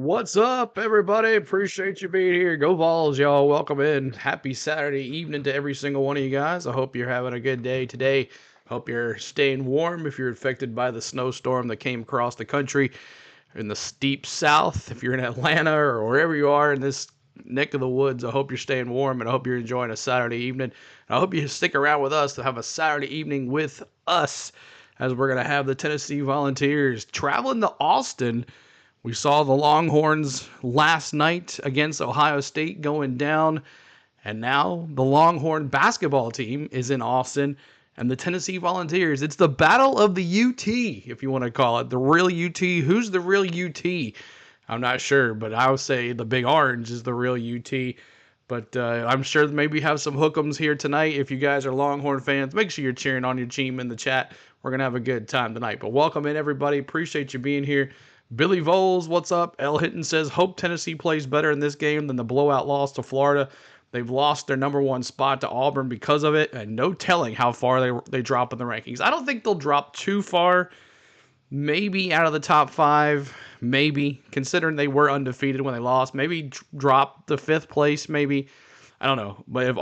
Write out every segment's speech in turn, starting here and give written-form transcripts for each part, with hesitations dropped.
What's up, everybody? Appreciate you being here. Go Vols, y'all. Welcome in. Happy Saturday evening to every single one of you guys. I hope you're having a good day today. Hope you're staying warm if you're affected by the snowstorm that came across the country in the steep south. If you're in Atlanta or wherever you are in this neck of the woods, I hope you're staying warm and I hope you're enjoying a Saturday evening. And I hope you stick around with us to have a Saturday evening with us as we're going to have the Tennessee Volunteers traveling to Austin. We saw the Longhorns last night against Ohio State going down, and now the Longhorn basketball team is in Austin, and the Tennessee Volunteers. It's the battle of the UT, if you want to call it. The real UT. Who's the real UT? I'm not sure, but I would say the Big Orange is the real UT. But I'm sure maybe have some hook'ems here tonight. If you guys are Longhorn fans, make sure you're cheering on your team in the chat. We're going to have a good time tonight. But welcome in, everybody. Appreciate you being here. Billy Vols, what's up? L. Hinton says, hope Tennessee plays better in this game than the blowout loss to Florida. They've lost their number one spot to Auburn because of it, and no telling how far they drop in the rankings. I don't think they'll drop too far. Maybe out of the top five, maybe, considering they were undefeated when they lost. Maybe drop the fifth place, maybe. I don't know. But if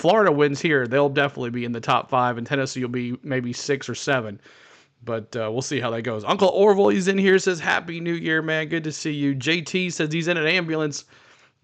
Florida wins here, they'll definitely be in the top five, and Tennessee will be maybe 6 or 7. But we'll see how that goes. Uncle Orville, he's in here, says, Happy New Year, man. Good to see you. JT says he's in an ambulance.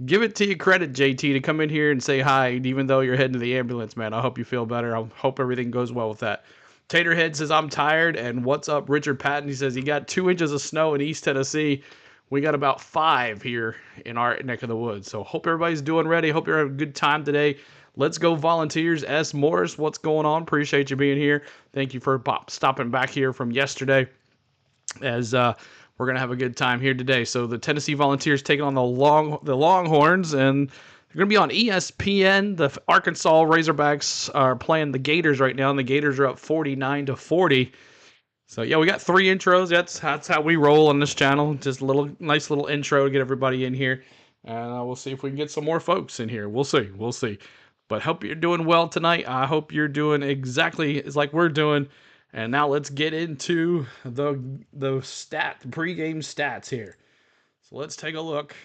Give it to you credit, JT, to come in here and say hi, even though you're heading to the ambulance, man. I hope you feel better. I hope everything goes well with that. Taterhead says, I'm tired. And what's up, Richard Patton? He says he got 2 inches of snow in East Tennessee. We got about 5 here in our neck of the woods. So hope everybody's doing ready. Hope you're having a good time today. Let's go Volunteers. S. Morris, what's going on? Appreciate you being here. Thank you for stopping back here from yesterday as we're going to have a good time here today. So the Tennessee Volunteers taking on the Longhorns, and they're going to be on ESPN. The Arkansas Razorbacks are playing the Gators right now, and the Gators are up 49-40. So, yeah, we got 3 intros. That's how we roll on this channel. Just a nice little intro to get everybody in here. And we'll see if we can get some more folks in here. We'll see. But hope you're doing well tonight. I hope you're doing exactly as like we're doing. And now let's get into the pregame stats here. So let's take a look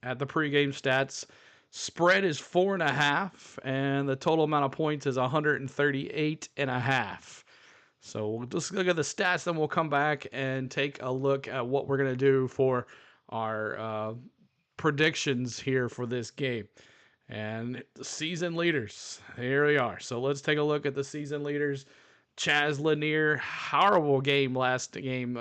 at the pregame stats. Spread is 4.5, and the total amount of points is 138.5. So we'll just look at the stats, then we'll come back and take a look at what we're going to do for our predictions here for this game. And the season leaders, here we are. So let's take a look at the season leaders. Chaz Lanier, horrible game last game.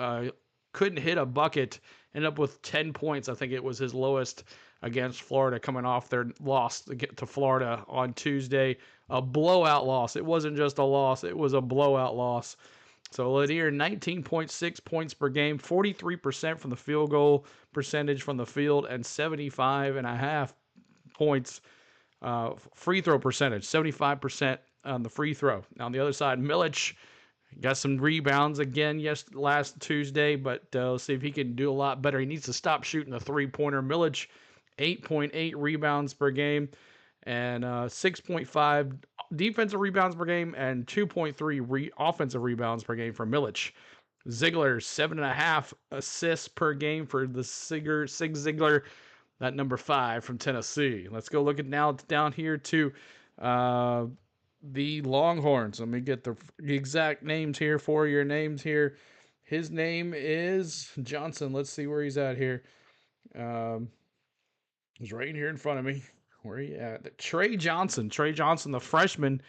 Couldn't hit a bucket. Ended up with 10 points. I think it was his lowest against Florida coming off their loss to Florida on Tuesday. A blowout loss. It wasn't just a loss. It was a blowout loss. So Lanier, 19.6 points per game, 43% from the field goal percentage from the field, and 75.5 points free throw percentage, 75% on the free throw. Now on the other side, Milic got some rebounds again last Tuesday, but let's see if he can do a lot better. He needs to stop shooting the three-pointer. Milic, 8.8 rebounds per game and 6.5 defensive rebounds per game and 2.3 offensive rebounds per game for Milic. Ziegler, 7.5 assists per game for the Sig Ziegler. That number 5 from Tennessee. Let's go look at now down here to the Longhorns. Let me get the exact names here for your names here. His name is Johnson. Let's see where he's at here. He's right here in front of me. Where are you at? Trey Johnson, the freshman,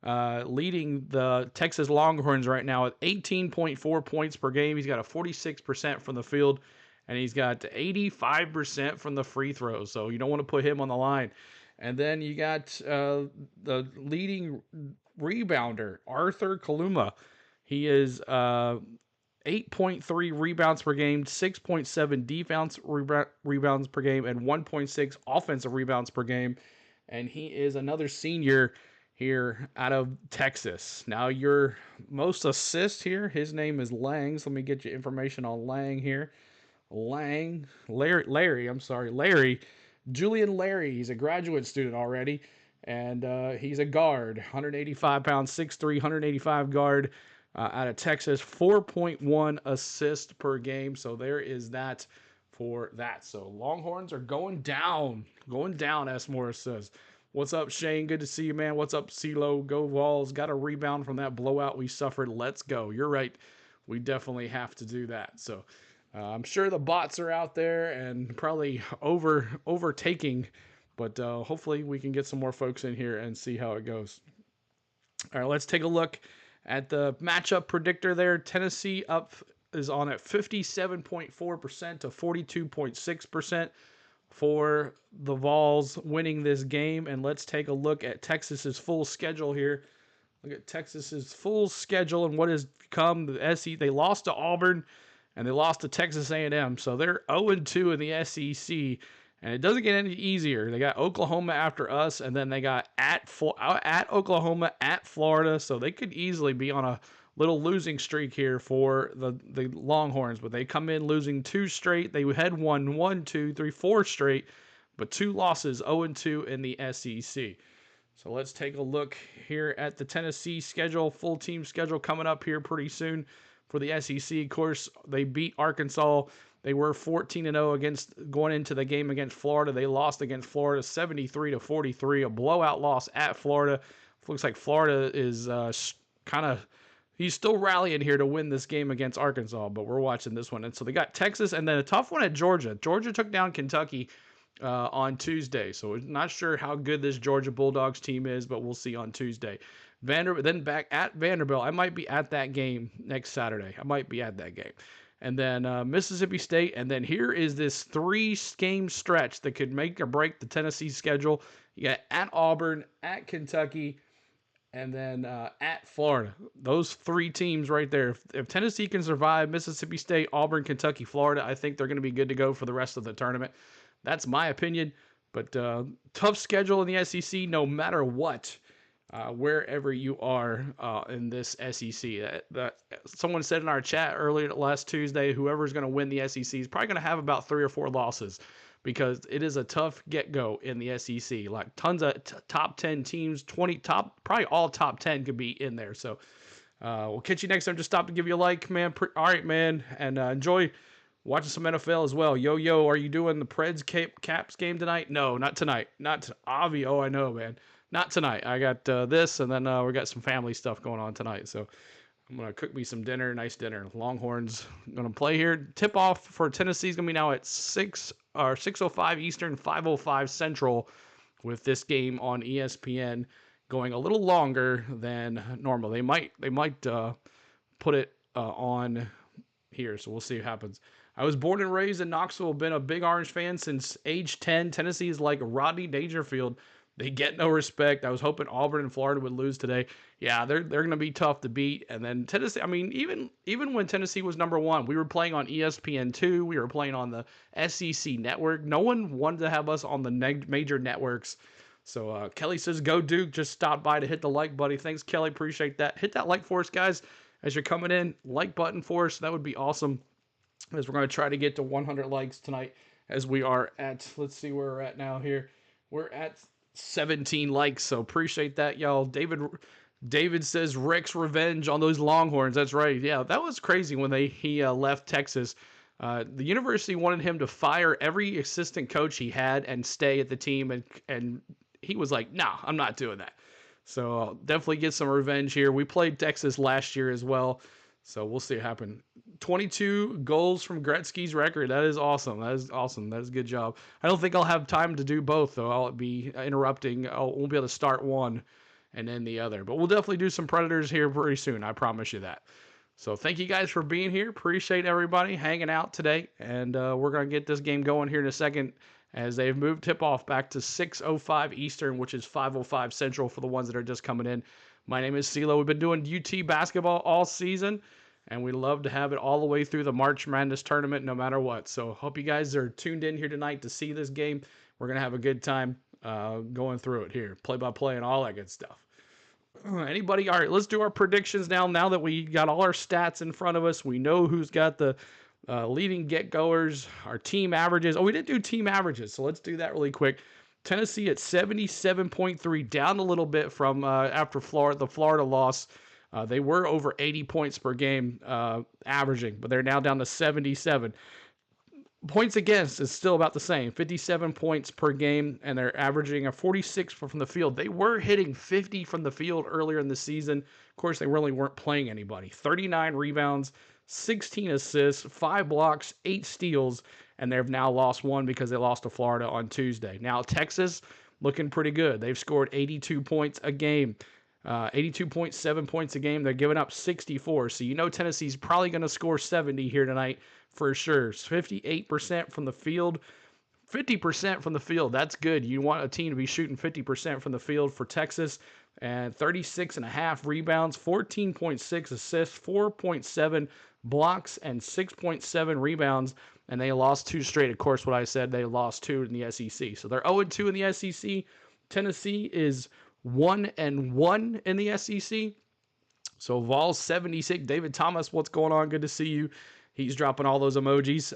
leading the Texas Longhorns right now at 18.4 points per game. He's got a 46% from the field. And he's got 85% from the free throws, so you don't want to put him on the line. And then you got the leading rebounder, Arthur Kaluma. He is 8.3 rebounds per game, 6.7 defense rebounds per game, and 1.6 offensive rebounds per game. And he is another senior here out of Texas. Now, your most assist here, his name is Lang. So let me get you information on Lang here. Larry, Julian Larry. He's a graduate student already, and he's a guard, 185 pounds, 6'3", 185 guard out of Texas, 4.1 assists per game. So there is that for that. So Longhorns are going down, as Morris says. What's up, Shane? Good to see you, man. What's up, CeeLo? Go Vols. Got a rebound from that blowout we suffered. Let's go. You're right. We definitely have to do that. So I'm sure the bots are out there and probably overtaking, but hopefully we can get some more folks in here and see how it goes. All right, let's take a look at the matchup predictor there. Tennessee is on at 57.4% to 42.6% for the Vols winning this game. And let's take a look at Texas's full schedule here. Look at Texas's full schedule and what has become the SEC. They lost to Auburn and they lost to Texas A&M. So they're 0-2 in the SEC. And it doesn't get any easier. They got Oklahoma after us, and then they got at Oklahoma, at Florida. So they could easily be on a little losing streak here for the Longhorns. But they come in losing 2 straight. They had won 1, 2, 3, 4 straight, but 2 losses, 0-2 in the SEC. So let's take a look here at the Tennessee schedule, full team schedule coming up here pretty soon for the SEC. Of course, they beat Arkansas. They were 14-0 going into the game against Florida. They lost against Florida 73-43, a blowout loss at Florida. Looks like Florida is he's still rallying here to win this game against Arkansas, but we're watching this one. And so they got Texas and then a tough one at Georgia. Georgia took down Kentucky on Tuesday, so we're not sure how good this Georgia Bulldogs team is, but we'll see on Tuesday. Then back at Vanderbilt. I might be at that game next Saturday. And then Mississippi State. And then here is this 3-game stretch that could make or break the Tennessee schedule. You got at Auburn, at Kentucky, and then at Florida. Those 3 teams right there. If Tennessee can survive Mississippi State, Auburn, Kentucky, Florida, I think they're going to be good to go for the rest of the tournament. That's my opinion. But tough schedule in the SEC no matter what. Wherever you are in this SEC. Someone said in our chat earlier last Tuesday, whoever's going to win the SEC is probably going to have about 3 or 4 losses because it is a tough get-go in the SEC. Like tons of top 10 teams, probably all top 10 could be in there. So we'll catch you next time. Just stop to give you a like, man. All right, man. And enjoy watching some NFL as well. Yo, are you doing the Preds Caps game tonight? No, not tonight. Avi. Oh, I know, man. Not tonight. I got this, and then we got some family stuff going on tonight. So I'm going to cook me some dinner, nice dinner. Longhorns going to play here. Tip-off for Tennessee is going to be now at 6:05 Eastern, 5:05 Central with this game on ESPN going a little longer than normal. They might put it on here, so we'll see what happens. I was born and raised in Knoxville, been a big Orange fan since age 10. Tennessee is like Rodney Dangerfield. They get no respect. I was hoping Auburn and Florida would lose today. Yeah, they're going to be tough to beat. And then Tennessee, I mean, even when Tennessee was number 1, we were playing on ESPN2. We were playing on the SEC network. No one wanted to have us on the major networks. So Kelly says, go Duke. Just stop by to hit the like, buddy. Thanks, Kelly. Appreciate that. Hit that like for us, guys, as you're coming in. Like button for us. That would be awesome, as we're going to try to get to 100 likes tonight, as we are at, let's see where we're at now here. We're at 17 likes, so appreciate that, y'all. David says Rick's revenge on those Longhorns. That's right. Yeah, that was crazy when he left Texas. The university wanted him to fire every assistant coach he had and stay at the team, and he was like, "Nah, I'm not doing that." So definitely get some revenge here. We played Texas last year as well, so we'll see what happens. 22 goals from Gretzky's record. That is awesome. That is a good job. I don't think I'll have time to do both, though. I'll be interrupting. I won't be able to start one and then the other. But we'll definitely do some Predators here pretty soon. I promise you that. So thank you guys for being here. Appreciate everybody hanging out today. And we're going to get this game going here in a second, as they've moved tip-off back to 6:05 Eastern, which is 5:05 Central for the ones that are just coming in. My name is CeeLo. We've been doing UT basketball all season, and we love to have it all the way through the March Madness tournament no matter what. So hope you guys are tuned in here tonight to see this game. We're going to have a good time going through it here, play-by-play and all that good stuff. Anybody? All right, let's do our predictions now. Now that we got all our stats in front of us, we know who's got the leading get-goers, our team averages. Oh, we didn't do team averages, so let's do that really quick. Tennessee at 77.3, down a little bit from after the Florida loss. They were over 80 points per game averaging, but they're now down to 77. Points against is still about the same, 57 points per game, and they're averaging a 46 from the field. They were hitting 50 from the field earlier in the season. Of course, they really weren't playing anybody. 39 rebounds, 16 assists, 5 blocks, 8 steals, and they've now lost one because they lost to Florida on Tuesday. Now, Texas looking pretty good. They've scored 82 points a game. 82.7 points a game. They're giving up 64. So you know Tennessee's probably going to score 70 here tonight for sure. 58% from the field. 50% from the field. That's good. You want a team to be shooting 50% from the field for Texas. And 36.5 rebounds, 14.6 assists, 4.7 blocks, and 6.7 rebounds. And they lost 2 straight. Of course, what I said, they lost 2 in the SEC. So they're 0-2 in the SEC. Tennessee is 1-1 in the SEC. So Vols 76. David Thomas, what's going on? Good to see you. He's dropping all those emojis.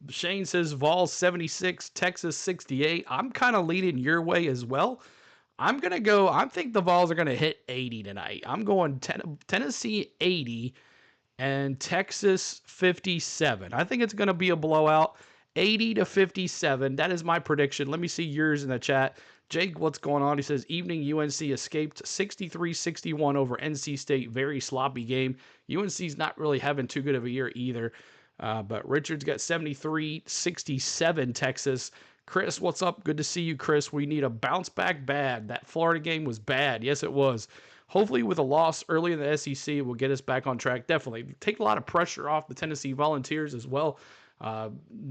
Shane says Vols 76, Texas 68. I'm kind of leaning your way as well. I'm going to go, I think the Vols are going to hit 80 tonight. I'm going Tennessee 80 and Texas 57. I think it's going to be a blowout, 80-57. That is my prediction. Let me see yours in the chat. Jake, what's going on? He says, evening UNC escaped 63-61 over NC State. Very sloppy game. UNC's not really having too good of a year either. But Richard's got 73-67 Texas. Chris, what's up? Good to see you, Chris. We need a bounce back bad. That Florida game was bad. Yes, it was. Hopefully with a loss early in the SEC, will get us back on track. Definitely. Take a lot of pressure off the Tennessee Volunteers as well.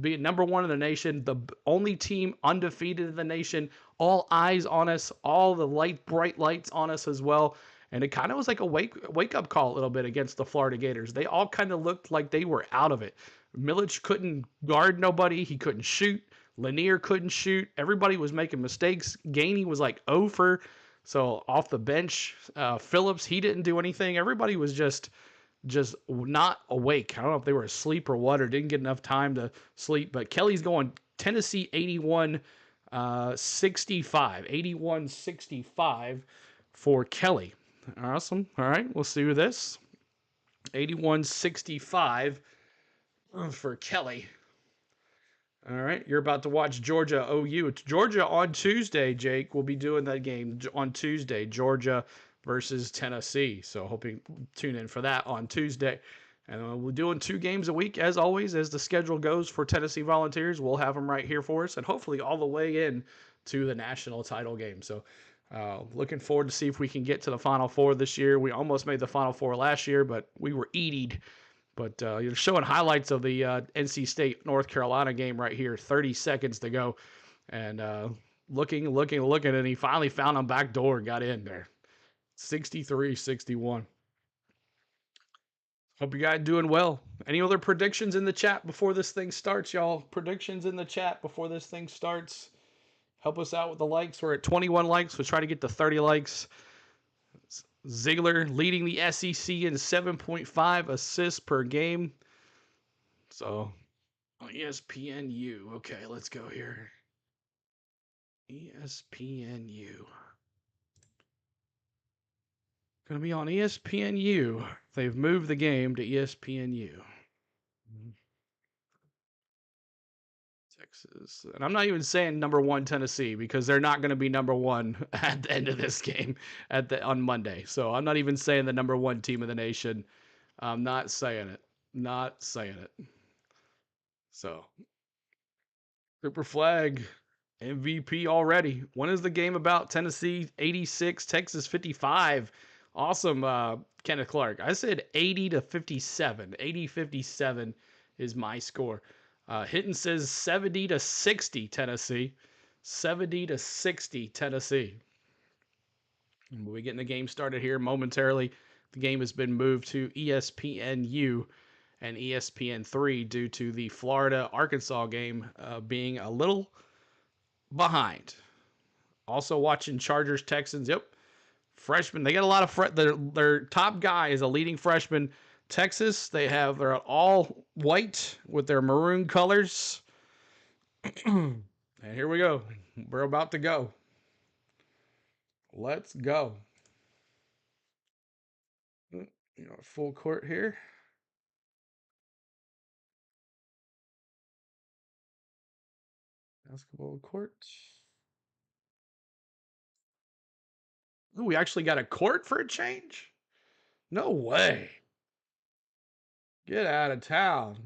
Being number 1 in the nation, the only team undefeated in the nation, all eyes on us, all the bright lights on us as well. And it kind of was like a wake up call a little bit against the Florida Gators. They all kind of looked like they were out of it. Millich couldn't guard nobody. He couldn't shoot. Lanier couldn't shoot. Everybody was making mistakes. Gainey was like 0 for. So off the bench, Phillips, he didn't do anything. Everybody was just not awake. I don't know if they were asleep or what, or didn't get enough time to sleep. But Kelly's going Tennessee 81-65. 81-65 for Kelly. Awesome. All right, we'll see with this. 81-65 for Kelly. All right, you're about to watch Georgia OU. It's Georgia on Tuesday, Jake. We'll be doing that game on Tuesday, Georgia versus Tennessee. So hope you tune in for that on Tuesday. And we're doing 2 games a week, as always, as the schedule goes for Tennessee Volunteers. We'll have them right here for us, and hopefully all the way in to the national title game. So looking forward to see if we can get to the Final Four this year. We almost made the Final Four last year, but we were eated. But you're showing highlights of the NC State North Carolina game right here. 30 seconds to go, and looking, and he finally found him back door and got in there. 63-61. Hope you guys doing well. Any other predictions in the chat before this thing starts, y'all? Predictions in the chat before this thing starts. Help us out with the likes. We're at 21 likes. We'll try to get to 30 likes. Ziegler leading the SEC in 7.5 assists per game. So, ESPNU. Okay, let's go here. ESPNU. Going to be on ESPNU. They've moved the game to ESPNU. Texas. And I'm not even saying number 1 Tennessee, because they're not going to be number 1 at the end of this game on Monday. So I'm not even saying the number 1 team in the nation. I'm not saying it. Not saying it. So Cooper Flag, MVP already. When is the game about? Tennessee 86, Texas 55. Awesome, Kenneth Clark. I said 80-57. 80-57 is my score. Hinton says 70-60 Tennessee. 70-60 Tennessee. And we'll be getting the game started here momentarily. The game has been moved to ESPNU and ESPN3 due to the Florida-Arkansas game being a little behind. Also watching Chargers-Texans. Yep. Freshman. They got a lot of their top guy is a leading freshman. Texas, they're all white with their maroon colors. And here we go. We're about to go. Let's go. Full court here. Basketball court. Ooh, we actually got a court for a change? No way. Get out of town.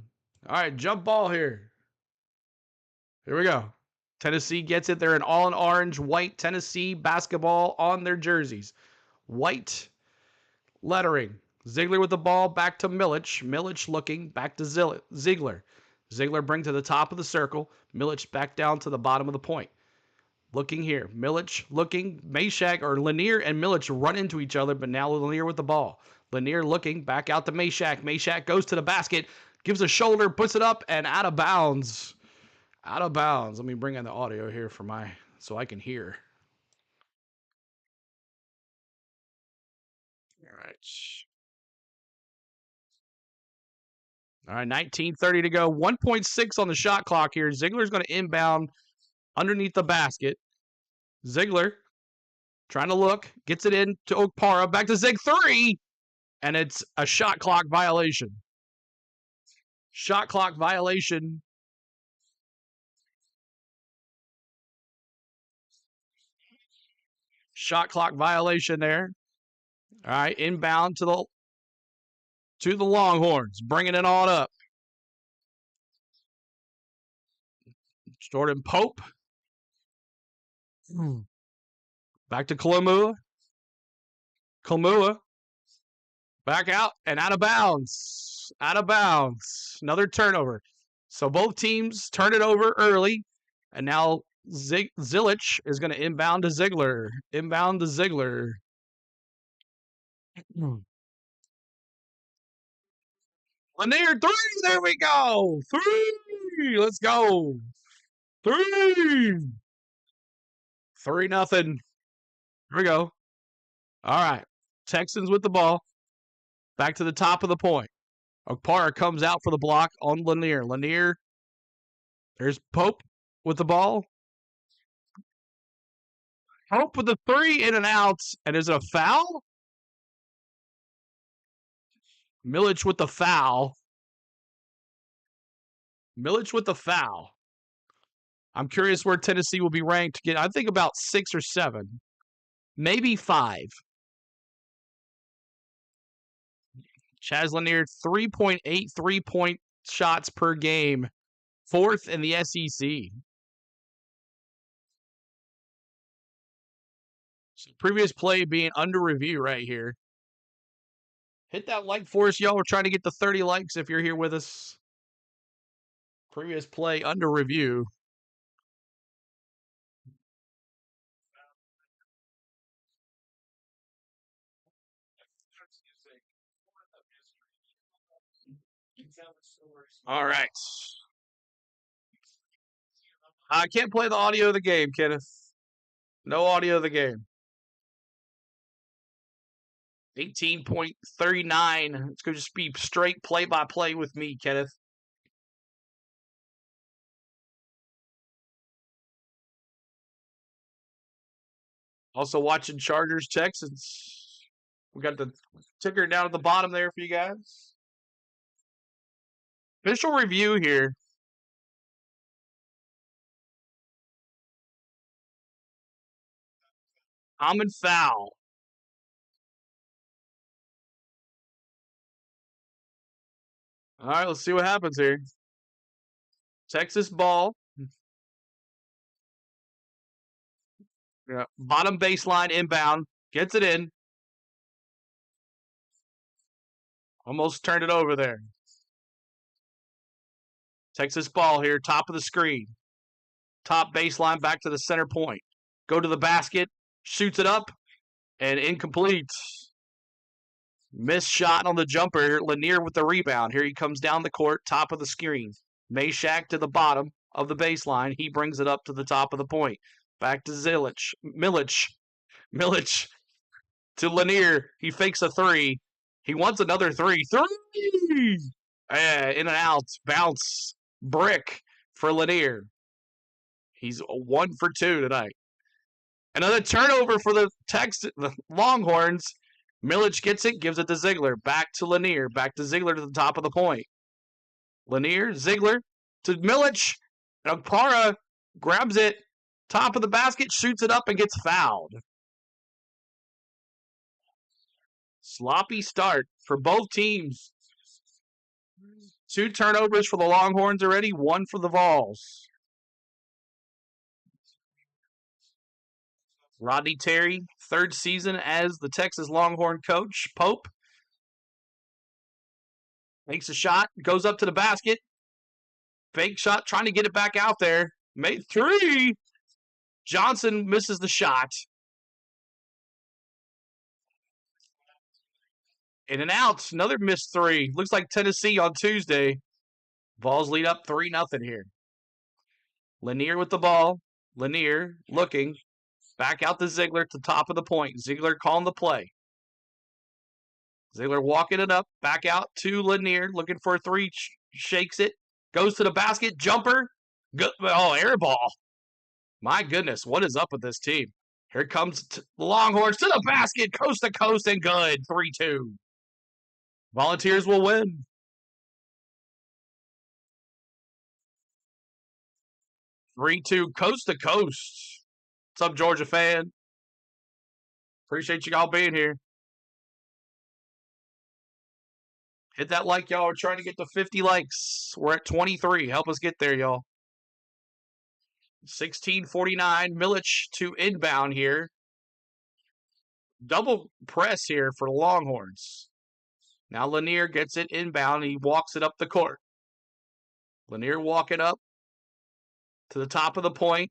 All right, jump ball here. Here we go. Tennessee gets it. They're in all in orange, white Tennessee basketball on their jerseys. White lettering. Ziegler with the ball, back to Milic. Milic looking, back to Ziegler. Ziegler bring to the top of the circle. Milic back down to the bottom of the point. Looking here. Milic looking. Meshack or Lanier and Milic run into each other, but now Lanier with the ball. Lanier looking back out to Meshack. Meshack goes to the basket, gives a shoulder, puts it up, and out of bounds. Out of bounds. Let me bring in the audio here for so I can hear. All right. All right, 19:30 to go. 1.6 on the shot clock here. Ziegler's going to inbound underneath the basket. Ziegler trying to look, gets it in to Okpara, back to Zig, 3, and it's a shot clock violation. Shot clock violation. Shot clock violation there. All right, inbound to the Longhorns, bringing it on up. Jordan Pope. Back to Kalumua. Kalumua. Back out and out of bounds. Out of bounds. Another turnover. So both teams turn it over early. And now Zilich is going to inbound to Ziegler. Inbound to Ziegler. Lanier, 3. There we go. 3. Let's go. 3. 3-0. Here we go. All right. Texans with the ball. Back to the top of the point. Okpara comes out for the block on Lanier. Lanier. There's Pope with the ball. Pope with the 3 in and out. And is it a foul? Milic with the foul. Milic with the foul. I'm curious where Tennessee will be ranked. I think about 6 or 7. Maybe 5. Chaz Lanier, 3.8 3-point shots per game. 4th in the SEC. So previous play being under review right here. Hit that like for us, y'all. We're trying to get to 30 likes if you're here with us. Previous play under review. All right. I can't play the audio of the game, Kenneth. No audio of the game. 18.39. It's going to just be straight play-by-play with me, Kenneth. Also watching Chargers, Texans. We got the ticker down at the bottom there for you guys. Official review here. Common foul. All right, let's see what happens here. Texas ball. Yeah, bottom baseline inbound. Gets it in. Almost turned it over there. Texas ball here, top of the screen. Top baseline back to the center point. Go to the basket. Shoots it up. And incomplete. Missed shot on the jumper. Lanier with the rebound. Here he comes down the court, top of the screen. Meshack to the bottom of the baseline. He brings it up to the top of the point. Back to Zilich. Milic to Lanier. He fakes a 3. He wants another 3. 3! In and out. Bounce. Brick for Lanier. He's 1 for 2 tonight. Another turnover for the Longhorns. Milic gets it, gives it to Ziegler. Back to Lanier. Back to Ziegler to the top of the point. Lanier, Ziegler to Milic. And Okpara grabs it, top of the basket, shoots it up, and gets fouled. Sloppy start for both teams. 2 turnovers for the Longhorns already, 1 for the Vols. Rodney Terry, 3rd season as the Texas Longhorn coach. Pope makes a shot, goes up to the basket. Fake shot, trying to get it back out there. Made 3. Johnson misses the shot. In and out, another missed 3. Looks like Tennessee on Tuesday. Vols lead up 3-0 here. Lanier with the ball. Lanier looking. Back out to Ziegler to top of the point. Ziegler calling the play. Ziegler walking it up. Back out to Lanier. Looking for a 3. Shakes it. Goes to the basket. Jumper. Oh, air ball. My goodness, what is up with this team? Here comes the Longhorns to the basket. Coast to coast and good. 3-2. Volunteers will win. (3-2) coast to coast. What's up, Georgia fan? Appreciate you all being here. Hit that like, y'all. We're trying to get to 50 likes. We're at 23. Help us get there, y'all. 16:49. Milich to inbound here. Double press here for the Longhorns. Now Lanier gets it inbound. He walks it up the court. Lanier walking up to the top of the point.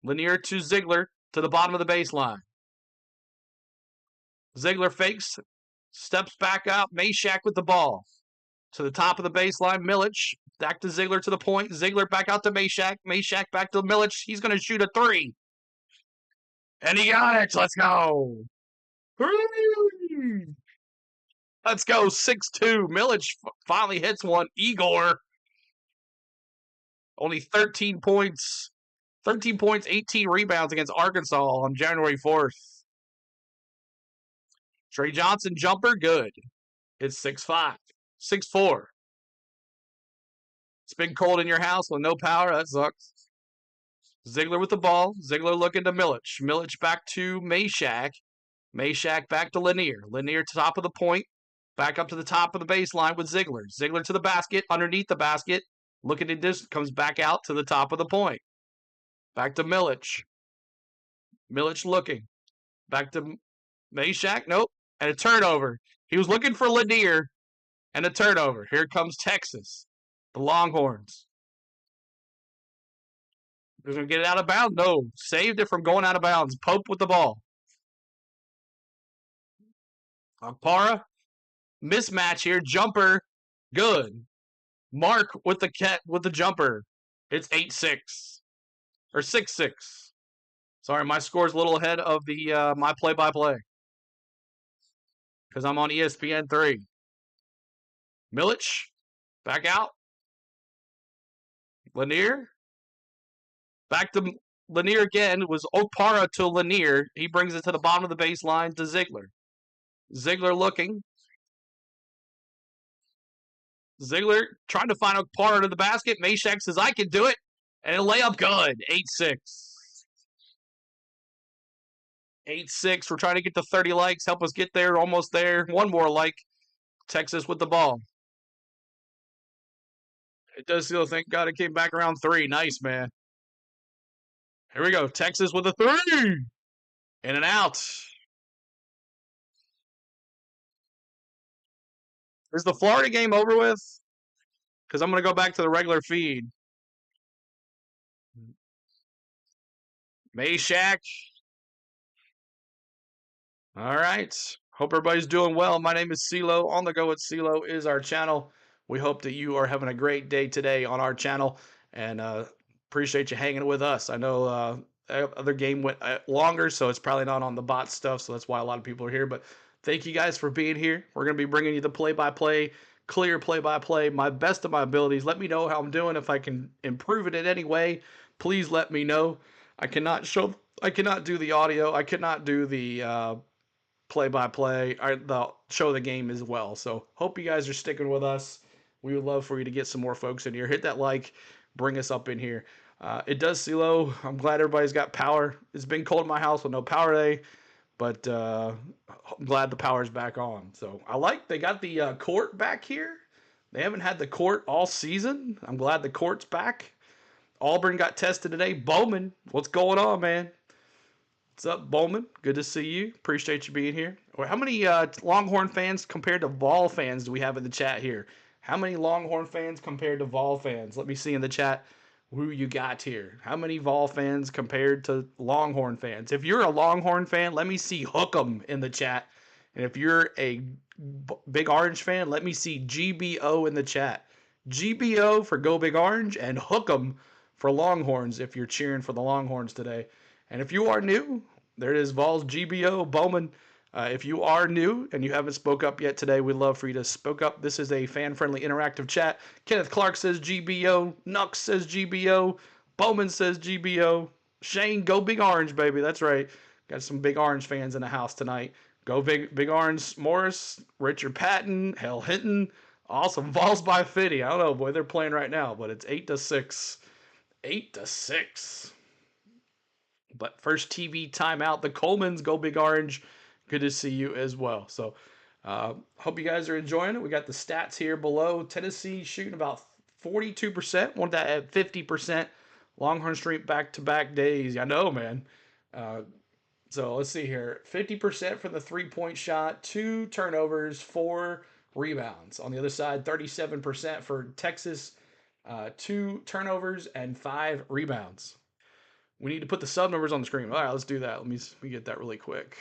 Lanier to Ziegler to the bottom of the baseline. Ziegler fakes, steps back up. Mashack with the ball. To the top of the baseline. Milich back to Ziegler to the point. Ziegler back out to Mashack. Mashack back to Milich. He's going to shoot a 3. And he got it. Let's go. Let's go. 6-2. Milich finally hits one. Igor. Only 13 points. 13 points, 18 rebounds against Arkansas on January 4th. Trey Johnson jumper, good. It's 6-5. 6-4. It's been cold in your house with no power. That sucks. Ziegler with the ball. Ziegler looking to Milich. Milich back to Mashack. Mashack back to Lanier. Lanier to top of the point. Back up to the top of the baseline with Ziegler. Ziegler to the basket. Underneath the basket. Looking at this. Comes back out to the top of the point. Back to Milich. Milich looking. Back to Mashack. Nope. And a turnover. He was looking for Lanier. And a turnover. Here comes Texas. The Longhorns. They're going to get it out of bounds? No. Saved it from going out of bounds. Pope with the ball. Akpara. Mismatch here. Jumper. Good. Mark with the jumper. It's 8-6. Or 6-6. Sorry, my score's a little ahead of the my play-by-play. Because I'm on ESPN 3. Milich. Back out. Lanier. Back to Lanier again. It was Okpara to Lanier. He brings it to the bottom of the baseline to Ziegler. Ziegler looking. Ziegler trying to find Okpara to the basket. Mashack says, I can do it. And a layup good. 8-6. 8-6. We're trying to get to 30 likes. Help us get there. Almost there. One more like. Texas with the ball. It does still, thank God it came back around 3. Nice, man. Here we go. Texas with a 3. In and out. Is the Florida game over with? Because I'm going to go back to the regular feed. Mashack. All right. Hope everybody's doing well. My name is CeeLo. On the Go with CeeLo is our channel. We hope that you are having a great day today on our channel. And appreciate you hanging with us. I know other game went longer, so it's probably not on the bot stuff. So that's why a lot of people are here. But thank you guys for being here. We're going to be bringing you the play-by-play, clear play-by-play, my best of my abilities. Let me know how I'm doing. If I can improve it in any way, please let me know. I cannot do the audio. I cannot do the play-by-play, or the show the game as well. So hope you guys are sticking with us. We would love for you to get some more folks in here. Hit that like. bring us up in here. It does see low. I'm glad everybody's got power. It's been cold in my house with no power today, but I'm glad the power's back on. So they got the court back here. They haven't had the court all season. I'm glad the court's back. Auburn got tested today. Bowman, what's going on, man? What's up, Bowman? Good to see you. Appreciate you being here. How many Longhorn fans compared to Vol fans do we have in the chat here? How many Longhorn fans compared to Vol fans? Let me see in the chat who you got here. How many Vol fans compared to Longhorn fans? If you're a Longhorn fan, let me see Hook'em in the chat. And if you're a Big Orange fan, let me see GBO in the chat. GBO for Go Big Orange and Hook'em for Longhorns if you're cheering for the Longhorns today. And if you are new, there it is, Vols, GBO, Bowman. If you are new and you haven't spoke up yet today, we'd love for you to spoke up. This is a fan-friendly interactive chat. Kenneth Clark says GBO. Nux says GBO. Bowman says GBO. Shane, go Big Orange, baby. That's right. Got some Big Orange fans in the house tonight. Go Big Orange. Morris, Richard Patton, Hell Hinton. Awesome. Vols by 50. I don't know, boy. They're playing right now, but it's 8-6. 8-6. But first TV timeout. The Colemans go Big Orange. Good to see you as well. So hope you guys are enjoying it. We got the stats here below. Tennessee shooting about 42%. Want that at 50%. Longhorn Street back-to-back days. I know, man. So let's see here. 50% from the three-point shot, 2 turnovers, 4 rebounds. On the other side, 37% for Texas, 2 turnovers and 5 rebounds. We need to put the sub numbers on the screen. All right, let's do that. Let me get that really quick.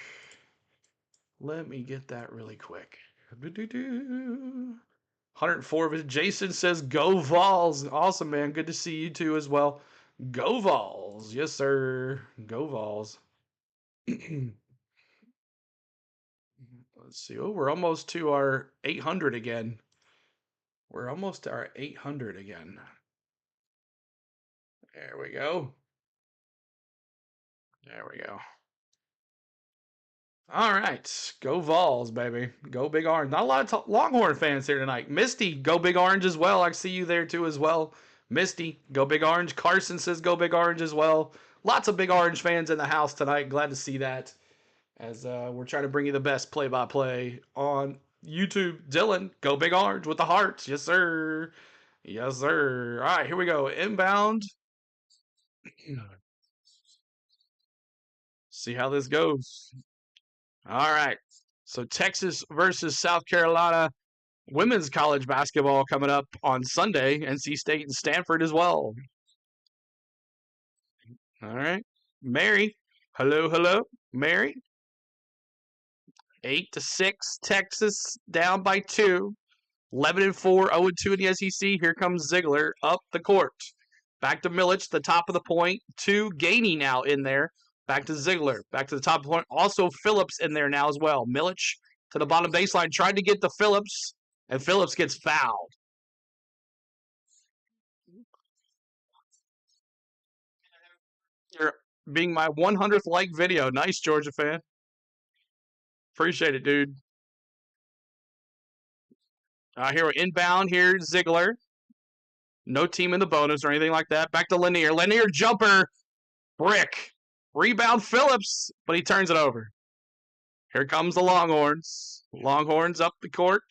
104 of it. Jason says, go Vols. Awesome, man. Good to see you too as well. Go Vols. Yes, sir. Go Vols. Let's see. Oh, we're almost to our 800 again. We're almost to our 800 again. There we go. There we go. All right. Go Vols, baby. Go Big Orange. Not a lot of Longhorn fans here tonight. Misty, go Big Orange as well. I see you there too as well. Misty, go Big Orange. Carson says go Big Orange as well. Lots of Big Orange fans in the house tonight. Glad to see that as we're trying to bring you the best play-by-play on YouTube. Dylan, go Big Orange with the hearts. Yes, sir. Yes, sir. All right, here we go. Inbound. See how this goes. All right. So Texas versus South Carolina women's college basketball coming up on Sunday. NC State and Stanford as well. All right. Mary. Hello. Mary. 8-6. Texas down by 2. 11-4. 0-2 in the SEC. Here comes Ziegler up the court. Back to Milich, the top of the point. 2 Gainey now in there. Back to Ziegler. Back to the top of the point. Also Phillips in there now as well. Milich to the bottom baseline. Tried to get to Phillips, and Phillips gets fouled. You're being my 100th like video. Nice, Georgia fan. Appreciate it, dude. Here we're inbound. Here, Ziegler. No team in the bonus or anything like that. Back to Lanier. Lanier jumper. Brick. Rebound Phillips, but he turns it over. Here comes the Longhorns. Longhorns up the court.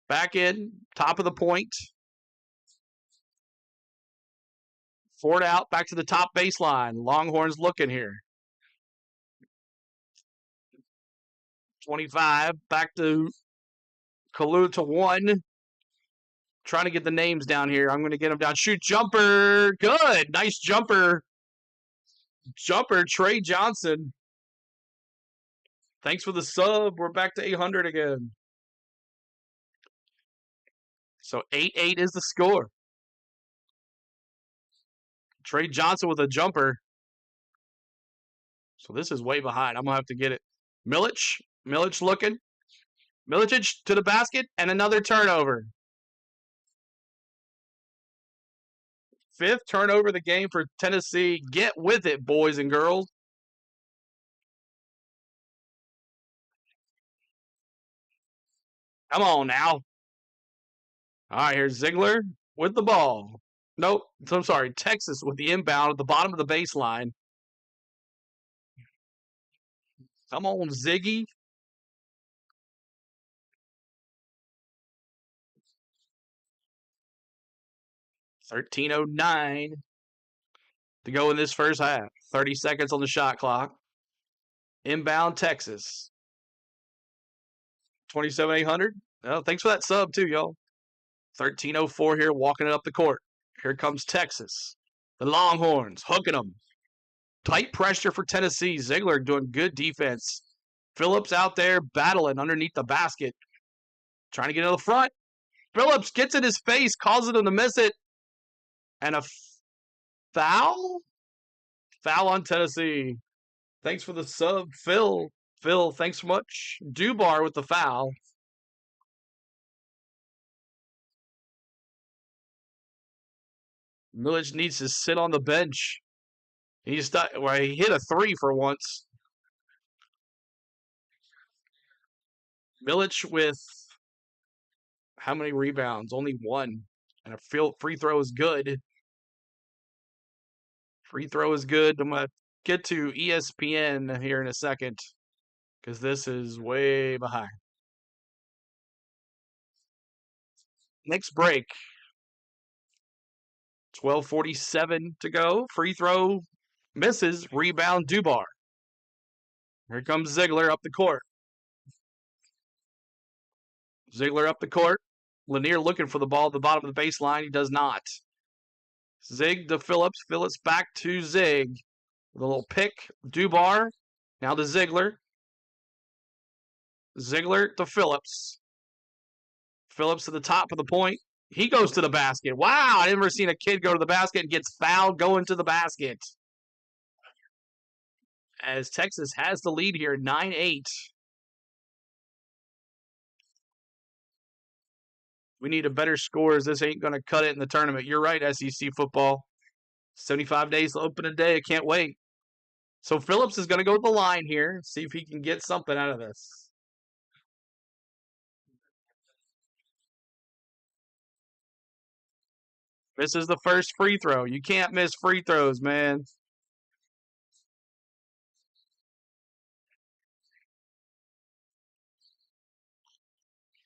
Back in. Top of the point. Ford out. Back to the top baseline. Longhorns looking here. 25. Back to Kalu to 1. Trying to get the names down here. I'm going to get them down. Shoot jumper. Good. Nice jumper. Jumper, Trey Johnson. Thanks for the sub. We're back to 800 again. So 8-8 is the score. Trey Johnson with a jumper. So this is way behind. I'm going to have to get it. Milich looking. Milicic to the basket and another turnover. 5th turnover of the game for Tennessee. Get with it, boys and girls. Come on now. All right, here's Ziegler with the ball. Nope. So I'm sorry. Texas with the inbound at the bottom of the baseline. Come on, Ziggy. 13:09 to go in this first half. 30 seconds on the shot clock. Inbound Texas. 27,800. Oh, thanks for that sub too, y'all. 13:04 here, walking it up the court. Here comes Texas. The Longhorns hooking them. Tight pressure for Tennessee. Ziegler doing good defense. Phillips out there battling underneath the basket. Trying to get to the front. Phillips gets in his face, causes him to miss it. And a foul? Foul on Tennessee. Thanks for the sub, Phil. Phil, thanks so much. Dubar with the foul. Milic needs to sit on the bench. He hit a three for once. Milic with how many rebounds? Only one. And a free throw is good. Free throw is good. I'm going to get to ESPN here in a second because this is way behind. Next break. 12:47 to go. Free throw misses. Rebound Dubar. Here comes Ziegler up the court. Ziegler up the court. Lanier looking for the ball at the bottom of the baseline. He does not. Zig to Phillips. Phillips back to Zig. With a little pick. Dubar. Now to Ziegler. Ziegler to Phillips. Phillips to the top of the point. He goes to the basket. Wow, I've never seen a kid go to the basket and gets fouled going to the basket. As Texas has the lead here, 9-8. We need a better scores. This ain't going to cut it in the tournament. You're right, SEC football. 75 days to open a day. I can't wait. So Phillips is going to go to the line here, see if he can get something out of this. This is the first free throw. You can't miss free throws, man.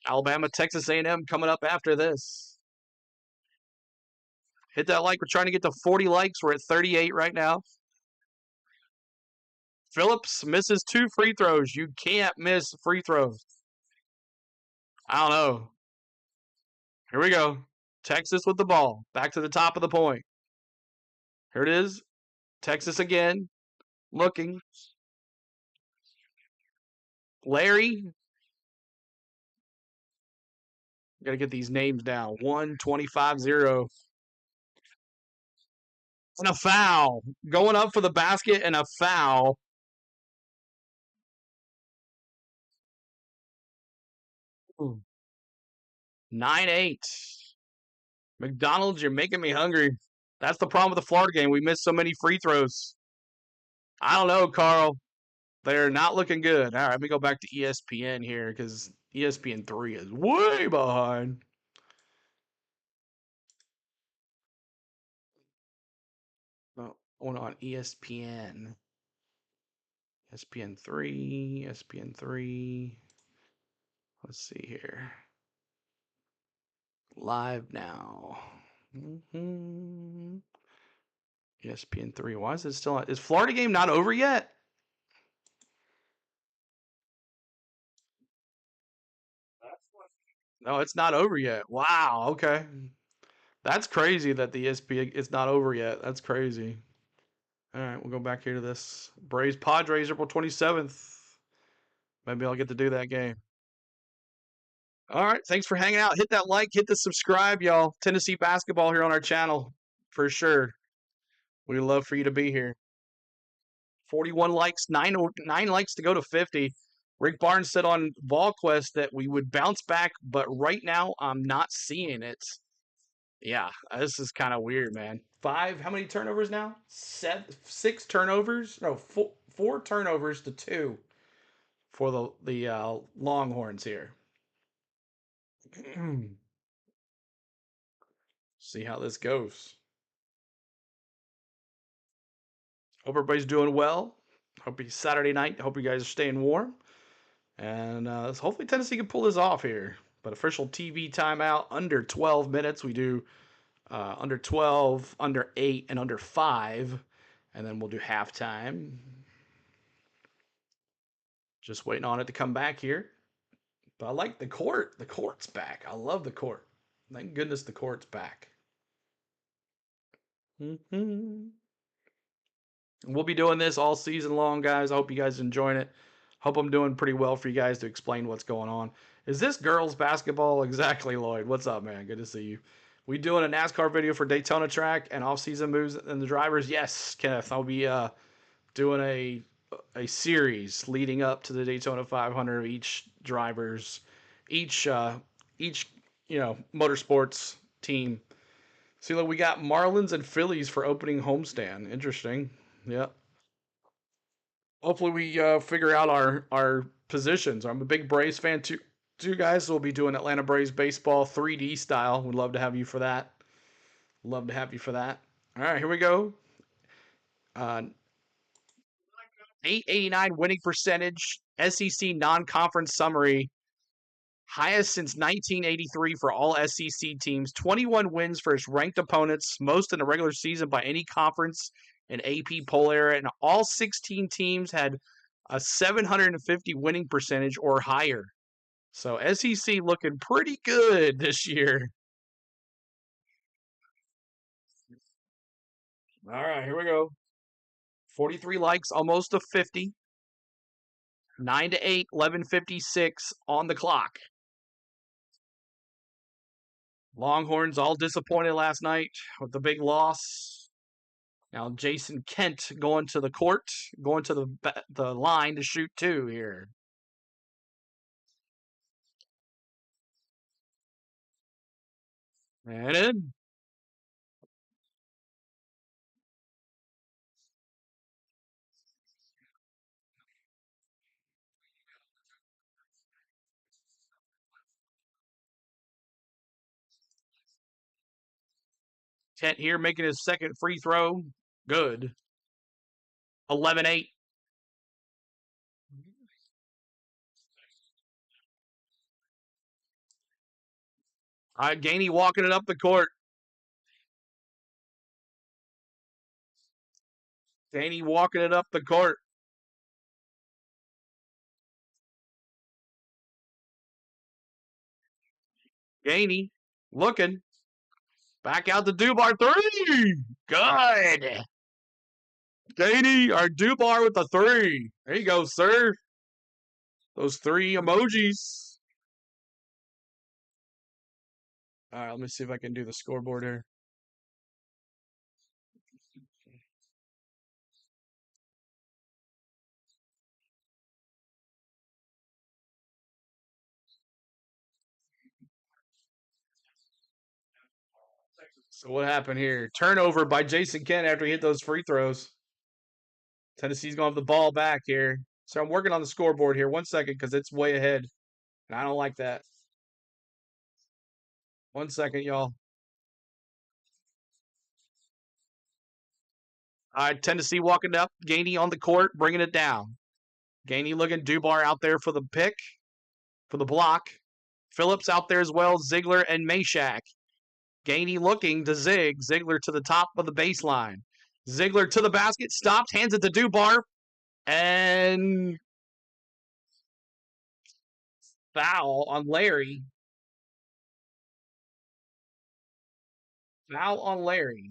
Alabama, Texas A&M coming up after this. Hit that like. We're trying to get to 40 likes. We're at 38 right now. Phillips misses 2 free throws. You can't miss free throws. I don't know. Here we go. Texas with the ball. Back to the top of the point. Here it is. Texas again. Looking. Larry. Got to get these names down. 1-25-0. And a foul. Going up for the basket and a foul. Ooh. 9-8. McDonald's, you're making me hungry. That's the problem with the Florida game. We missed so many free throws. I don't know, Carl. They're not looking good. All right, let me go back to ESPN here because ESPN 3 is way behind. Oh, going on ESPN. ESPN 3, ESPN 3. Let's see here. Live now. ESPN 3. Why is it still on? Is Florida game not over yet? No, it's not over yet. Wow, okay. That's crazy that the ESPN is not over yet. That's crazy. All right, we'll go back here to this. Braves Padres, April 27th. Maybe I'll get to do that game. All right, thanks for hanging out. Hit that like, hit the subscribe, y'all. Tennessee basketball here on our channel for sure. We'd love for you to be here. 41 likes, 9 likes to go to 50. Rick Barnes said on VolQuest that we would bounce back, but right now I'm not seeing it. Yeah, this is kind of weird, man. How many turnovers now? 6 turnovers? No, 4 turnovers to 2 for the Longhorns here. See how this goes. Hope everybody's doing well. Hope it's Saturday night. Hope you guys are staying warm. And hopefully Tennessee can pull this off here. But official TV timeout under 12 minutes. We do under 12, under 8, and under 5. And then we'll do halftime. Just waiting on it to come back here. But I like the court. The court's back. I love the court. Thank goodness the court's back. Mm-hmm. We'll be doing this all season long, guys. I hope you guys enjoying it. Hope I'm doing pretty well for you guys to explain what's going on. Is this girls basketball? Exactly, Lloyd. What's up, man? Good to see you. We doing a NASCAR video for Daytona track and off-season moves and the drivers? Yes, Kenneth. I'll be doing a series leading up to the Daytona 500 of each motorsports team. See, look, we got Marlins and Phillies for opening homestand. Interesting. Yeah. Hopefully we figure out our positions. I'm a big Braves fan too, guys. So we'll be doing Atlanta Braves baseball 3D style. We'd love to have you for that. Love to have you for that. All right, here we go. 889 winning percentage. SEC non-conference summary. Highest since 1983 for all SEC teams. 21 wins for its ranked opponents, most in the regular season by any conference in AP poll era. And all 16 teams had a 750 winning percentage or higher. So SEC looking pretty good this year. All right, here we go. 43 likes, almost a 50. 9 to 8, 11:56 on the clock. Longhorns all disappointed last night with the big loss. Now Jason Kent going to the court, going to the line to shoot 2 here. And in. Kent here making his second free throw. Good. 11-8. All right, Gainey walking it up the court. Gainey walking it up the court. Gainey looking. Back out to Dubar 3. Good. Gainey or Dubar with the 3. There you go, sir. Those 3 emojis. All right, let me see if I can do the scoreboard here. So what happened here? Turnover by Jason Kent after he hit those free throws. Tennessee's going to have the ball back here. So I'm working on the scoreboard here. 1 second because it's way ahead. And I don't like that. 1 second, y'all. All right, Tennessee walking up. Gainey on the court, bringing it down. Gainey looking. Dubar out there for the pick, for the block. Phillips out there as well. Ziegler and Meshack. Gainey looking to Zig. Ziegler to the top of the baseline. Ziegler to the basket. Stopped. Hands it to Dubar. And foul on Larry. Foul on Larry.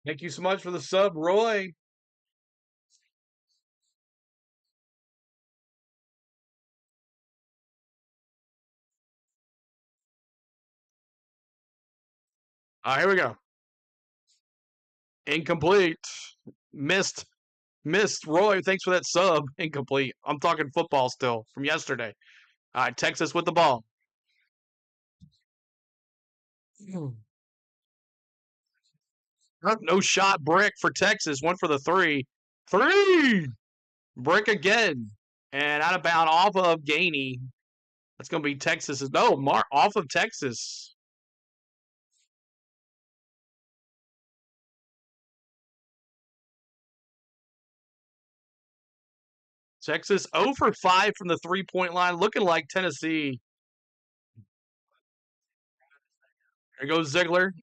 Thank you so much for the sub, Roy. All right, here we go. Incomplete. Missed. Roy, thanks for that sub. Incomplete. I'm talking football still from yesterday. All right, Texas with the ball. No shot brick for Texas. One for the three. Brick again. And out of bound off of Gainey. That's going to be Texas. No, off of Texas. Texas 0 for 5 from the three-point line, looking like Tennessee. There goes Ziegler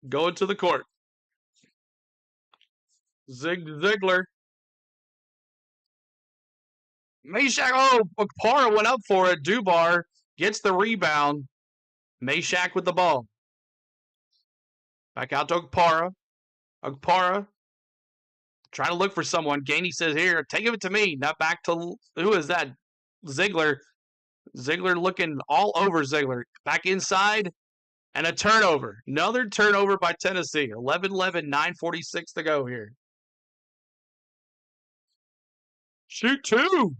going to the court. Ziegler. Meshack, Okpara went up for it. Dubar gets the rebound. Meshack with the ball. Back out to Okpara. Okpara trying to look for someone. Gainey says, here, take it to me. Not back to, who is that? Ziegler. Ziegler looking all over Ziegler. Back inside. And a turnover. Another turnover by Tennessee. 11-11, 9:46 to go here. Shoot two.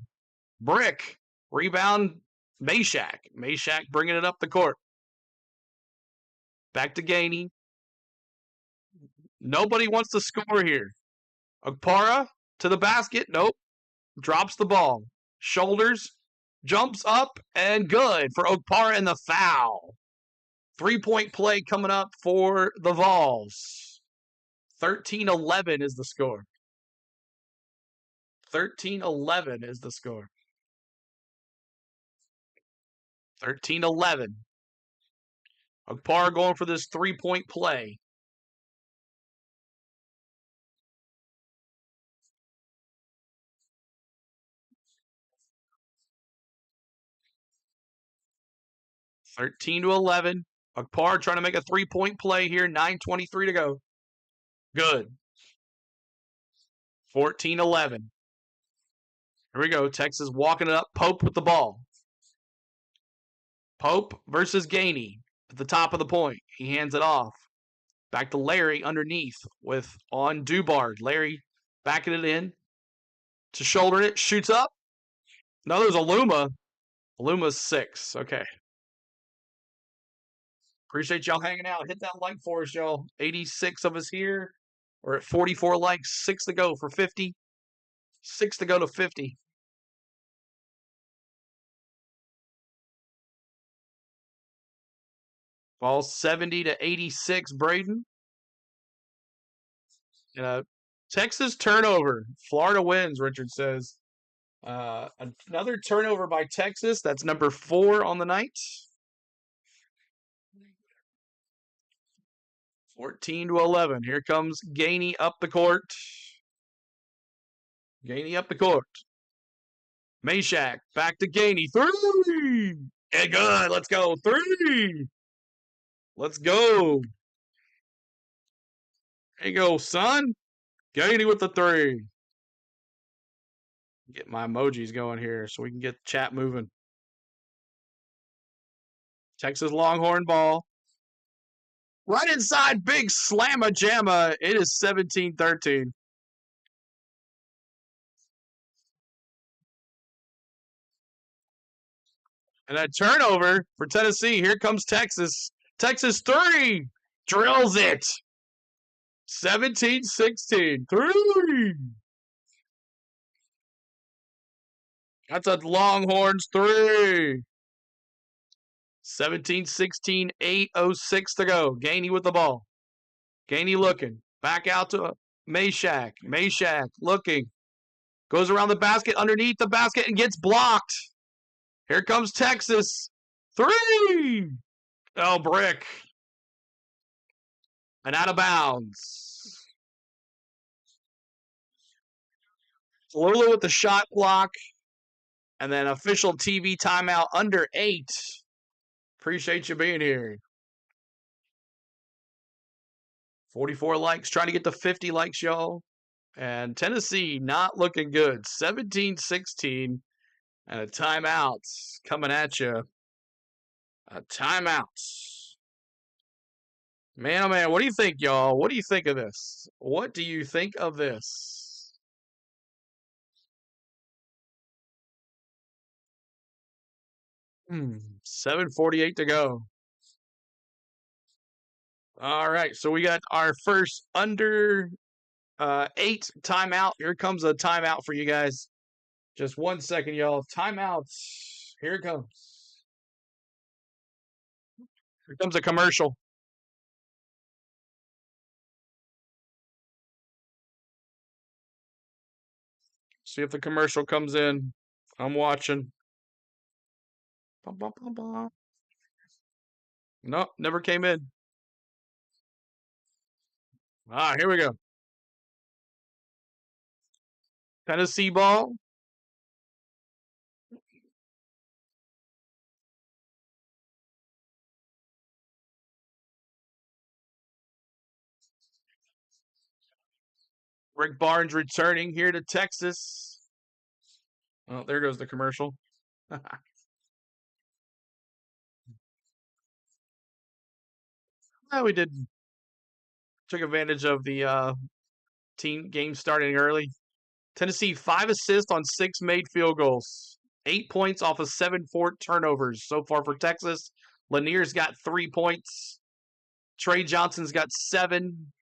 Brick. Rebound. Meshack. Meshack bringing it up the court. Back to Gainey. Nobody wants to score here. Okpara to the basket. Nope. Drops the ball. Shoulders. Jumps up. And good for Okpara and the foul. 3-point play coming up for the Vols. 13-11 is the score. 13-11 is the score. 13-11. Okpara going for this 3-point play. (13-11). Okpara trying to make a 3-point play here. 9:23 to go. Good. 14-11. Here we go. Texas walking it up. Pope with the ball. Pope versus Gainey at the top of the point. He hands it off. Back to Larry underneath with on Dubard. Larry backing it in to shoulder it. Shoots up. No, there's Aluma. Aluma's 6. Okay. Appreciate y'all hanging out. Hit that like for us, y'all. 86 of us here. We're at 44 likes. 6 to go for 50. 6 to go to 50. Ball 70-86, Braden. Texas turnover. Florida wins, Richard says. Another turnover by Texas. That's number 4 on the night. 14-11. Here comes Gainey up the court. Gainey up the court. Meshack back to Gainey. 3! And good. Let's go. 3! Let's go. There you go, son. Gainey with the 3. Get my emojis going here so we can get the chat moving. Texas Longhorn ball. Right inside, big slamma-jamma. It is 17-13. And a turnover for Tennessee. Here comes Texas. Texas 3. Drills it. 17-16. 3. That's a Longhorns 3. 17-16, 8:06 to go. Gainey with the ball. Gainey looking. Back out to Meshack. Meshack looking. Goes around the basket, underneath the basket, and gets blocked. Here comes Texas. 3! Oh, brick. And out of bounds. Lulu with the shot block. And then official TV timeout under 8. Appreciate you being here. 44 likes. Trying to get to 50 likes, y'all. And Tennessee not looking good. 17-16. And a timeout coming at you. A timeout. Man, oh man, what do you think, y'all? What do you think of this? What do you think of this? Hmm, 7:48 to go. All right, so we got our first under 8 timeout. Here comes a timeout for you guys. Just 1 second, y'all. Timeouts. Here it comes. Here comes a commercial. See if the commercial comes in. I'm watching. Nope, never came in. Here we go. Tennessee ball. Rick Barnes returning here to Texas. Oh, there goes the commercial. We did took advantage of the team game starting early. Tennessee 5 assists on 6 made field goals. 8 points off of 7 forced turnovers so far for Texas. Lanier's got 3 points. Trey Johnson's got 7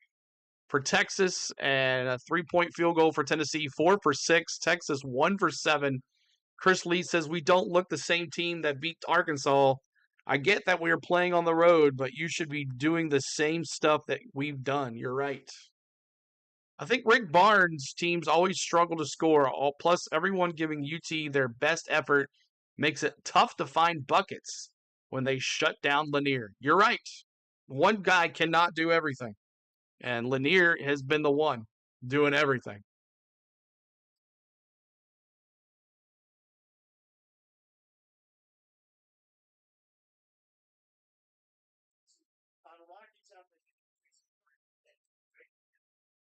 for Texas and a 3-point field goal for Tennessee. 4 for 6. Texas 1 for 7. Chris Lee says we don't look the same team that beat Arkansas. I get that we are playing on the road, but you should be doing the same stuff that we've done. You're right. I think Rick Barnes' teams always struggle to score. Plus, everyone giving UT their best effort makes it tough to find buckets when they shut down Lanier. You're right. One guy cannot do everything. And Lanier has been the one doing everything.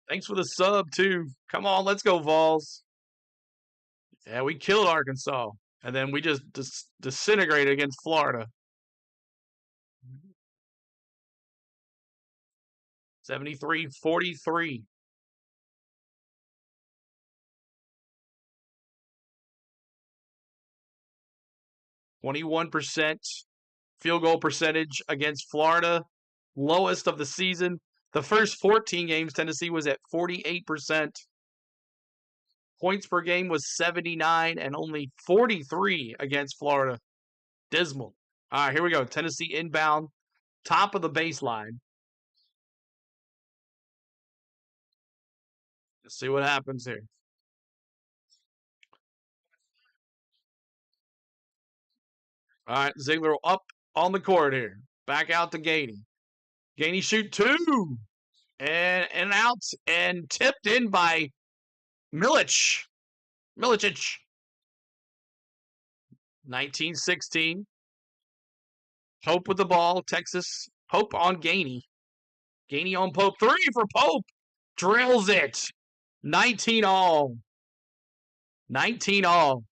Thanks for the sub, too. Come on, let's go, Vols. Yeah, we killed Arkansas. And then we just disintegrated against Florida. 73-43. 21% field goal percentage against Florida, lowest of the season. The first 14 games, Tennessee was at 48%. Points per game was 79 and only 43 against Florida. Dismal. All right, here we go. Tennessee inbound, top of the baseline. Let's see what happens here. All right, Ziegler up on the court here. Back out to Gainey. Gainey shoot 2. And out and tipped in by Milicic. 19-16. Pope with the ball. Texas. Pope on Gainey. Gainey on Pope. 3 for Pope. Drills it. 19-all. 19-all.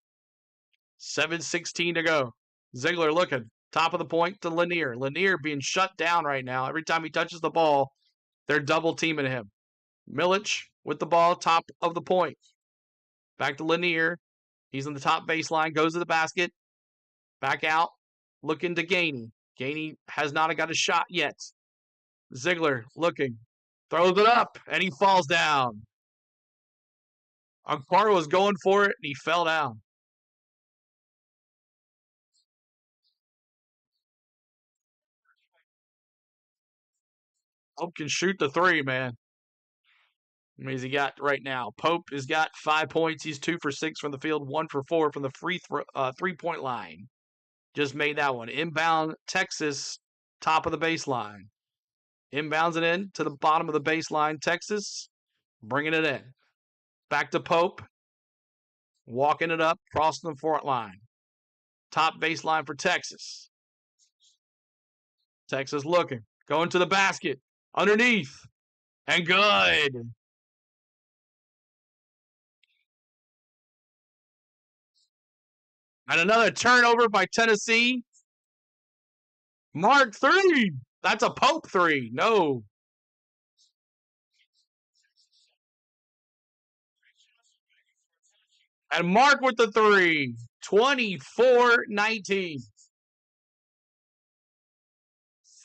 7:16 to go. Ziegler looking. Top of the point to Lanier. Lanier being shut down right now. Every time he touches the ball, they're double teaming him. Milicic with the ball, top of the point. Back to Lanier. He's on the top baseline, goes to the basket. Back out, looking to Gainey. Gainey has not got a shot yet. Ziegler looking, throws it up, and he falls down. Okpara was going for it, and he fell down. Pope can shoot the 3, man. What has he got right now? Pope has got 5 points. He's 2 for 6 from the field, 1 for 4 from the three-point line. Just made that one. Inbound, Texas, top of the baseline. Inbounds it in to the bottom of the baseline, Texas, bringing it in. Back to Pope, walking it up, crossing the front line. Top baseline for Texas. Texas looking, going to the basket, underneath, and good. And another turnover by Tennessee. Mark 3. That's a Pope 3. No. And Mark with the 3. 24-19.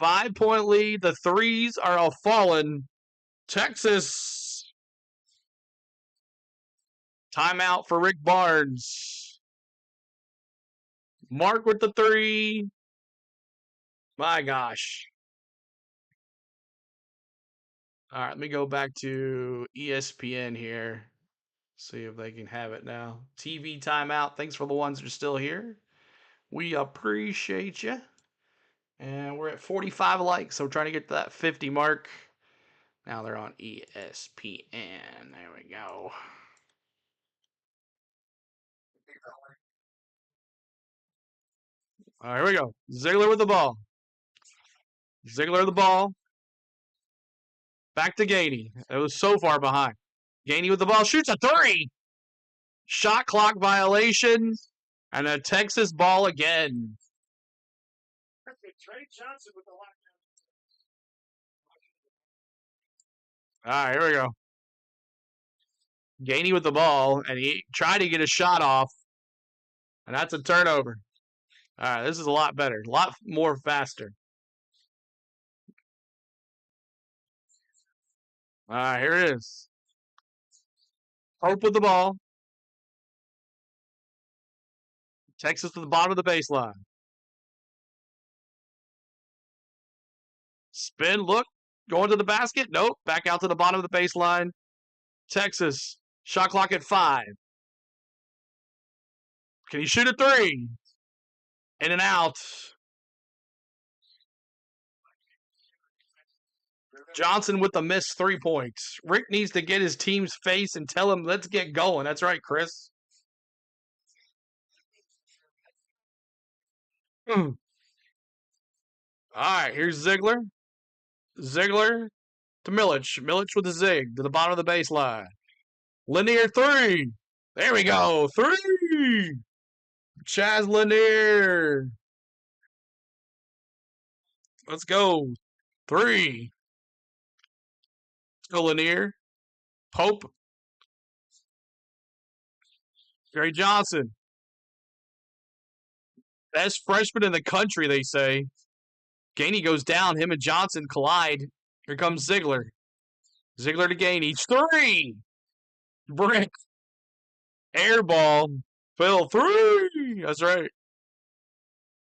5-point lead. The threes are all fallen. Texas. Timeout for Rick Barnes. Mark with the 3. My gosh. All right, let me go back to ESPN here. See if they can have it now. TV timeout. Thanks for the ones that are still here. We appreciate you. And we're at 45 likes, so we're trying to get to that 50 mark. Now they're on ESPN. There we go. All right, here we go. Ziegler with the ball. Ziegler the ball. Back to Gainey. It was so far behind. Gainey with the ball. Shoots a 3. Shot clock violation. And a Texas ball again. All right, here we go. Gainey with the ball, and he tried to get a shot off. And that's a turnover. All right, this is a lot better. A lot more faster. All right, here it is. Hope with the ball. Texas to the bottom of the baseline. Spin, look, going to the basket. Nope, back out to the bottom of the baseline. Texas, shot clock at 5. Can he shoot a 3? In and out. Johnson with the missed 3 points. Rick needs to get his team's face and tell him, let's get going. That's right, Chris. All right, here's Ziegler. Ziegler to Milich. Milich with a zig to the bottom of the baseline. Lanier 3. There we go. 3. Chaz Lanier. Let's go. 3. Let's go, Lanier. Pope. Gary Johnson. Best freshman in the country, they say. Gainey goes down. Him and Johnson collide. Here comes Ziegler. Ziegler to Gainey. 3. Brick. Air ball. Phil. 3. That's right.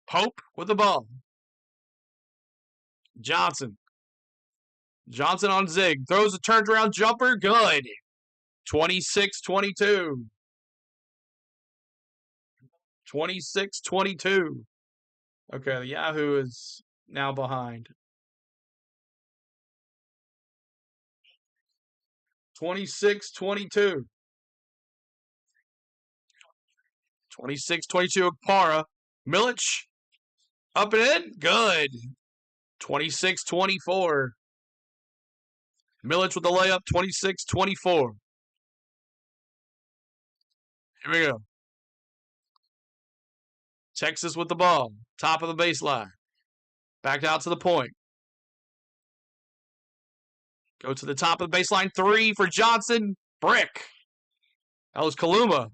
Pope with the ball. Johnson. Johnson on Zig. Throws a turned around jumper. Good. 26-22. 26-22. Okay, the Yahoo is now behind. 26-22. 26-22 Akpara. Milich. Up and in. Good. 26-24. Milich with the layup. 26-24. Here we go. Texas with the ball. Top of the baseline. Back out to the point. Go to the top of the baseline. 3 for Johnson. Brick. That was Kaluma.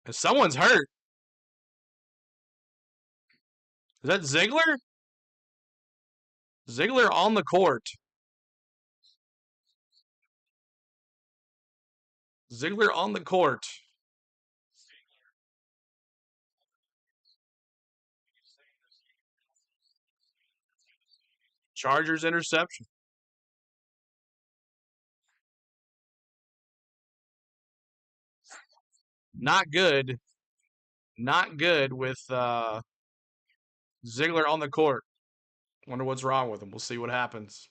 And someone's hurt. Is that Ziegler? Ziegler on the court. Ziegler on the court. Chargers interception. Not good. Not good with Ziegler on the court. Wonder what's wrong with him. We'll see what happens.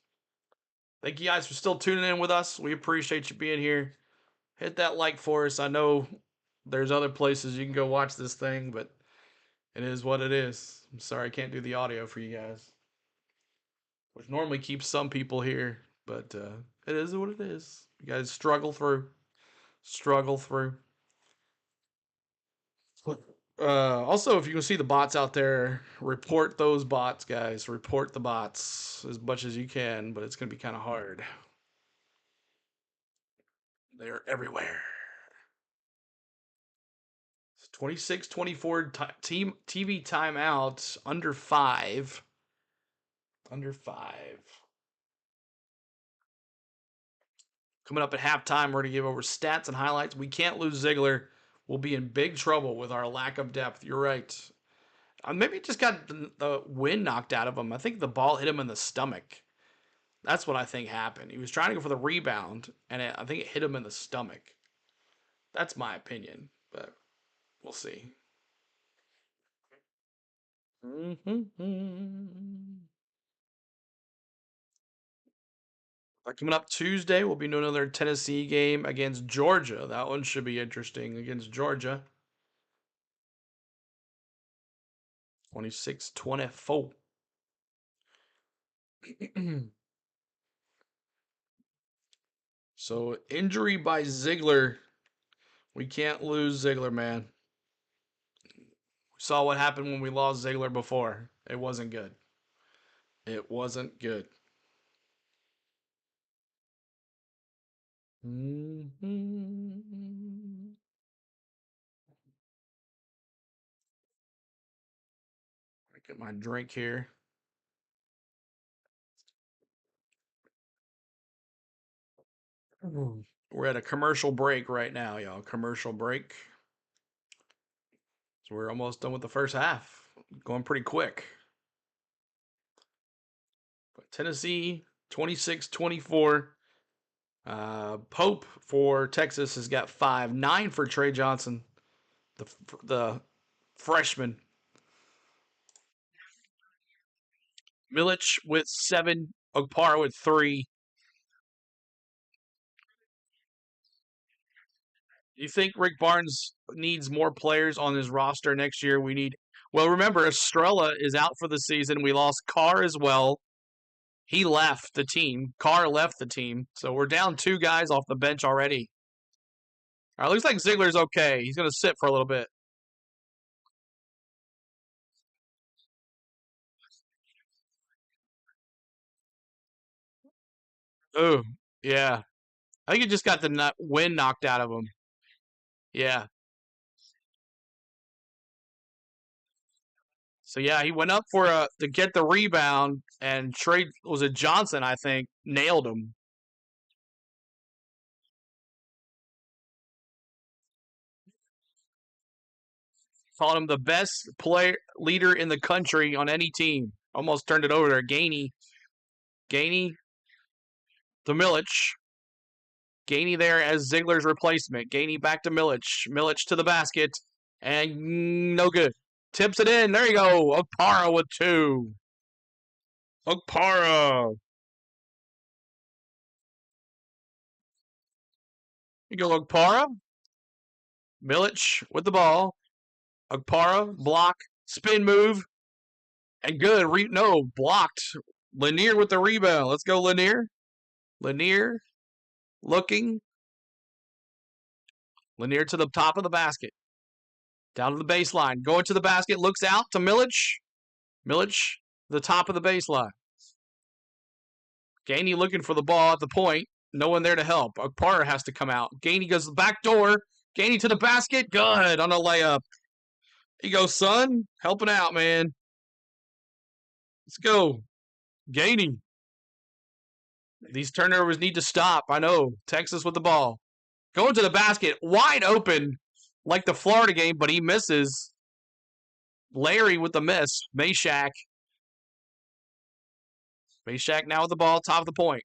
Thank you guys for still tuning in with us. We appreciate you being here. Hit that like for us. I know there's other places you can go watch this thing, but it is what it is. I'm sorry I can't do the audio for you guys, which normally keeps some people here, but it is what it is. You guys struggle through. Struggle through. Also, if you can see the bots out there, report those bots, guys. Report the bots as much as you can, but it's going to be kind of hard. They're everywhere. 26-24 team TV timeout, under 5. Under 5. Coming up at halftime, we're going to give over stats and highlights. We can't lose Ziegler. We'll be in big trouble with our lack of depth. You're right. Maybe just got the wind knocked out of him. I think the ball hit him in the stomach. That's what I think happened. He was trying to go for the rebound, and I think it hit him in the stomach. That's my opinion, but we'll see. Coming up Tuesday, we'll be doing another Tennessee game against Georgia. That one should be interesting against Georgia. 26-24. So, injury by Ziegler. We can't lose Ziegler, man. We saw what happened when we lost Ziegler before. It wasn't good. It wasn't good. Get my drink here. We're at a commercial break right now, y'all. Commercial break. So we're almost done with the first half. Going pretty quick. But Tennessee, 26-24. Pope for Texas has got 5. 9 for Trey Johnson, the freshman. Milich with 7. Okpara with 3. You think Rick Barnes needs more players on his roster next year? Well, remember, Estrella is out for the season. We lost Carr as well. He left the team. Carr left the team. So we're down 2 guys off the bench already. All right, looks like Ziegler's okay. He's going to sit for a little bit. Oh, yeah. I think he just got the wind knocked out of him. Yeah. So yeah, he went up for to get the rebound, and Trey was it Johnson, I think, nailed him. Called him the best leader in the country on any team. Almost turned it over there. Gainey to Milich. Gainey there as Ziegler's replacement. Gainey back to Milich. Milich to the basket. And no good. Tips it in. There you go. Okpara with 2. Okpara. You go Okpara. Milich with the ball. Okpara, block, spin move, and good. Blocked. Lanier with the rebound. Let's go, Lanier. Lanier looking. Lanier to the top of the basket. Down to the baseline. Going to the basket. Looks out to Milich. Milich, the top of the baseline. Gainey looking for the ball at the point. No one there to help. Okpara has to come out. Gainey goes to the back door. Gainey to the basket. Good on a layup. Here you go, son. Helping out, man. Let's go. Gainey. These turnovers need to stop. I know. Texas with the ball. Going to the basket. Wide open. Like the Florida game, but he misses. Larry with the miss. Mayshak. Mayshak now with the ball. Top of the point.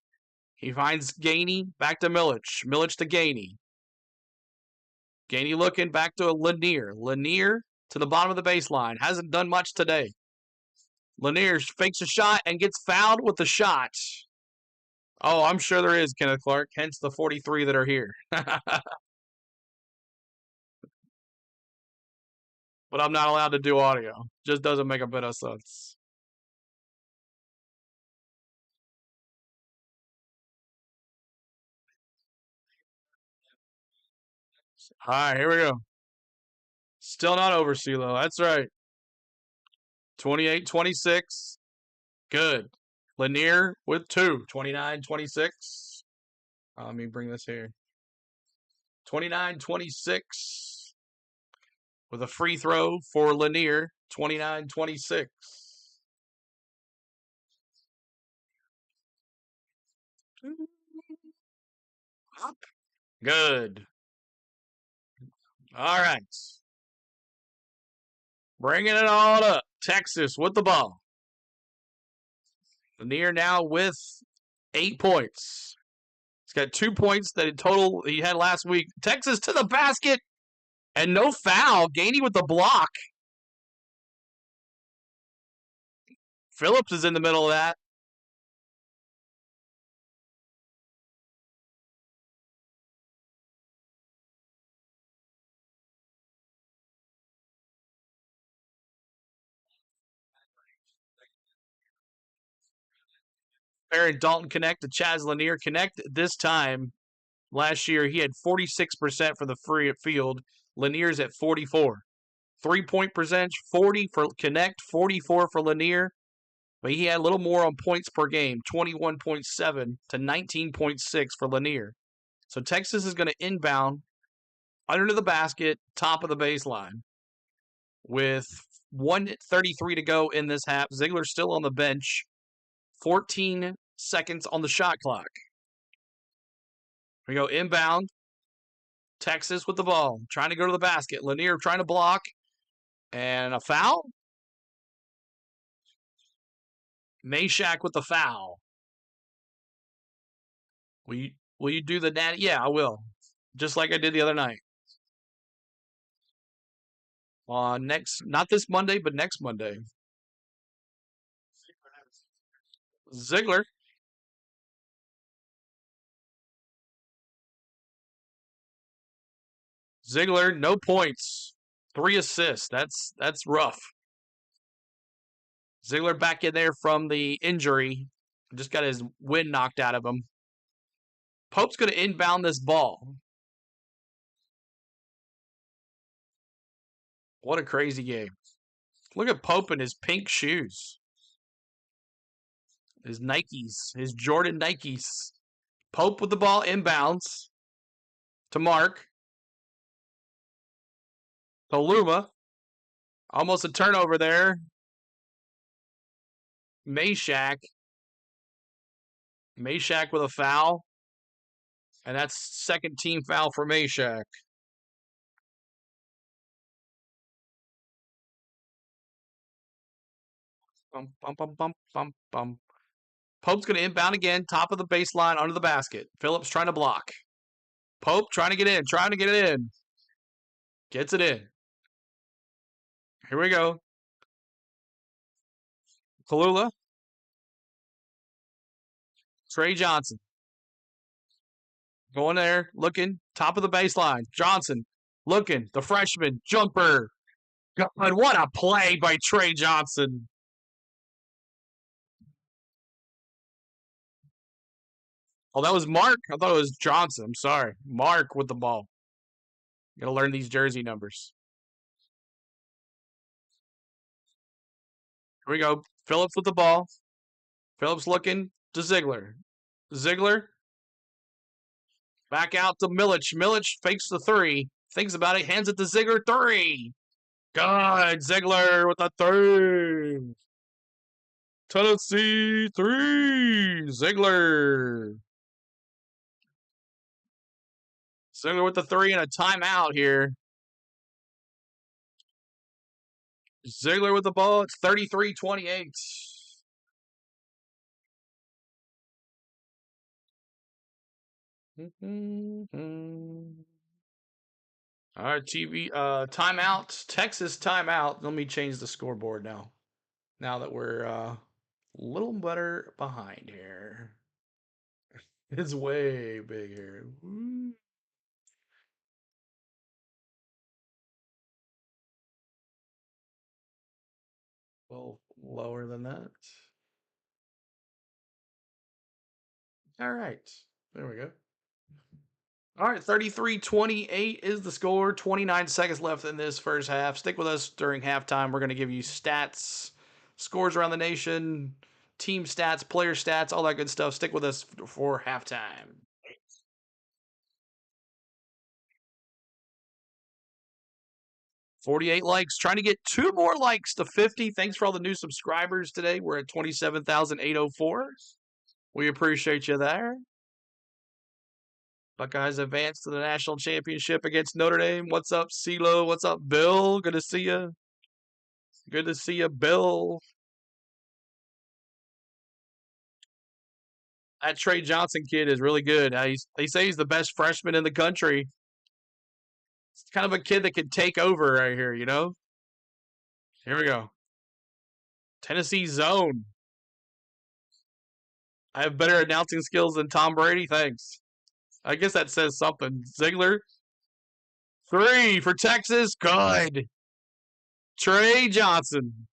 He finds Gainey. Back to Milich. Milich to Gainey. Gainey looking. Back to Lanier. Lanier to the bottom of the baseline. Hasn't done much today. Lanier fakes a shot and gets fouled with the shot. Oh, I'm sure there is, Kenneth Clark. Hence the 43 that are here. But I'm not allowed to do audio. Just doesn't make a bit of sense. All right, here we go. Still not over, CeeLo. That's right. 28-26. Good. Lanier with 2. 29-26. Let me bring this here. 29-26 with a free throw for Lanier. 29-26. Good. All right. Bringing it all up. Texas with the ball. Lanier now with 8 points. He's got 2 points that in total he had last week. Texas to the basket. And no foul. Gainey with the block. Phillips is in the middle of that. Aaron Dalton connect to Chaz Lanier connect. This time, last year, he had 46% for the free field. Lanier's at 44. 3-point percentage, 40 for connect, 44 for Lanier. But he had a little more on points per game, 21.7 to 19.6 for Lanier. So Texas is going to inbound under the basket, top of the baseline. With 1:33 to go in this half, Ziegler's still on the bench. 14 seconds on the shot clock. We go inbound. Texas with the ball, trying to go to the basket. Lanier trying to block. And a foul? Meshack with the foul. Will you do the natty? Yeah, I will. Just like I did the other night. Not this Monday, but next Monday. Ziegler. Ziegler, no points. 3 assists. That's rough. Ziegler back in there from the injury. Just got his wind knocked out of him. Pope's going to inbound this ball. What a crazy game. Look at Pope in his pink shoes. His Nikes. His Jordan Nikes. Pope with the ball inbounds to Mark. To Luma. Almost a turnover there. Meshack. Meshack with a foul. And that's second team foul for Meshack. Bum, bum, bum, bum, bum, bum. Pope's going to inbound again, top of the baseline, under the basket. Phillips trying to block. Pope trying to get in, Gets it in. Here we go. Kalula. Trey Johnson. Going there, looking, top of the baseline. Johnson, looking, the freshman, jumper. God, what a play by Trey Johnson. Oh, that was Mark? I thought it was Johnson. I'm sorry. Mark with the ball. Got to learn these jersey numbers. Here we go. Phillips with the ball. Phillips looking to Ziegler. Ziegler. Back out to Milic. Milic fakes the 3. Thinks about it. Hands it to Ziegler. 3. God, Ziegler with the 3. Tennessee 3. Ziegler. Ziegler with the 3 and a timeout here. Ziegler with the ball. It's 33-28. All right, TV. Timeout. Texas timeout. Let me change the scoreboard now. Now that we're a little better behind here. It's way big here. Woo. Well, lower than that. All right. There we go. All right, 33-28 is the score. 29 seconds left in this first half. Stick with us during halftime. We're going to give you stats, scores around the nation, team stats, player stats, all that good stuff. Stick with us for halftime. 48 likes. Trying to get 2 more likes to 50. Thanks for all the new subscribers today. We're at 27,804. We appreciate you there. Buckeyes advance to the national championship against Notre Dame. What's up, CeeLo? What's up, Bill? Good to see you. Good to see you, Bill. That Trey Johnson kid is really good. They say he's the best freshman in the country. It's kind of a kid that could take over right here, you know? Here we go. Tennessee zone. I have better announcing skills than Tom Brady. Thanks. I guess that says something. Ziegler. 3 for Texas. Good. Trey Johnson.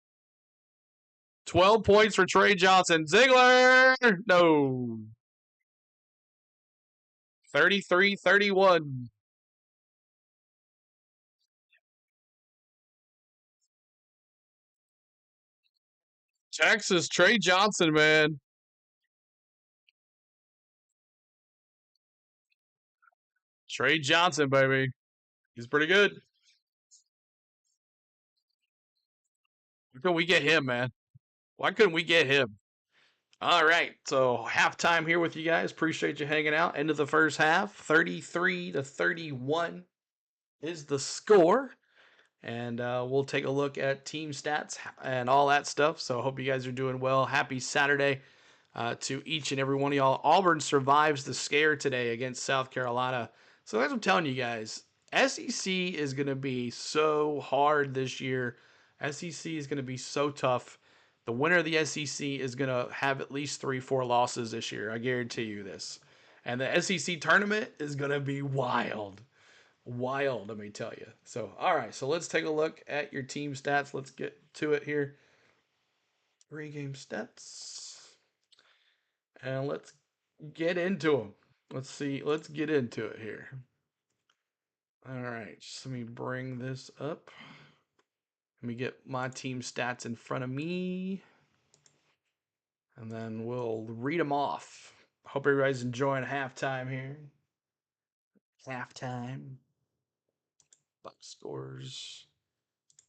12 points for Trey Johnson. Ziegler. No. 33-31. Texas, Trey Johnson, man. Trey Johnson, baby. He's pretty good. Why couldn't we get him, man? Why couldn't we get him? All right, so halftime here with you guys. Appreciate you hanging out. End of the first half, 33-31 is the score. And we'll take a look at team stats and all that stuff. So I hope you guys are doing well. Happy Saturday to each and every one of y'all. Auburn survives the scare today against South Carolina. So as I'm telling you guys, SEC is going to be so hard this year. SEC is going to be so tough. The winner of the SEC is going to have at least 3-4 losses this year. I guarantee you this. And the SEC tournament is going to be wild. Wild, let me tell you. So, all right. So let's take a look at your team stats. Let's get to it here. Pregame stats. And let's get into them. Let's see. Let's get into it here. All right. Just let me bring this up. Let me get my team stats in front of me. And then we'll read them off. Hope everybody's enjoying halftime here. Halftime. Box scores.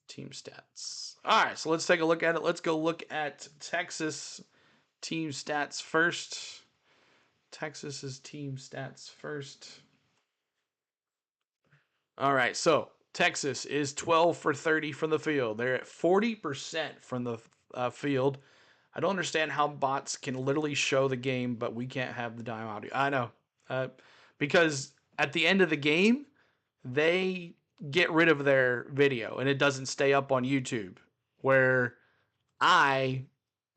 Team stats. All right, so let's take a look at it. Let's go look at Texas team stats first. Texas's team stats first. All right, so Texas is 12 for 30 from the field. They're at 40% from the field. I don't understand how bots can literally show the game, but we can't have the dime audio. I know. Because at the end of the game, they get rid of their video and it doesn't stay up on YouTube, where I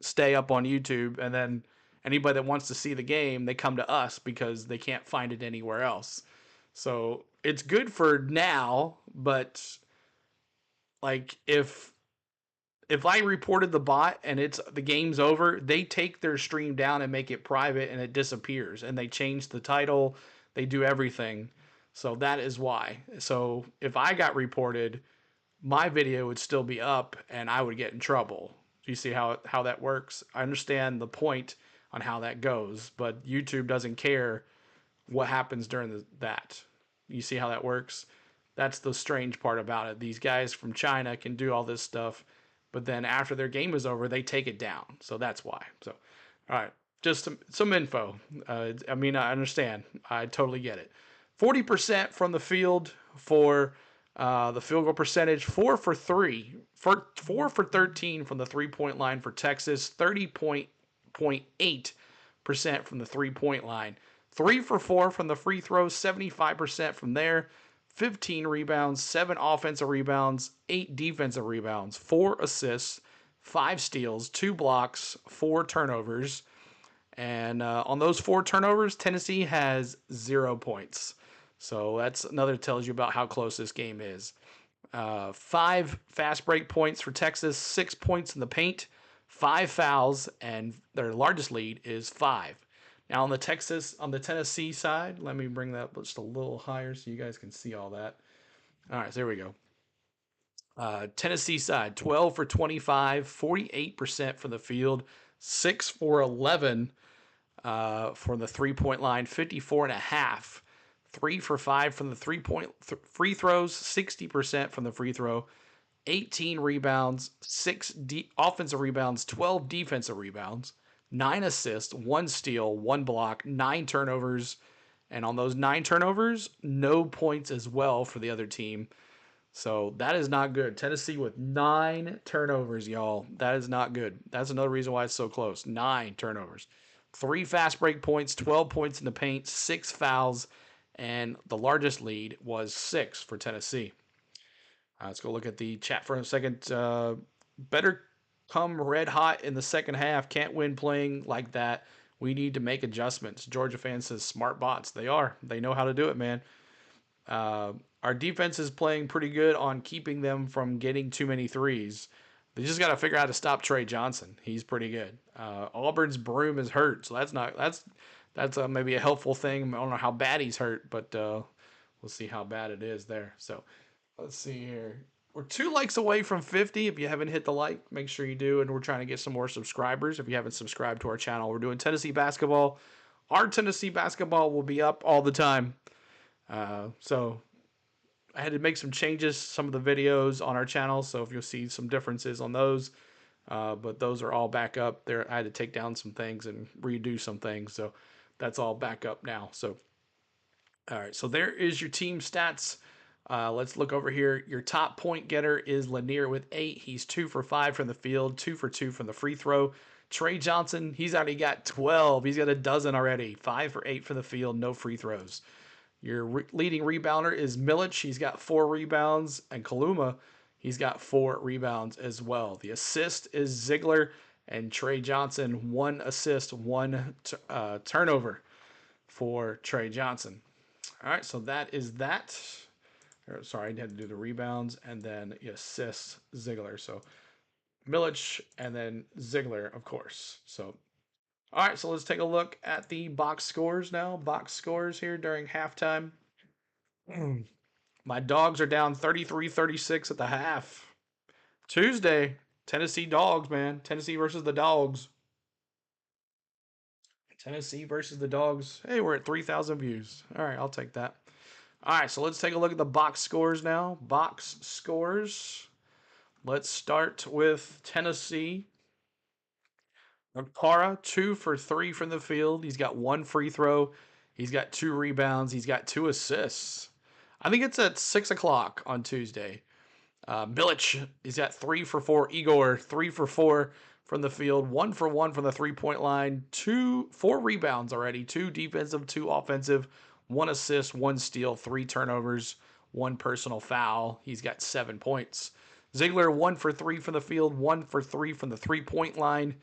stay up on YouTube, and then anybody that wants to see the game, they come to us because they can't find it anywhere else. So it's good for now, but like if I reported the bot and the game's over, they take their stream down and make it private and it disappears, and they change the title, they do everything. So that is why. So if I got reported, my video would still be up and I would get in trouble. Do you see how that works? I understand the point on how that goes, but YouTube doesn't care what happens during that. You see how that works? That's the strange part about it. These guys from China can do all this stuff, but then after their game is over, they take it down. So that's why. So, all right, just some info. I mean, I understand. I totally get it. 40% from the field for the field goal percentage. 4 for 13 from the 3-point line for Texas. 30.8% from the 3-point line. 3 for 4 from the free throws. 75% from there. 15 rebounds, 7 offensive rebounds, 8 defensive rebounds, 4 assists, 5 steals, 2 blocks, 4 turnovers. And on those 4 turnovers, Tennessee has 0 points. So that's another tells you about how close this game is. 5 fast break points for Texas, 6 points in the paint, 5 fouls, and their largest lead is 5. Now on the Tennessee side, let me bring that up just a little higher so you guys can see all that. All right, so there we go. Tennessee side, 12 for 25, 48% from the field, 6 for 11 for the 3-point line, 54.5, 3 for 5 from the free throws, 60% from the free throw, 18 rebounds, 6 offensive rebounds, 12 defensive rebounds, 9 assists, 1 steal, 1 block, 9 turnovers. And on those 9 turnovers, no points as well for the other team. So that is not good. Tennessee with 9 turnovers, y'all. That is not good. That's another reason why it's so close. 9 turnovers. 3 fast break points, 12 points in the paint, 6 fouls, and the largest lead was 6 for Tennessee. Let's go look at the chat for a second. Better come red hot in the second half. Can't win playing like that. We need to make adjustments. Georgia fan says smart bots. They are. They know how to do it, man. Our defense is playing pretty good on keeping them from getting too many threes. They just got to figure out how to stop Trey Johnson. He's pretty good. Auburn's Broom is hurt, so that's maybe a helpful thing. I don't know how bad he's hurt, but we'll see how bad it is there. So let's see here. We're 2 likes away from 50. If you haven't hit the like, make sure you do. And we're trying to get some more subscribers. If you haven't subscribed to our channel, we're doing Tennessee basketball. Our Tennessee basketball will be up all the time. So I had to make some changes, some of the videos on our channel. So if you'll see some differences on those, but those are all back up there. I had to take down some things and redo some things. So that's all back up now. So, all right. So there is your team stats. Let's look over here. Your top point getter is Lanier with 8. He's 2 for 5 from the field, 2 for 2 from the free throw. Trey Johnson, he's already got 12. He's got a dozen already. 5 for 8 from the field, no free throws. Your leading rebounder is Milic. He's got 4 rebounds. And Kaluma, he's got 4 rebounds as well. The assist is Ziegler and Trey Johnson. 1 assist, 1 turnover for Trey Johnson. All right, so that is that. Sorry, I had to do the rebounds and then assists Ziegler. So Milic and then Ziegler, of course. So, all right, so let's take a look at the box scores now. Box scores here during halftime. My Dogs are down 33-36 at the half. Tuesday, Tennessee Dogs, man. Tennessee versus the Dogs. Tennessee versus the Dogs. Hey, we're at 3,000 views. All right, I'll take that. All right, so let's take a look at the box scores now. Box scores. Let's start with Tennessee. Okpara, 2 for 3 from the field. He's got 1 free throw. He's got 2 rebounds. He's got 2 assists. I think it's at 6 o'clock on Tuesday. Milic, he's got 3 for 4. Igor, 3 for 4 from the field. 1 for 1 from the 3-point line. 4 rebounds already. 2 defensive, 2 offensive. 1 assist, 1 steal, 3 turnovers, 1 personal foul. He's got 7 points. Ziegler, 1 for 3 from the field, 1 for 3 from the 3-point line.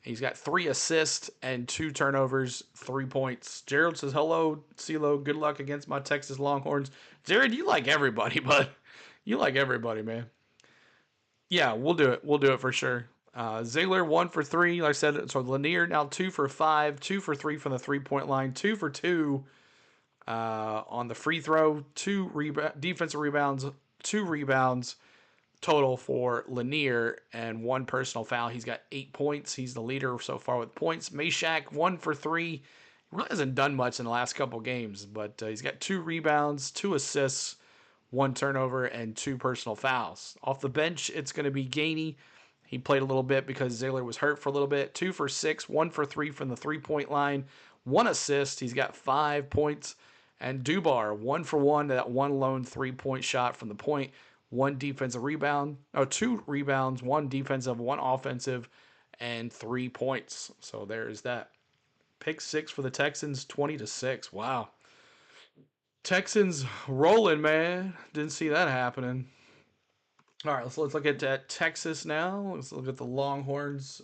He's got 3 assists and 2 turnovers, 3 points. Jared says, hello, CeeLo. Good luck against my Texas Longhorns. Jared, you like everybody, bud. You like everybody, man. Yeah, we'll do it. We'll do it for sure. Ziegler, 1 for 3. Like I said, so Lanier now 2 for 5, 2 for 3 from the 3-point line, 2 for 2 on the free throw, 2 defensive rebounds, 2 rebounds total for Lanier, and 1 personal foul. He's got 8 points. He's the leader so far with points. Meshack, 1 for 3. He really hasn't done much in the last couple games, but he's got 2 rebounds, 2 assists, 1 turnover, and 2 personal fouls. Off the bench, it's going to be Gainey. He played a little bit because Ziegler was hurt for a little bit. 2 for 6, 1 for 3 from the 3-point line, 1 assist. He's got 5 points. And Dubar, 1 for 1, that 1 lone 3-point shot from the point, 1 defensive rebound, 2 rebounds, 1 defensive, 1 offensive, and 3 points. So there's that. Pick 6 for the Texans, 20-6. Wow. Texans rolling, man. Didn't see that happening. All right, let's look at Texas now. Let's look at the Longhorns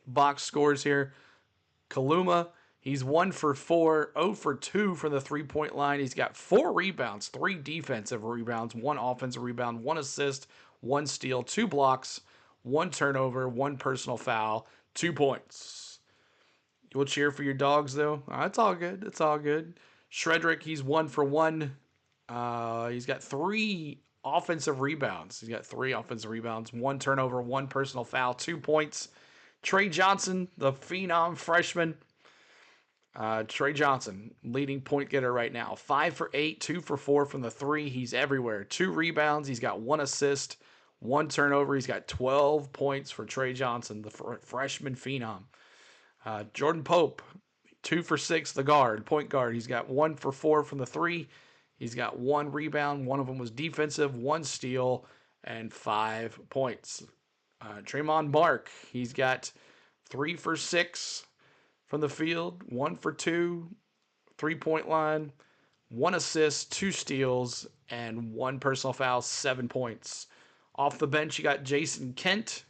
box scores here. Kaluma, he's 1 for 4, 0 for 2 from the 3-point line. He's got 4 rebounds, 3 defensive rebounds, 1 offensive rebound, 1 assist, 1 steal, 2 blocks, 1 turnover, 1 personal foul, 2 points. You'll cheer for your dogs, though. It's all good. It's all good. Shredrick, he's 1 for 1. He's got 3 offensive rebounds. He's got 3 offensive rebounds, 1 turnover, 1 personal foul, 2 points. Trey Johnson, the phenom freshman. Trey Johnson, leading point getter right now. 5 for 8, 2 for 4 from the 3. He's everywhere. 2 rebounds. He's got 1 assist, 1 turnover. He's got 12 points for Trey Johnson, the freshman phenom. Jordan Pope, 2 for 6, the guard, point guard. He's got 1 for 4 from the 3. He's got 1 rebound. 1 of them was defensive, 1 steal, and 5 points. Tremont Mark, he's got 3 for 6 from the field, 1 for 2, 3-point line, 1 assist, 2 steals, and 1 personal foul, 7 points. Off the bench, you got Jason Kent,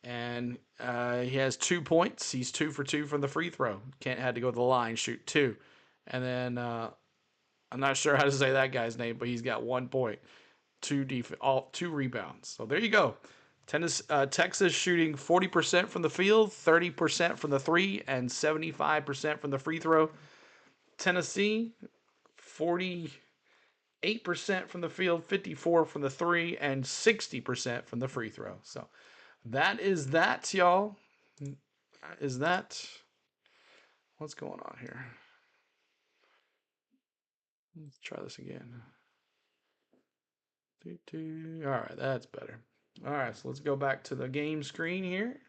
and he has 2 points. He's 2 for 2 from the free throw. Kent had to go to the line, shoot 2. And then I'm not sure how to say that guy's name, but he's got 1 point, 2 rebounds. So there you go. Texas shooting 40% from the field, 30% from the 3, and 75% from the free throw. Tennessee, 48% from the field, 54% from the 3, and 60% from the free throw. So that is that, y'all. Is that what's going on here? Let's try this again. All right, that's better. All right, so let's go back to the game screen here.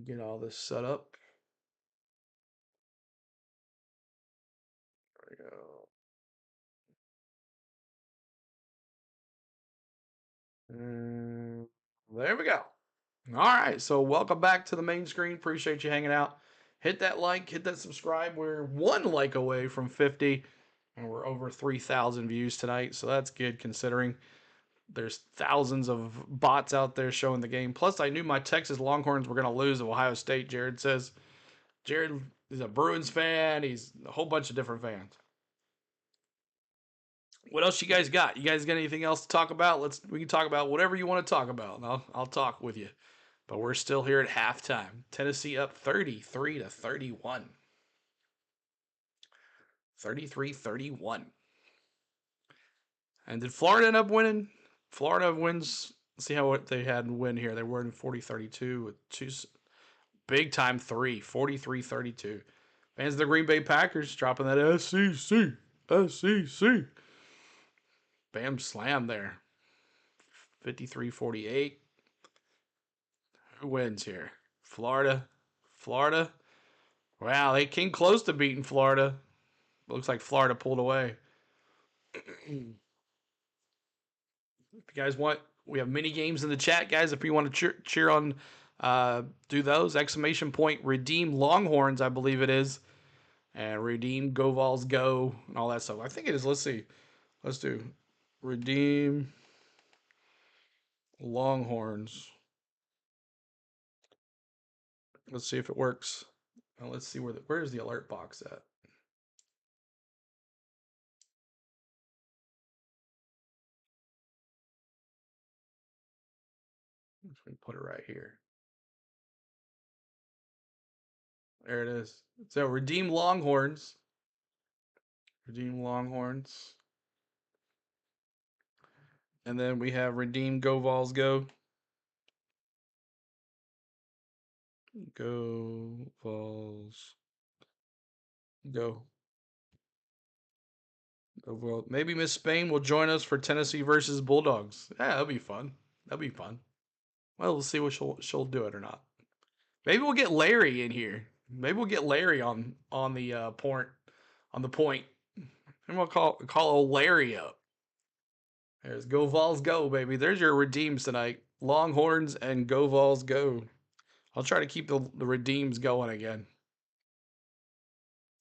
Get all this set up. There we go. There we go. All right, so welcome back to the main screen. Appreciate you hanging out. Hit that like, hit that subscribe. We're 1 like away from 50, and we're over 3,000 views tonight, so that's good considering there's thousands of bots out there showing the game. Plus, I knew my Texas Longhorns were going to lose to Ohio State, Jared says. Jared is a Bruins fan. He's a whole bunch of different fans. What else you guys got? You guys got anything else to talk about? We can talk about whatever you want to talk about, and I'll talk with you. But we're still here at halftime. Tennessee up 33-31. 33-31. And did Florida end up winning? Florida wins. Let's see what they had in win here. They were in 40-32 with 2 big time 3, 43-32. Fans of the Green Bay Packers dropping that SEC. Bam slam there. 53-48. Who wins here? Florida. Wow, they came close to beating Florida. Looks like Florida pulled away. If you guys want, we have mini games in the chat, guys. If you want to cheer on, do those. ! Redeem Longhorns, I believe it is. And redeem Go Vols Go and all that stuff. I think it is. Let's see. Let's do redeem Longhorns. Let's see if it works. Let's see where's the alert box at. Let me put it right here. There it is. So redeem Longhorns. Redeem Longhorns. And then we have redeem Go Vols Go. Go Vols Go. Well, maybe Miss Spain will join us for Tennessee versus Bulldogs. Yeah, that'll be fun. Well, we'll see what she'll do it or not. Maybe we'll get Larry in here. Maybe we'll get Larry on the point. And we'll call old Larry up. There's Go Vols Go, baby. There's your redeems tonight. Longhorns and Go Vols Go. I'll try to keep the redeems going again.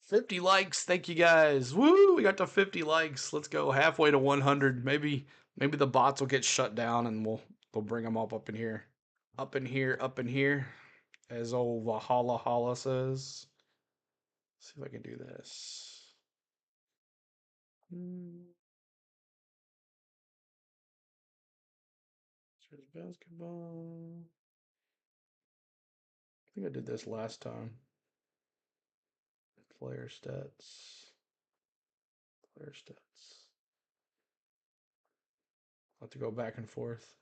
50 likes. Thank you guys. Woo! We got to 50 likes. Let's go halfway to 100. Maybe the bots will get shut down and we'll bring them up in here. Up in here. As old Valhalla says. Let's see if I can do this. Basketball. I think I did this last time. Player stats. Player stats. I'll have to go back and forth.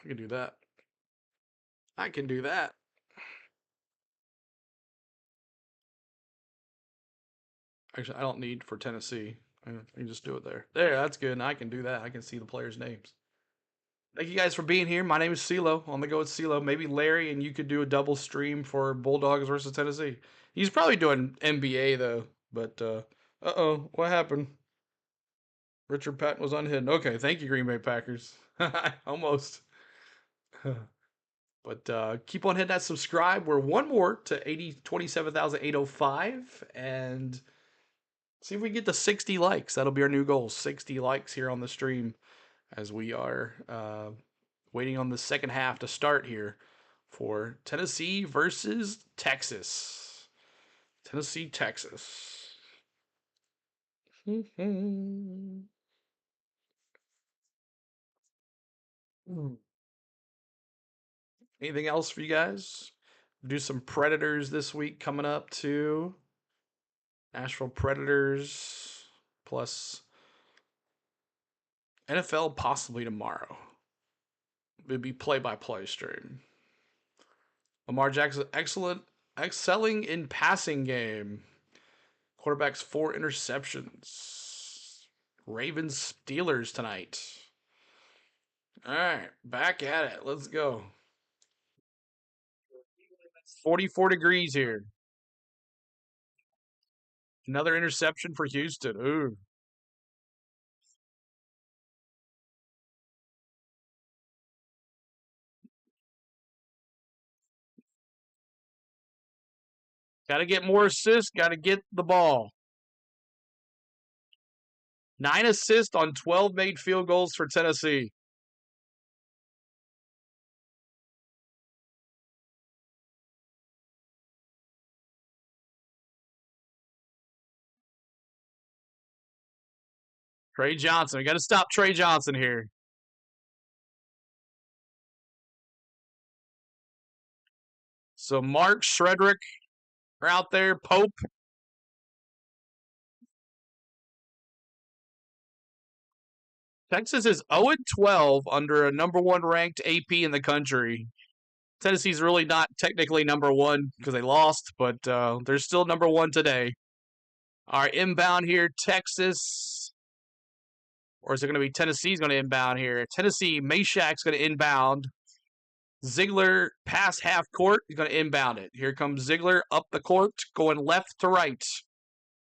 I can do that. I can do that. Actually, I don't need for Tennessee. I can just do it there. There, that's good. And I can do that. I can see the players' names. Thank you guys for being here. My name is CeeLo. On the go with CeeLo. Maybe Larry and you could do a double stream for Bulldogs versus Tennessee. He's probably doing NBA though. But uh-oh, what happened? Richard Patton was unhidden. Okay, thank you, Green Bay Packers. Almost. But keep on hitting that subscribe. We're one more to 27,805. And see if we get to 60 likes. That'll be our new goal. 60 likes here on the stream as we are waiting on the second half to start here for Tennessee versus Texas. Tennessee, Texas. Anything else for you guys? Do some Predators this week coming up too. Nashville Predators plus NFL possibly tomorrow. It'd be play-by-play stream. Lamar Jackson excelling in passing game. Quarterback's 4 interceptions. Ravens Steelers tonight. All right, back at it. Let's go. 44 degrees here. Another interception for Houston. Ooh. Got to get more assists. Got to get the ball. 9 assists on 12 made field goals for Tennessee. Trey Johnson. We got to stop Trey Johnson here. So Mark, Shredrick are out there. Pope. Texas is 0-12 under a number 1 ranked AP in the country. Tennessee's really not technically number 1 because they lost, but they're still number 1 today. All right, inbound here, Texas. Or is it going to be Tennessee's going to inbound here? Tennessee, Mashak's going to inbound. Ziegler past half court. He's going to inbound it. Here comes Ziegler up the court, going left to right.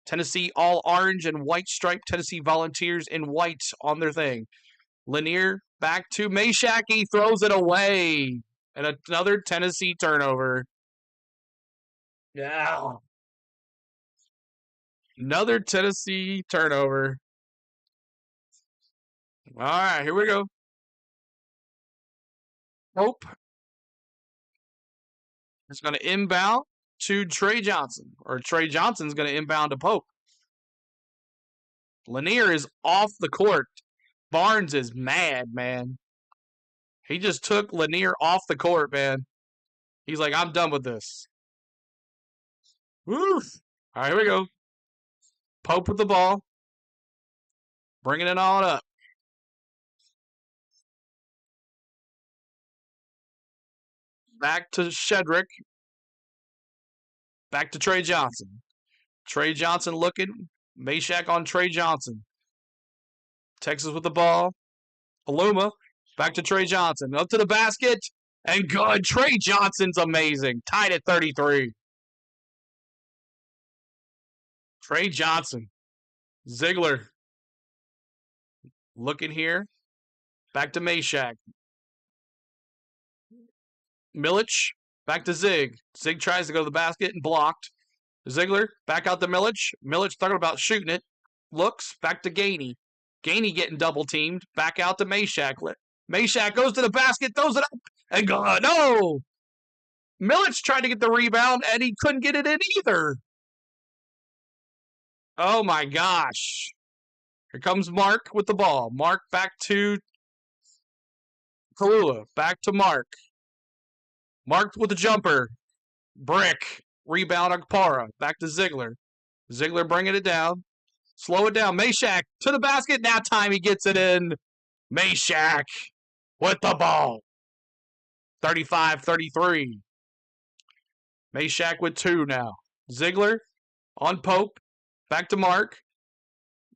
Tennessee all orange and white stripe. Tennessee Volunteers in white on their thing. Lanier back to Mashak. He throws it away. And another Tennessee turnover. Yeah. Another Tennessee turnover. All right, here we go. Pope is going to inbound to Trey Johnson. Or Trey Johnson's going to inbound to Pope. Lanier is off the court. Barnes is mad, man. He just took Lanier off the court, man. He's like, I'm done with this. Woo! All right, here we go. Pope with the ball. Bringing it on up. Back to Shedrick. Back to Trey Johnson. Trey Johnson looking. Mashak on Trey Johnson. Texas with the ball. Aluma. Back to Trey Johnson. Up to the basket. And good. Trey Johnson's amazing. Tied at 33. Trey Johnson. Ziegler. Looking here. Back to Mashak. Milich. Back to Zig. Zig tries to go to the basket and blocked. Ziegler. Back out to Milich. Milich talking about shooting it. Looks. Back to Gainey. Gainey getting double teamed. Back out to Mashak. Mashak goes to the basket. Throws it up. And go. No. Milich tried to get the rebound and he couldn't get it in either. Oh my gosh. Here comes Mark with the ball. Mark back to Kalula, back to Mark. Mark with the jumper. Brick. Rebound Akpara. Back to Ziegler. Ziegler bringing it down. Slow it down. Meshack to the basket. Now time he gets it in. Meshack with the ball. 35-33. Meshack with 2 now. Ziegler on Pope. Back to Mark.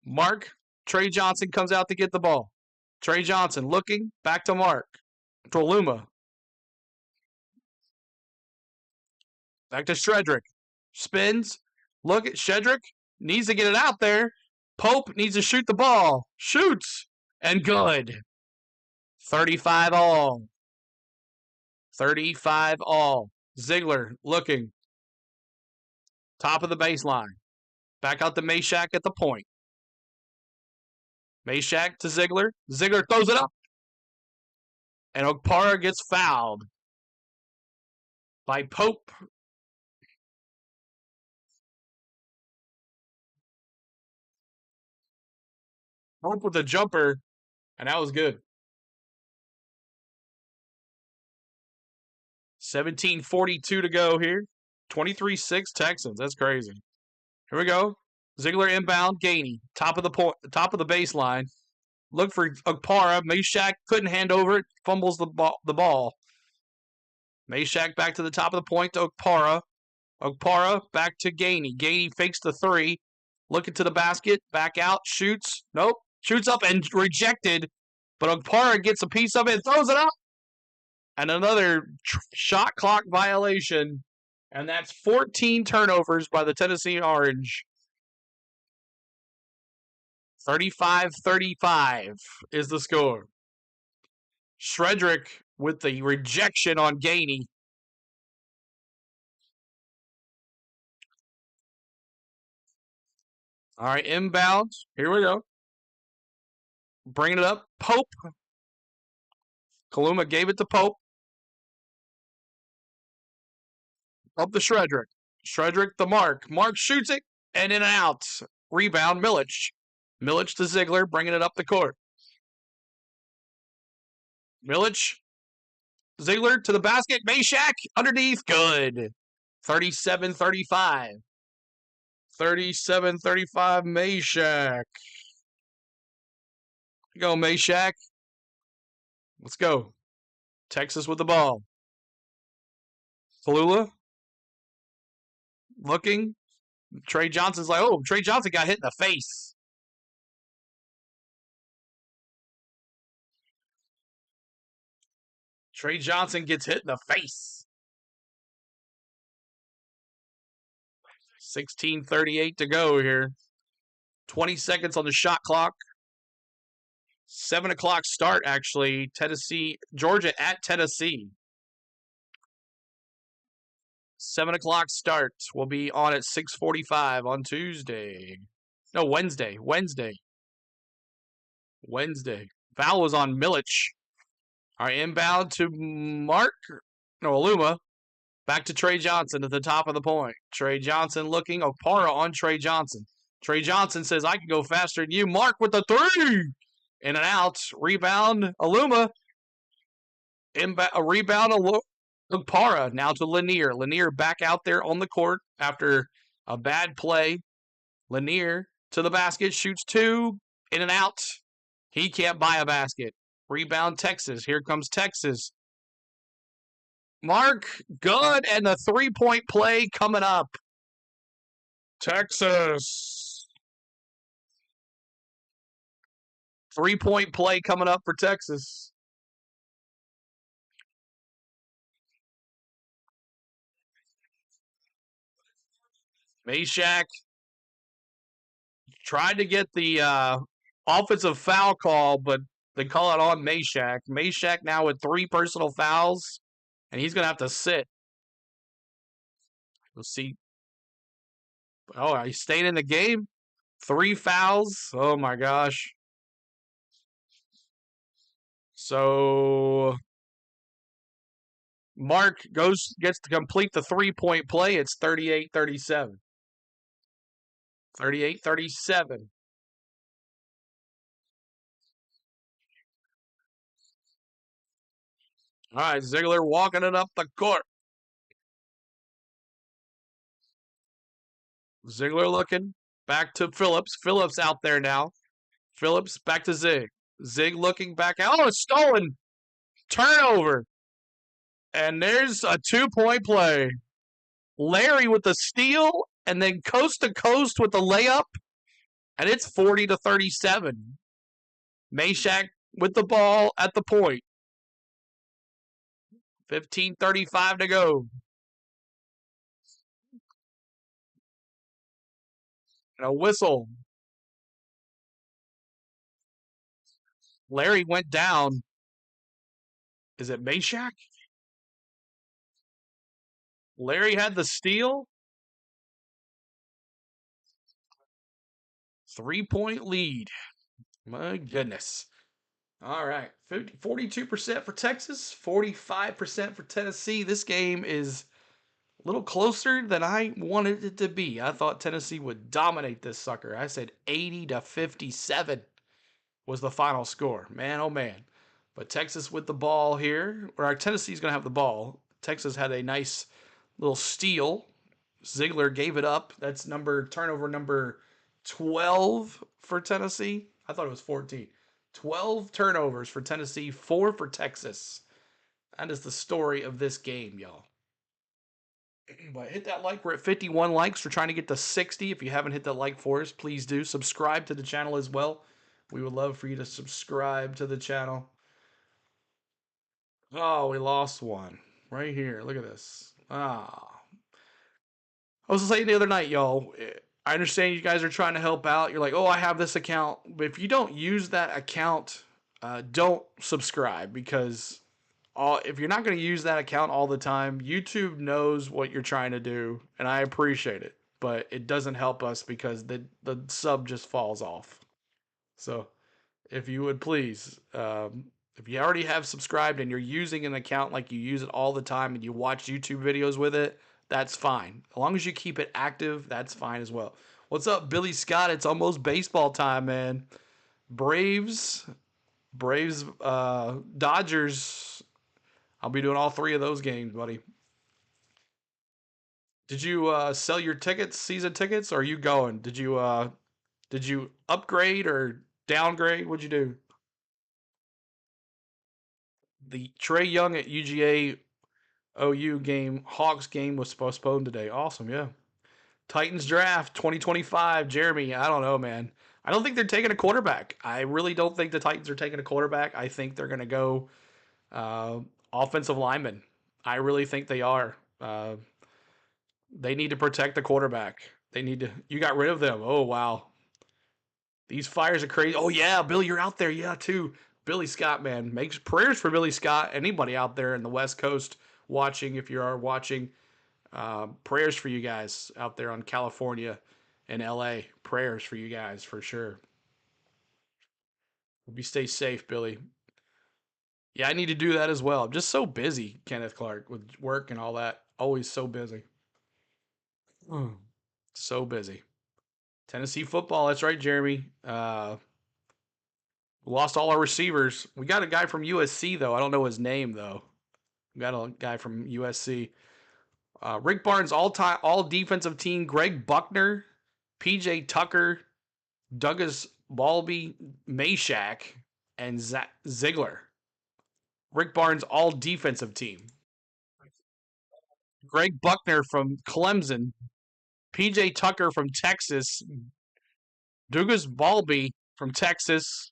Mark. Trey Johnson comes out to get the ball. Trey Johnson looking. Back to Mark. To Aluma. Back to Shedrick. Spins. Look at Shedrick. Needs to get it out there. Pope needs to shoot the ball. Shoots. And good. 35 all. 35 all. Ziegler looking. Top of the baseline. Back out to Meshack at the point. Meshack to Ziegler. Ziegler throws it up. And Okpara gets fouled by Pope. Pope with a jumper, and that was good. 17:42 to go here. 23-6 Texans. That's crazy. Here we go. Ziegler inbound. Gainey. Top of the baseline. Look for Okpara. Meshack couldn't hand over it. Fumbles the ball. Meshack back to the top of the point to Okpara. Okpara back to Gainey. Gainey fakes the 3. Looking to the basket. Back out. Shoots. Nope. Shoots up and rejected. But Okpara gets a piece of it and throws it up. And another shot clock violation. And that's 14 turnovers by the Tennessee Orange. 35-35 is the score. Shedrick with the rejection on Gainey. All right, inbound. Here we go. Bringing it up. Pope. Kaluma gave it to Pope. Up to Shedrick. Shedrick to Mark. Mark shoots it and in and out. Rebound, Milich. Milich to Ziegler, bringing it up the court. Milich. Ziegler to the basket. Meshack underneath. Good. 37-35. 37-35 Meshack. Go, Meshack. Let's go. Texas with the ball. Kalula. Looking. Trey Johnson's like, oh, Trey Johnson got hit in the face. Trey Johnson gets hit in the face. 16:38 to go here. 20 seconds on the shot clock. 7 o'clock start, actually. Georgia at Tennessee. 7 o'clock start. We'll be on at 6:45 on Tuesday. No, Wednesday. Foul was on Milich. All right, inbound to Aluma. Back to Trey Johnson at the top of the point. Trey Johnson looking. Okpara on Trey Johnson. Trey Johnson says, I can go faster than you. Mark with the 3. In and out. Rebound. Aluma. A rebound. Okpara now to Lanier. Lanier back out there on the court after a bad play. Lanier to the basket. Shoots 2. In and out. He can't buy a basket. Rebound Texas. Here comes Texas. Mark, good, and the 3-point play coming up. Texas. 3-point play coming up for Texas. Meshack tried to get the offensive foul call, but they call it on Meshack. Meshack now with 3 personal fouls, and he's going to have to sit. We'll see. Oh, he stayed in the game? 3 fouls? Oh, my gosh. So Mark gets to complete the 3-point play. It's 38-37. 38-37. All right, Ziegler walking it up the court. Ziegler looking back to Phillips. Phillips out there now. Phillips back to Zig. Zig looking back out. Oh, it's stolen. Turnover. And there's a 2-point play. Larry with the steal and then coast to coast with the layup. And it's 40-37. Meshack with the ball at the point. 15:35 to go. And a whistle. Larry went down. Is it Meshack? Larry had the steal. 3-point lead. My goodness. All right. 42% for Texas, 45% for Tennessee. This game is a little closer than I wanted it to be. I thought Tennessee would dominate this sucker. I said 80-57 was the final score. Man, oh man. But Texas with the ball here, or Tennessee's going to have the ball. Texas had a nice little steal. Ziegler gave it up. That's turnover number 12 for Tennessee. I thought it was 14. 12 turnovers for Tennessee, 4 for Texas. That is the story of this game, y'all. But hit that like. We're at 51 likes. We're trying to get to 60. If you haven't hit that like for us, please do. Subscribe to the channel as well. We would love for you to subscribe to the channel. Oh, we lost one. Right here. Look at this. I was saying the other night, y'all, I understand you guys are trying to help out. You're like, oh, I have this account. But if you don't use that account, don't subscribe, because if you're not going to use that account all the time, YouTube knows what you're trying to do, and I appreciate it. But it doesn't help us because the sub just falls off. So if you would please, if you already have subscribed and you're using an account like you use it all the time and you watch YouTube videos with it, that's fine. As long as you keep it active, that's fine as well. What's up, Billy Scott? It's almost baseball time, man. Braves, Dodgers. I'll be doing all 3 of those games, buddy. Did you sell your tickets, season tickets, or are you going? Did you upgrade or downgrade? What'd you do? The Trey Young at UGA OU game, Hawks game, was postponed today. Awesome, yeah. Titans draft 2025. Jeremy, I don't know, man. I don't think they're taking a quarterback. I really don't think the Titans are taking a quarterback. I think they're going to go offensive lineman. I really think they are. They need to protect the quarterback. You got rid of them. Oh, wow. These fires are crazy. Oh, yeah, Billy, you're out there. Yeah, too. Billy Scott, man. Makes prayers for Billy Scott. Anybody out there in the West Coast watching, if you are watching, prayers for you guys out there on California and LA. Prayers for you guys for sure. Hope you stay safe, Billy. Yeah, I need to do that as well. I'm just so busy, Kenneth Clark, with work and all that. Always so busy. So busy. Tennessee football. That's right, Jeremy. Lost all our receivers. We got a guy from USC, though. I don't know his name, though. We got a guy from USC. Rick Barnes, all defensive team. Greg Buckner, PJ Tucker, Douglas Balby, Meshack, and Ziegler. Rick Barnes, all defensive team. Greg Buckner from Clemson, PJ Tucker from Texas, Douglas Balby from Texas,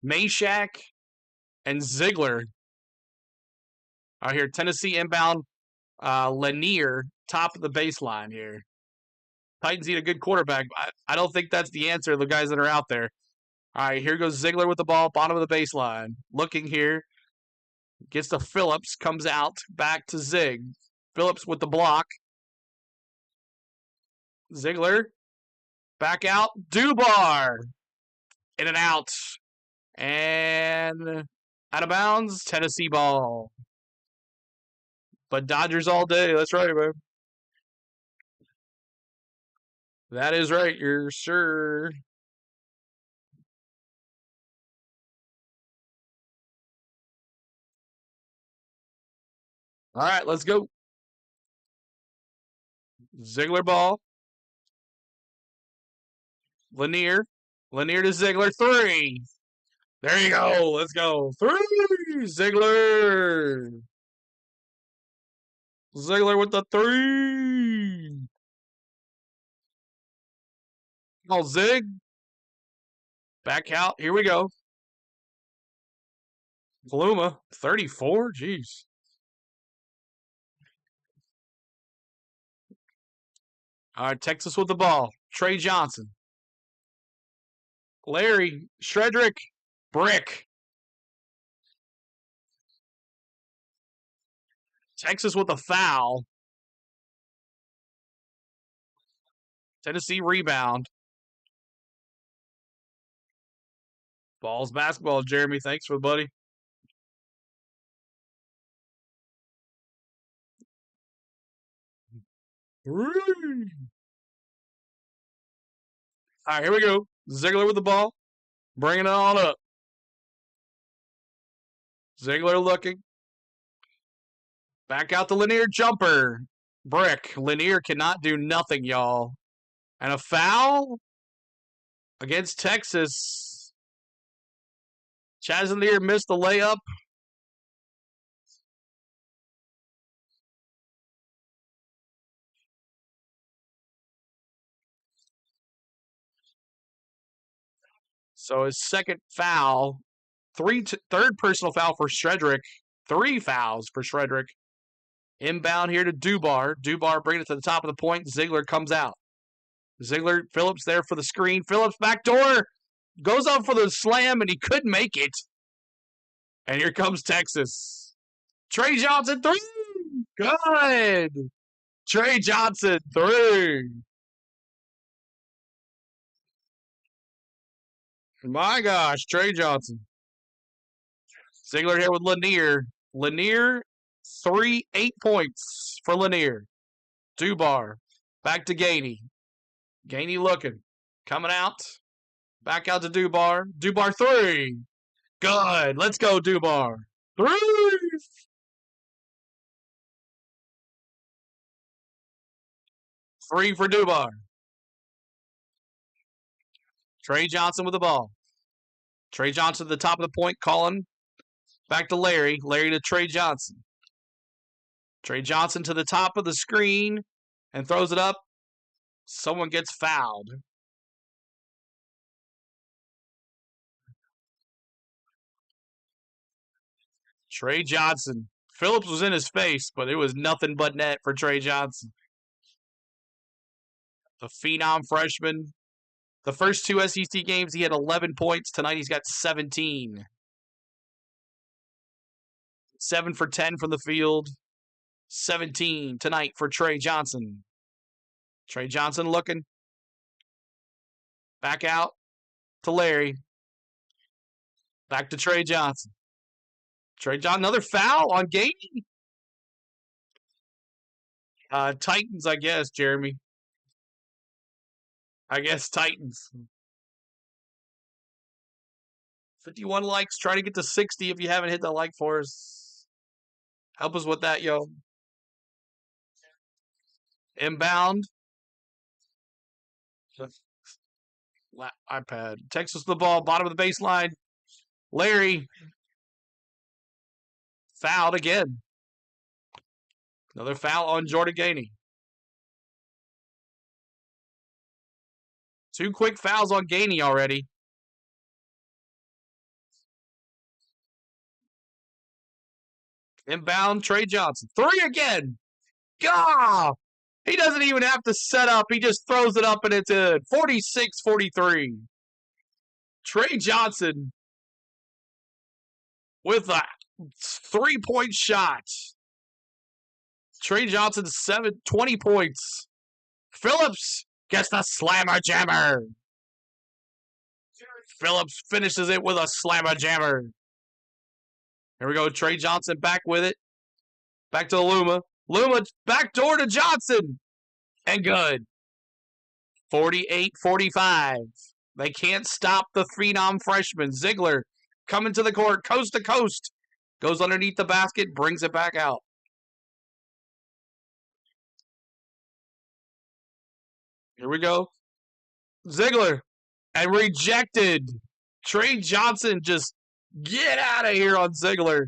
Meshack, and Ziegler. Out here, Tennessee inbound. Lanier, top of the baseline here. Titans need a good quarterback. I don't think that's the answer, the guys that are out there. All right, here goes Ziegler with the ball, bottom of the baseline. Looking here. Gets to Phillips, comes out, back to Zig. Phillips with the block. Ziegler, back out. Dubar, in and out. And out of bounds, Tennessee ball. But Dodgers all day. That's right, man. That is right, you're sure. All right, let's go. Ziegler ball. Lanier. Lanier to Ziegler. 3. There you go. Let's go. 3. Ziegler. Ziegler with the 3. Oh, Zig. Back out. Here we go. Paluma. 34. Jeez. All right, Texas with the ball. Trey Johnson. Larry. Shredrick. Brick. Texas with a foul. Tennessee rebound. Vols basketball, Jeremy. Thanks for the buddy. All right, here we go. Ziegler with the ball. Bringing it on up. Ziegler looking. Back out the Lanier jumper. Brick. Lanier cannot do nothing, y'all. And a foul against Texas. Chaz Lanier missed the layup. So his second foul. Third personal foul for Shredrick. 3 fouls for Shredrick. Inbound here to Dubar. Dubar bringing it to the top of the point. Ziegler comes out. Ziegler, Phillips there for the screen. Phillips backdoor. Goes up for the slam, and he couldn't make it. And here comes Texas. Trey Johnson, 3. Good. Trey Johnson, 3. My gosh, Trey Johnson. Ziegler here with Lanier. Lanier, 8 points for Lanier. Dubar. Back to Gainey. Gainey looking. Coming out. Back out to Dubar. Dubar 3. Good. Let's go, Dubar. 3. Three for Dubar. Trey Johnson with the ball. Trey Johnson at the top of the point, calling. Back to Larry. Larry to Trey Johnson. Trey Johnson to the top of the screen and throws it up. Someone gets fouled. Trey Johnson. Phillips was in his face, but it was nothing but net for Trey Johnson. The phenom freshman. The first 2 SEC games, he had 11 points. Tonight, he's got 17. 7 for 10 from the field. 17 tonight for Trey Johnson. Trey Johnson looking. Back out to Larry. Back to Trey Johnson. Trey Johnson, another foul on Gainey. Titans, I guess, Jeremy. I guess Titans. 51 likes. Try to get to 60 if you haven't hit that like for us. Help us with that, yo. Inbound. iPad. Texas the ball. Bottom of the baseline. Larry. Fouled again. Another foul on Jordan Gainey. 2 quick fouls on Gainey already. Inbound, Trey Johnson. 3 again. Gah! He doesn't even have to set up. He just throws it up and it's in. 46-43. Trey Johnson with a 3-point shot. Trey Johnson, 20 points. Phillips gets the slammer jammer. Phillips finishes it with a slammer jammer. Here we go. Trey Johnson back with it. Back to Luma. Luma backdoor to Johnson. And good. 48-45. They can't stop the phenom freshman. Ziegler coming to the court, coast to coast. Goes underneath the basket, brings it back out. Here we go. Ziegler. And rejected. Trey Johnson just get out of here on Ziegler.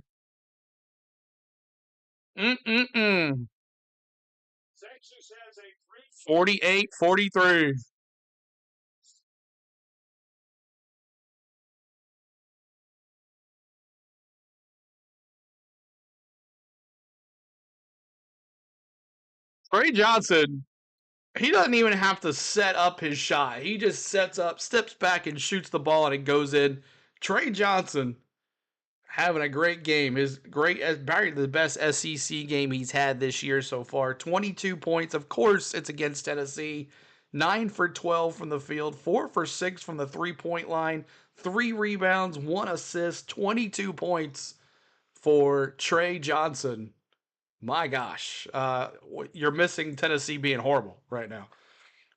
48-43. Trey Johnson, he doesn't even have to set up his shot. He just sets up, steps back, and shoots the ball, and it goes in. Trey Johnson having a great game. His probably the best SEC game he's had this year so far. 22 points. Of course, it's against Tennessee. 9 for 12 from the field, 4 for 6 from the 3-point line, 3 rebounds, 1 assist, 22 points for Trey Johnson. My gosh, you're missing Tennessee being horrible right now.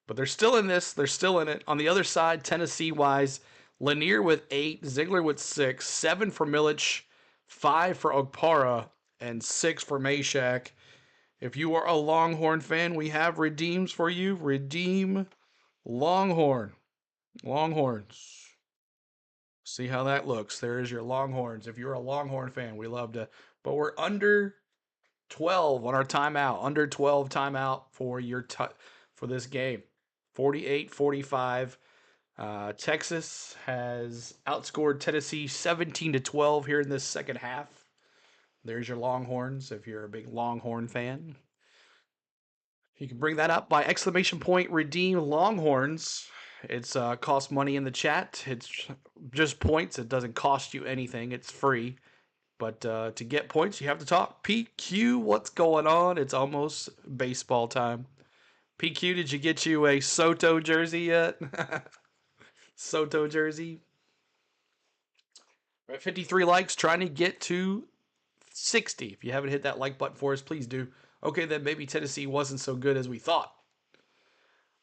But they're still in this. They're still in it. On the other side, Tennessee-wise, Lanier with 8, Ziegler with 6, 7 for Milic, 5 for Okpara, and 6 for Meshack. If you are a Longhorn fan, we have redeems for you. Redeem Longhorn. Longhorns. See how that looks. There is your Longhorns. If you're a Longhorn fan, we love to. But we're under 12 on our timeout. Under 12 timeout for your for this game. 48-45. Texas has outscored Tennessee 17-12 here in this second half. There's your Longhorns if you're a big Longhorn fan. You can bring that up by exclamation point redeem Longhorns. It's cost money in the chat. It's just points. It doesn't cost you anything. It's free. But to get points, you have to talk. PQ, what's going on? It's almost baseball time. PQ, did you get you a Soto jersey yet? Soto jersey. We're at 53 likes, trying to get to 60. If you haven't hit that like button for us, please do. Okay, then maybe Tennessee wasn't so good as we thought.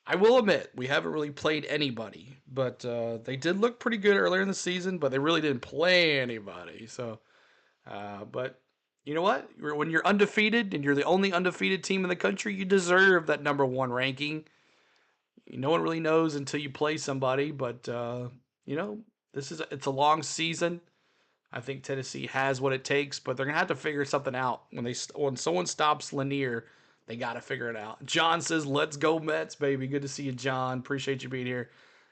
I will admit, we haven't really played anybody, but they did look pretty good earlier in the season, but they really didn't play anybody. So, but you know what? When you're undefeated and you're the only undefeated team in the country, you deserve that #1 ranking. No one really knows until you play somebody, but you know, it's a long season. I think Tennessee has what it takes, but they're gonna have to figure something out when someone stops Lanier. They got to figure it out. John says, "Let's go Mets, baby." Good to see you, John. Appreciate you being here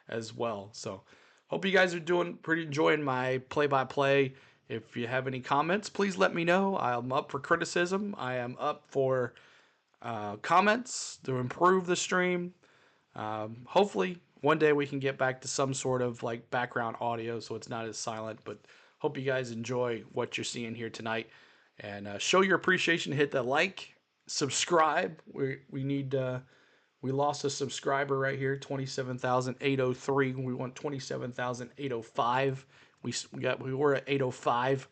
as well. So, hope you guys are enjoying my play-by-play. If you have any comments, please let me know. I'm up for criticism. I am up for comments to improve the stream. Hopefully, one day we can get back to some sort of like background audio so it's not as silent. But hope you guys enjoy what you're seeing here tonight, and show your appreciation. Hit the like, subscribe. We lost a subscriber right here, 27,803. We want 27,805. We were at 805.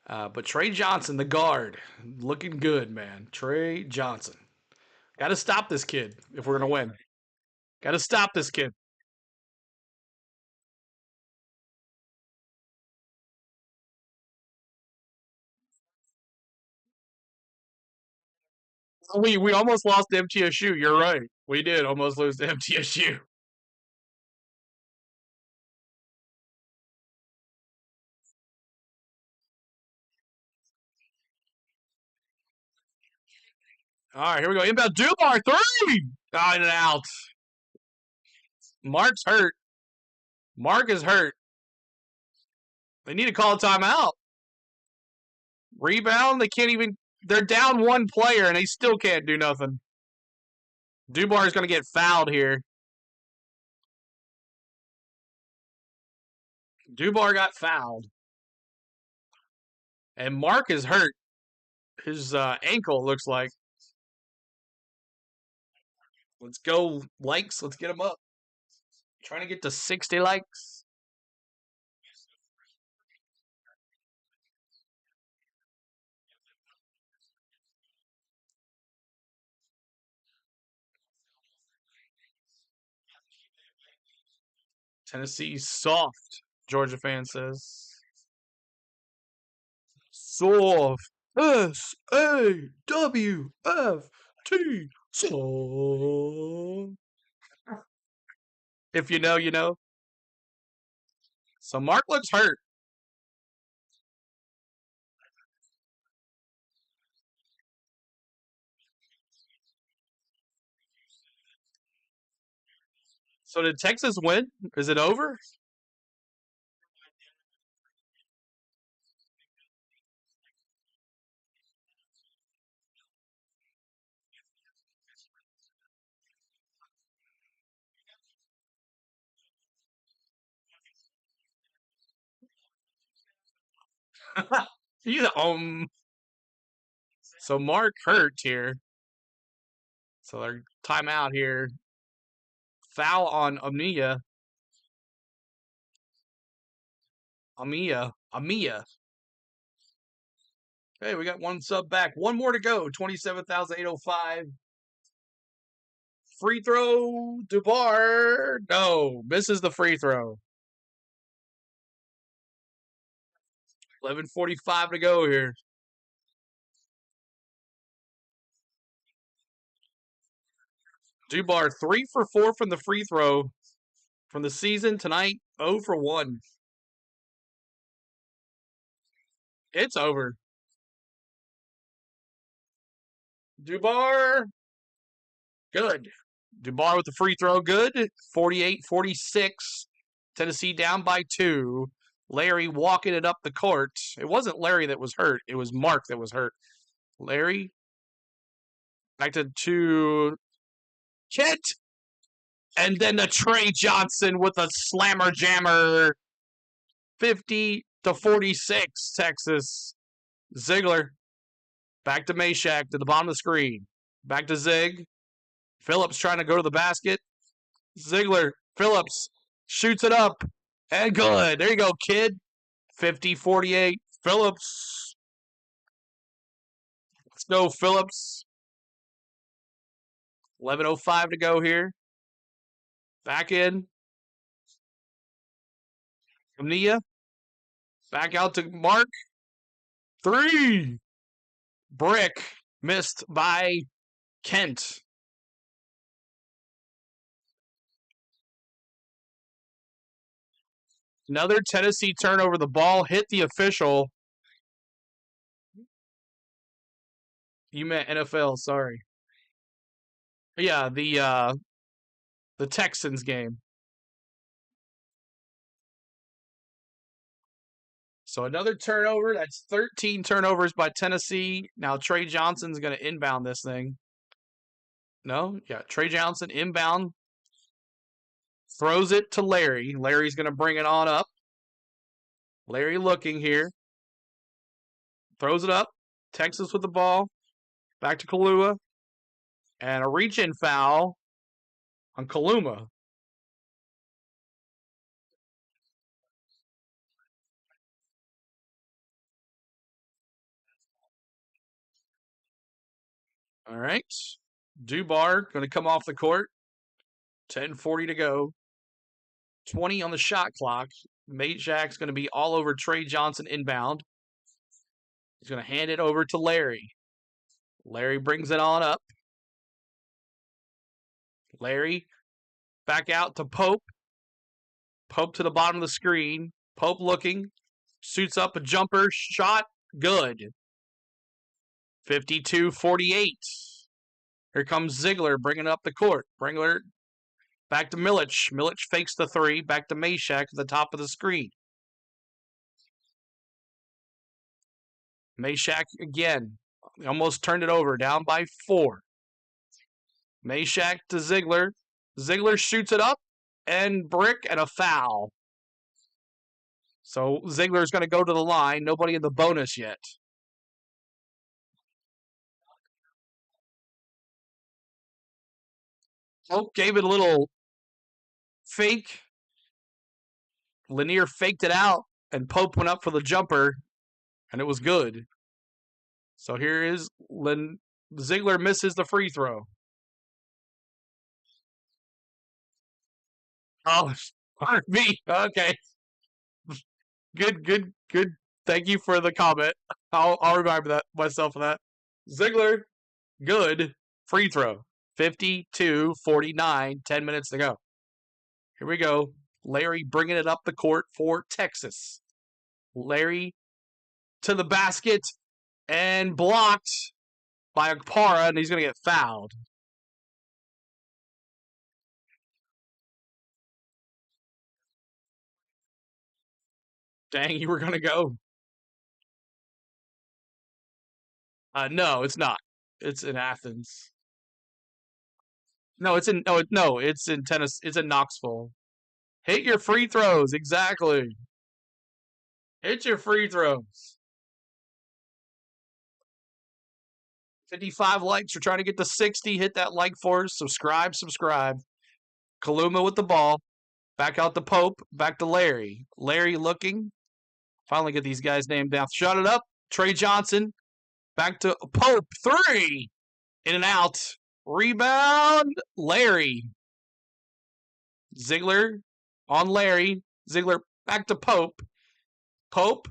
But Trey Johnson, the guard, looking good, man. Trey Johnson. Got to stop this kid if we're going to win. Got to stop this kid. We almost lost to MTSU. You're right. We did almost lose to MTSU. All right, here we go. Inbound Dubar, 3! And out. Mark's hurt. Mark is hurt. They need to call a timeout. Rebound, they can't even. They're down one player, and they still can't do nothing. Dubar is going to get fouled here. Dubar got fouled. And Mark is hurt. His ankle looks like. Let's go, likes. Let's get them up. Trying to get to 60 likes. Tennessee's soft, Georgia fan says. Soft. S-A-W-F-T. Soft. If you know, you know. So Mark looks hurt. So did Texas win? Is it over? So Mark hurt here. So they're timeout here. Foul on Amia. Hey, we got one sub back. One more to go. 27,805. Free throw. Dubar. No, misses the free throw. 11:45 to go here. Dubar 3 for 4 from the free throw from the season tonight. 0 for 1. It's over. Dubar. Good. Dubar with the free throw. Good. 48-46. Tennessee down by 2. Larry walking it up the court. It wasn't Larry that was hurt. It was Mark that was hurt. Larry. Back to Kent. And then the Trey Johnson with a slammer jammer. 50-46, Texas. Ziegler. Back to Meshack to the bottom of the screen. Back to Zig. Phillips trying to go to the basket. Ziegler. Phillips shoots it up. And good. There you go, kid. 50-48. Phillips. Let's go, Phillips. 11:05 to go here. Back in. Amnia. Back out to Mark. 3. Brick. Missed by Kent. Another Tennessee turnover. The ball hit the official. You meant NFL, sorry. Yeah, the Texans game. So another turnover. That's 13 turnovers by Tennessee. Now Trey Johnson's going to inbound this thing. No? Yeah, Trey Johnson inbound. Throws it to Larry. Larry's going to bring it on up. Larry looking here. Throws it up. Texas with the ball. Back to Kalua. And a reach-in foul on Kaluma. All right. Dubar going to come off the court. 10:40 to go. 20 on the shot clock. Meshack's going to be all over Trey Johnson inbound. He's going to hand it over to Larry. Larry brings it on up. Larry back out to Pope. Pope to the bottom of the screen. Pope looking. Shoots up a jumper. Shot. Good. 52-48. Here comes Ziegler bringing up the court. Ziegler back to Milic. Milic fakes the 3. Back to Meshack at the top of the screen. Meshack again. Almost turned it over. Down by 4. Meshack to Ziegler. Ziegler shoots it up. And brick and a foul. So Ziegler's going to go to the line. Nobody in the bonus yet. Pope gave it a little fake. Lanier faked it out, and Pope went up for the jumper, and it was good. So here is Ziegler misses the free throw. Oh, pardon me. Okay. Good. Thank you for the comment. I'll remind myself of that. Ziegler, good free throw. 52-49, 10 minutes to go. Here we go. Larry bringing it up the court for Texas. Larry to the basket and blocked by Okpara, and he's going to get fouled. Dang, you were going to go. No, it's not. It's in Athens. No, it's in Tennessee. It's in Knoxville. Hit your free throws, exactly. Hit your free throws. 55 likes. We're trying to get to 60. Hit that like for us. Subscribe. Kaluma with the ball. Back out to Pope. Back to Larry. Larry looking. Finally get these guys named down. Shut it up. Trey Johnson. Back to Pope. 3. In and out. Rebound. Larry. Ziegler on Larry. Ziegler back to Pope. Pope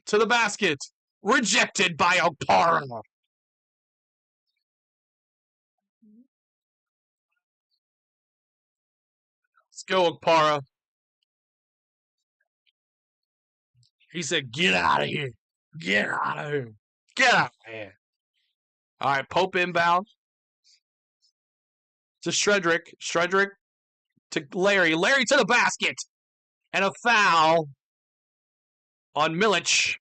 to the basket. Rejected by Okpara. Let's go, Okpara. He said, get out of here. Get out of here. Get out of here. All right, Pope inbound. To Shredrick. Shredrick to Larry. Larry to the basket. And a foul on Milic.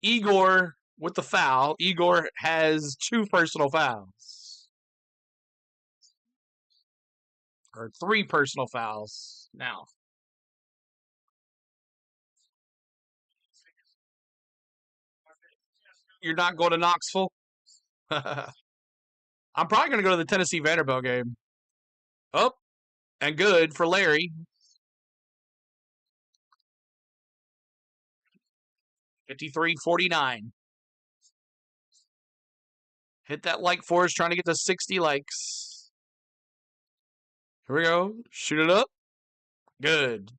Igor with the foul. Igor has 2 personal fouls. Or 3 personal fouls now. You're not going to Knoxville? I'm probably going to go to the Tennessee Vanderbilt game. Oh, and good for Larry. 53-49. Hit that like for us, trying to get to 60 likes. Here we go. Shoot it up. Good.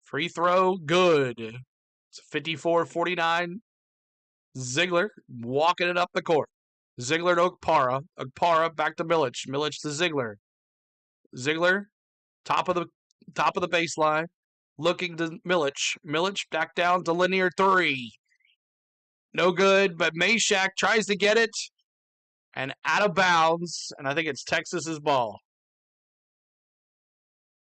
Free throw. Good. It's 54-49. Ziegler walking it up the court. Ziegler to Okpara. Okpara back to Milic. Milic to Ziegler. Ziegler, top of the baseline. Looking to Milic. Milic back down to linear 3. No good, but Meshack tries to get it. And out of bounds. And I think it's Texas's ball.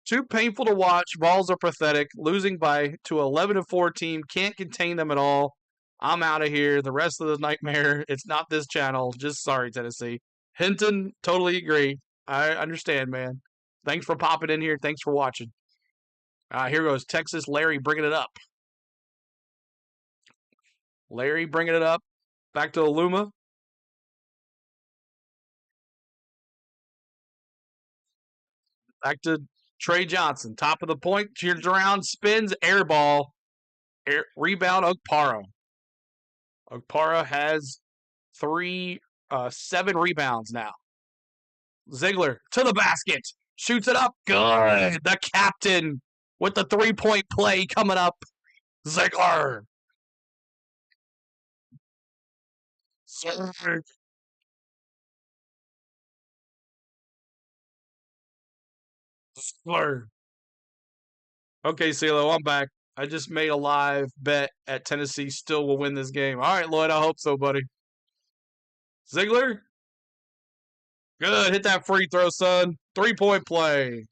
Too painful to watch. Vols are pathetic. Losing by to 11-4 team. Can't contain them at all. I'm out of here. The rest of the nightmare. It's not this channel. Just sorry, Tennessee. Hinton, totally agree. I understand, man. Thanks for popping in here. Thanks for watching. Here goes Texas. Larry bringing it up. Larry bringing it up. Back to Aluma. Back to Trey Johnson. Top of the point. Turns around. Spins. Air ball. Rebound. Okpara. Okpara has 7 rebounds now. Ziegler to the basket. Shoots it up. Good. The captain with the 3-point play coming up. Ziegler. Ziegler. Okay, CeeLo, I'm back. I just made a live bet at Tennessee still will win this game. All right, Lloyd, I hope so, buddy. Ziegler. Good. Hit that free throw, son. 3-point play.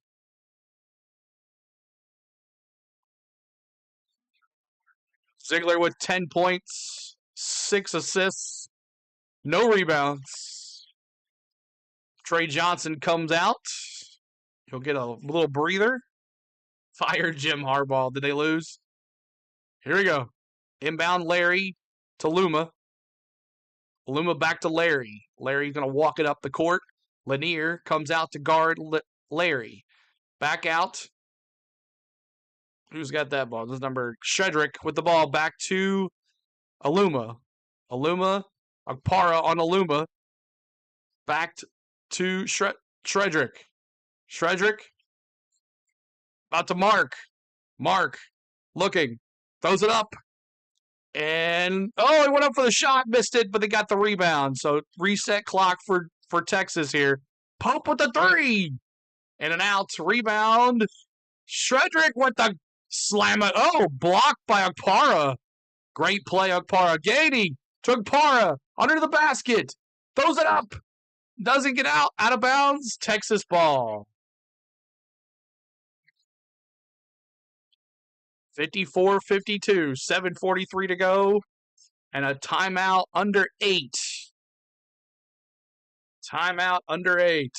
Ziegler with 10 points, 6 assists, no rebounds. Trey Johnson comes out. He'll get a little breather. Fire Jim Harbaugh. Did they lose? Here we go. Inbound Larry to Luma. Luma back to Larry. Larry's going to walk it up the court. Lanier comes out to guard Larry. Back out. Who's got that ball? This number Shredrick with the ball back to Aluma. Aluma. Okpara on Aluma. Back to Shredrick. Shredrick. About to Mark. Mark. Looking. Throws it up. And, oh, he went up for the shot. Missed it, but they got the rebound. So, reset clock for Texas here. Pop with the 3. In and out. Rebound. Shredrick with the slam it. Oh, blocked by Okpara. Great play, Okpara. Gady to Okpara. Under the basket. Throws it up. Doesn't get out. Out of bounds. Texas ball. 54-52. 7:43 to go. And a timeout under 8. Timeout under 8.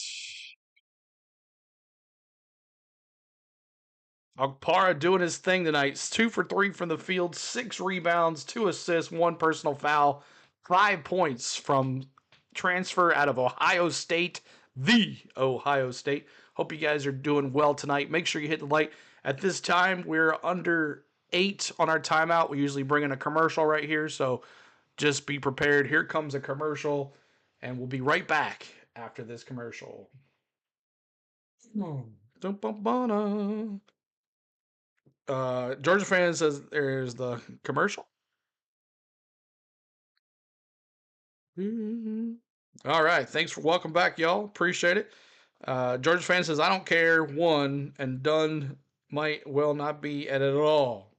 Okpara doing his thing tonight. 2 for 3 from the field, 6 rebounds, 2 assists, 1 personal foul, 5 points from transfer out of Ohio State, the Ohio State. Hope you guys are doing well tonight. Make sure you hit the like. At this time, we're under 8 on our timeout. We usually bring in a commercial right here, so just be prepared. Here comes a commercial, and we'll be right back after this commercial. Georgia fan says there's the commercial. All right. Thanks for welcome back, y'all. Appreciate it. Georgia fan says, I don't care. One and done might well not be at it at all.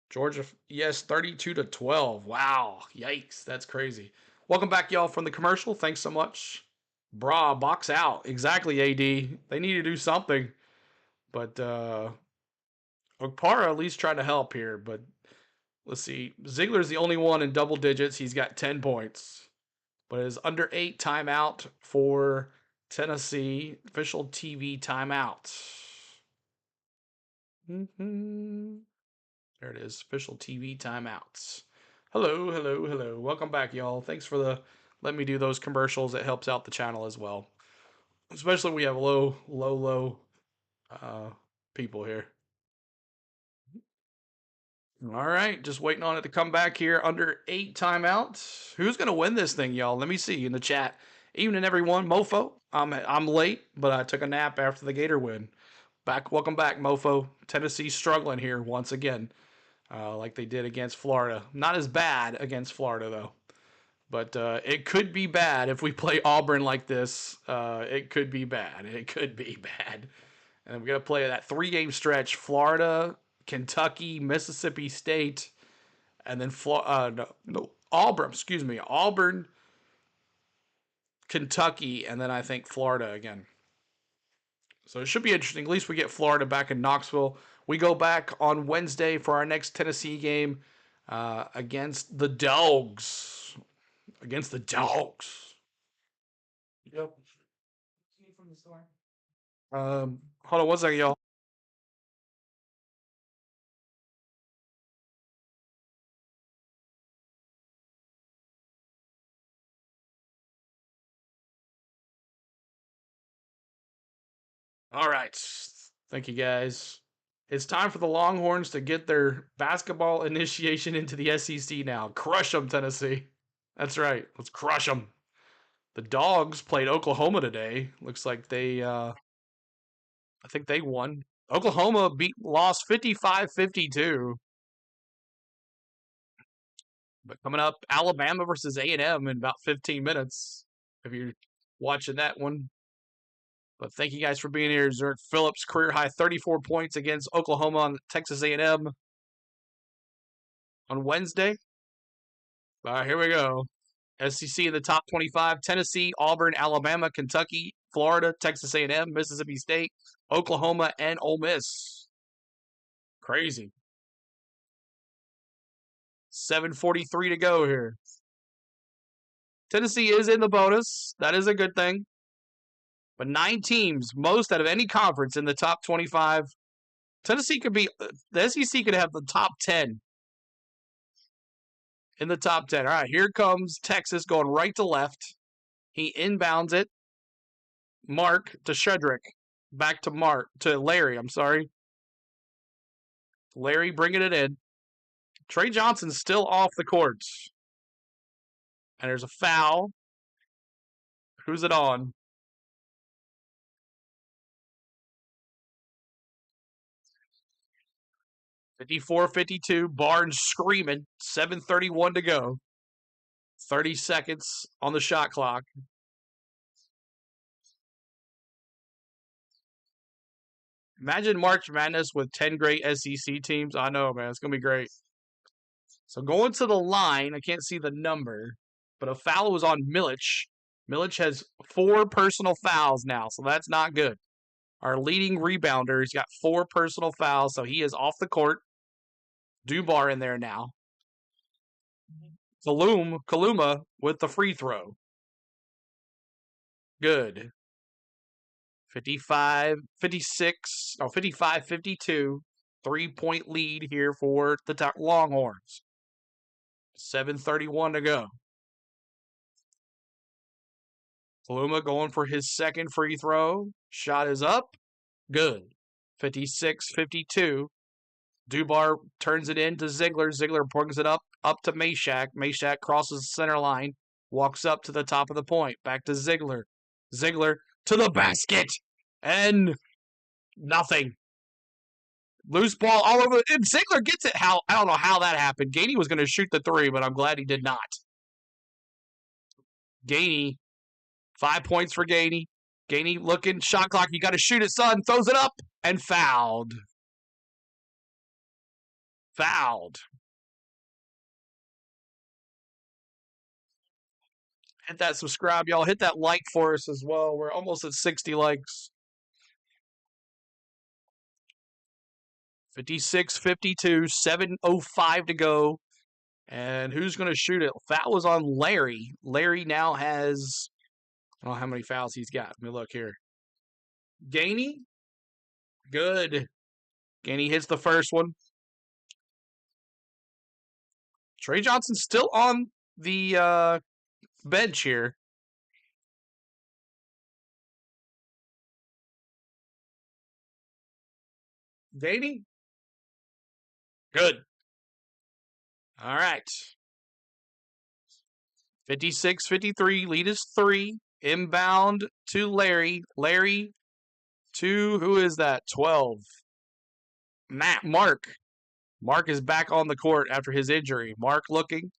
Georgia, yes, 32-12. Wow. Yikes. That's crazy. Welcome back, y'all, from the commercial. Thanks so much. Brah, box out. Exactly, AD. They need to do something. But Okpara at least trying to help here. But let's see. Ziegler's the only one in double digits. He's got 10 points. But it is under 8 timeout for Tennessee. Official TV timeout. There it is. Official TV timeouts. Hello, hello, hello. Welcome back, y'all. Thanks for the let me do those commercials. It helps out the channel as well. Especially when we have low people here. All right, just waiting on it to come back here. Under 8 timeouts. Who's gonna win this thing, y'all? Let me see in the chat. Evening, everyone. Mofo. I'm late, but I took a nap after the Gator win. Welcome back, Mofo. Tennessee's struggling here once again, like they did against Florida. Not as bad against Florida though, but it could be bad if we play Auburn like this. It could be bad. It could be bad. And we're gonna play that 3-game stretch: Florida, Kentucky, Mississippi State, and then Auburn. Excuse me, Auburn, Kentucky, and then I think Florida again. So it should be interesting. At least we get Florida back in Knoxville. We go back on Wednesday for our next Tennessee game against the Dogs. Against the Dogs. Yep. From the store. Hold on one second, y'all. All right. Thank you, guys. It's time for the Longhorns to get their basketball initiation into the SEC now. Crush them, Tennessee. That's right. Let's crush them. The Dogs played Oklahoma today. Looks like they, I think they won. Oklahoma lost 55-52. But coming up, Alabama versus A&M in about 15 minutes, if you're watching that one. But thank you guys for being here. Zerk Phillips, career high 34 points against Oklahoma on Texas A&M on Wednesday. All right, here we go. SEC in the top 25, Tennessee, Auburn, Alabama, Kentucky, Florida, Texas A&M, Mississippi State, Oklahoma, and Ole Miss. Crazy. 7:43 to go here. Tennessee is in the bonus. That is a good thing. But 9 teams, most out of any conference in the top 25. Tennessee could be, the SEC could have the top 10. In the top 10. All right, here comes Texas going right to left. He inbounds it. Mark to Shedrick. Back to Larry, I'm sorry. Larry bringing it in. Trey Johnson's still off the court. And there's a foul. Who's it on? (54-52). Barnes screaming. 7:31 to go. 30 seconds on the shot clock. Imagine March Madness with 10 great SEC teams. I know, man. It's going to be great. So going to the line, I can't see the number, but a foul was on Milich. Milich has 4 personal fouls now, so that's not good. Our leading rebounder, he's got 4 personal fouls, so he is off the court. Dubar in there now. Kaluma with the free throw. Good. 55-52. 3-point lead here for the Longhorns. 7:31 to go. Kaluma going for his second free throw. Shot is up. Good. 56-52. Dubar turns it in to Ziegler. Ziegler brings it up to Meshack. Meshack crosses the center line. Walks up to the top of the point. Back to Ziegler. Ziegler to the basket. And nothing. Loose ball all over. And Ziegler gets it. I don't know how that happened. Gainey was going to shoot the 3, but I'm glad he did not. Gainey. 5 points for Gainey. Gainey looking. Shot clock. You got to shoot it, son. Throws it up. And fouled. Hit that subscribe, y'all. Hit that like for us as well. We're almost at 60 likes. 56-52, 7:05 to go. And who's going to shoot it? Foul was on Larry. Larry now has, I don't know how many fouls he's got. Let me look here. Gainey. Good. Gainey hits the first one. Trey Johnson's still on the bench here. Gainey. Good. All right. 56-53. Lead is 3. Inbound to Larry. Larry to, who is that? 12. Mark. Mark is back on the court after his injury. Mark looking.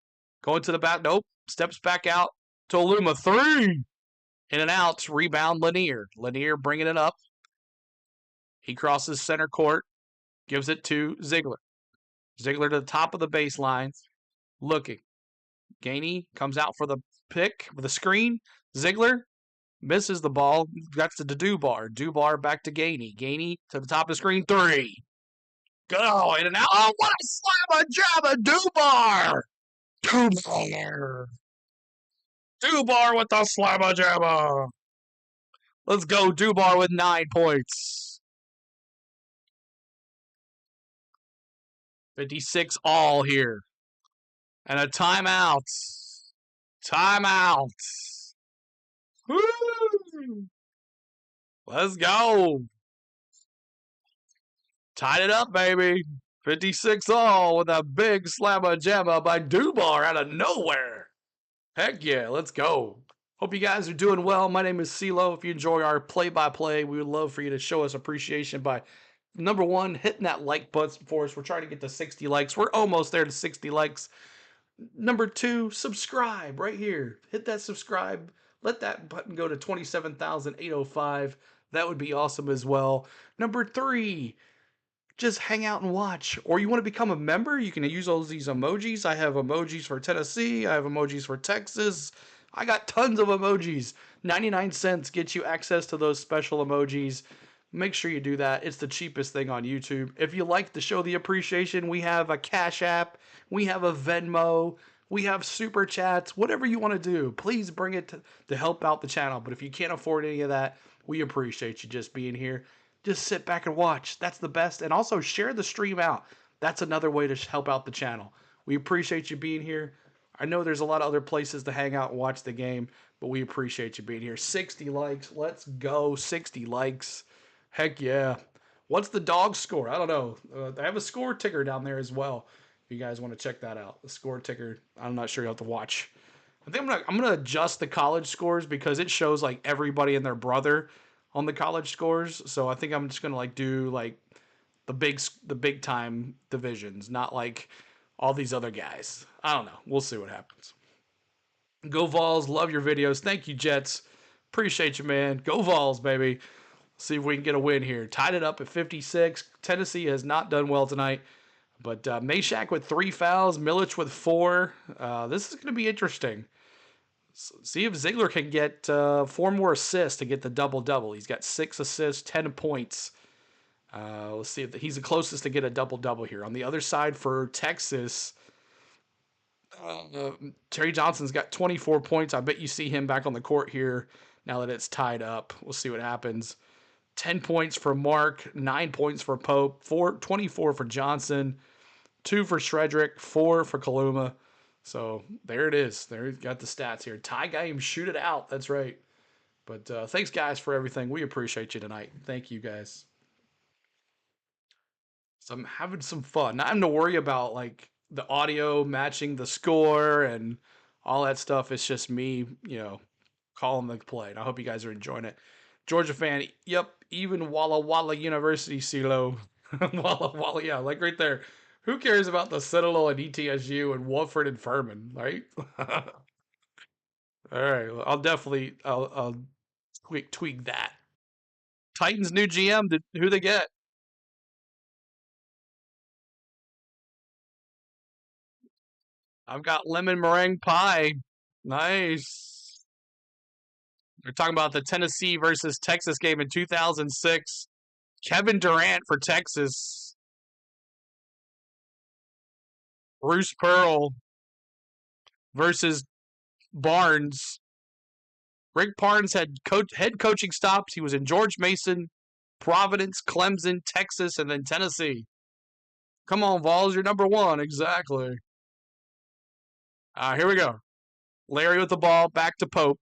Going to the back. Nope. Steps back out to Luma. 3. In and out. Rebound Lanier. Lanier bringing it up. He crosses center court. Gives it to Ziegler. Ziegler to the top of the baseline. Looking. Gainey comes out for the pick, for the screen. Ziegler misses the ball. That's to Dubar. Dubar back to Gainey. Gainey to the top of the screen. 3. Go in and out. Oh, what a slam and jam of Dubar. Dubar with the slamma jamma. Let's go, Dubar with 9 points. 56 all here. And a timeout. Timeout. Woo! Let's go. Tied it up, baby. 56 all with a big slamma jamma by Dubar out of nowhere. Heck yeah, let's go. Hope you guys are doing well. My name is CeeLo. If you enjoy our play-by-play, we would love for you to show us appreciation by, number 1, hitting that like button for us. We're trying to get to 60 likes. We're almost there to 60 likes. Number 2, subscribe right here. Hit that subscribe. Let that button go to 27,805. That would be awesome as well. Number 3, just hang out and watch. Or you want to become a member, you can use all these emojis. I have emojis for Tennessee. I have emojis for Texas. I got tons of emojis. 99 cents gets you access to those special emojis. Make sure you do that. It's the cheapest thing on YouTube. If you like to show the appreciation, we have a Cash App. We have a Venmo. We have Super Chats. Whatever you want to do, please bring it to help out the channel. But if you can't afford any of that, we appreciate you just being here. Just sit back and watch. That's the best. And also share the stream out. That's another way to help out the channel. We appreciate you being here. I know there's a lot of other places to hang out and watch the game, but we appreciate you being here. 60 likes. Let's go. 60 likes. Heck yeah. What's the dog score? I don't know. I have a score ticker down there as well. If you guys want to check that out. The score ticker. I'm not sure you'll have to watch. I think I'm gonna adjust the college scores because it shows like everybody and their brother on the college scores. So I think I'm just gonna like do like the big time divisions, not like all these other guys. I don't know. We'll see what happens. Go Vols. Love your videos. Thank you, Jets. Appreciate you, man. Go Vols, baby. See if we can get a win here. Tied it up at 56. Tennessee has not done well tonight. But Meshack with 3 fouls, Milic with 4. This is going to be interesting. See if Ziegler can get 4 more assists to get the double-double. He's got 6 assists, 10 points. Let's see if he's the closest to get a double-double here. On the other side for Texas, Terry Johnson's got 24 points. I bet you see him back on the court here now that it's tied up. We'll see what happens. 10 points for Mark, 9 points for Pope, 24 for Johnson, 2 for Shredrick, 4 for Kaluma. So there it is. There you got the stats here. Tie game, shoot it out. That's right. But thanks, guys, for everything. We appreciate you tonight. Thank you, guys. So I'm having some fun. Not having to worry about like the audio matching the score and all that stuff. It's just me, calling the play. And I hope you guys are enjoying it. Georgia fan, yep, even Walla Walla University, CeeLo. Walla Walla, yeah, like right there. Who cares about the Citadel and ETSU and Wofford and Furman, right? All right, well, I'll tweak that. Titans new GM, who they get? I've got lemon meringue pie. Nice. They're talking about the Tennessee versus Texas game in 2006. Kevin Durant for Texas. Bruce Pearl versus Barnes. Rick Barnes had head coaching stops. He was in George Mason, Providence, Clemson, Texas, and then Tennessee. Come on, Vols, you're number 1. Exactly. Here we go. Larry with the ball, back to Pope.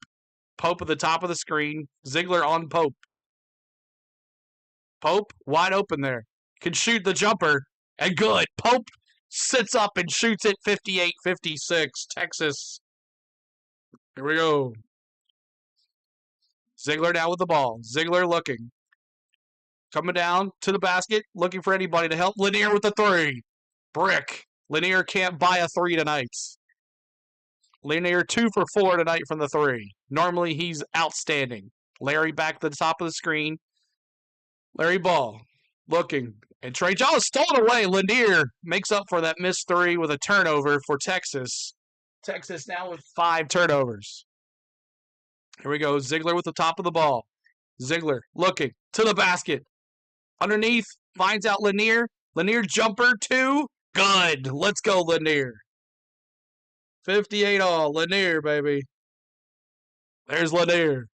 Pope at the top of the screen. Ziegler on Pope. Pope, wide open there. Can shoot the jumper, and good. Pope sits up and shoots it 58-56. Texas. Here we go. Ziegler now with the ball. Ziegler looking. Coming down to the basket, looking for anybody to help. Lanier with the 3. Brick. Lanier can't buy a 3 tonight. Lanier 2 for 4 tonight from the 3. Normally he's outstanding. Larry back to the top of the screen. Larry Ball looking. And Trey John stolen away. Lanier makes up for that missed 3 with a turnover for Texas. Texas now with 5 turnovers. Here we go. Ziegler with the top of the ball. Ziegler looking to the basket. Underneath, finds out Lanier. Lanier jumper 2. Good. Let's go, Lanier. 58 all. Lanier, baby. There's Lanier.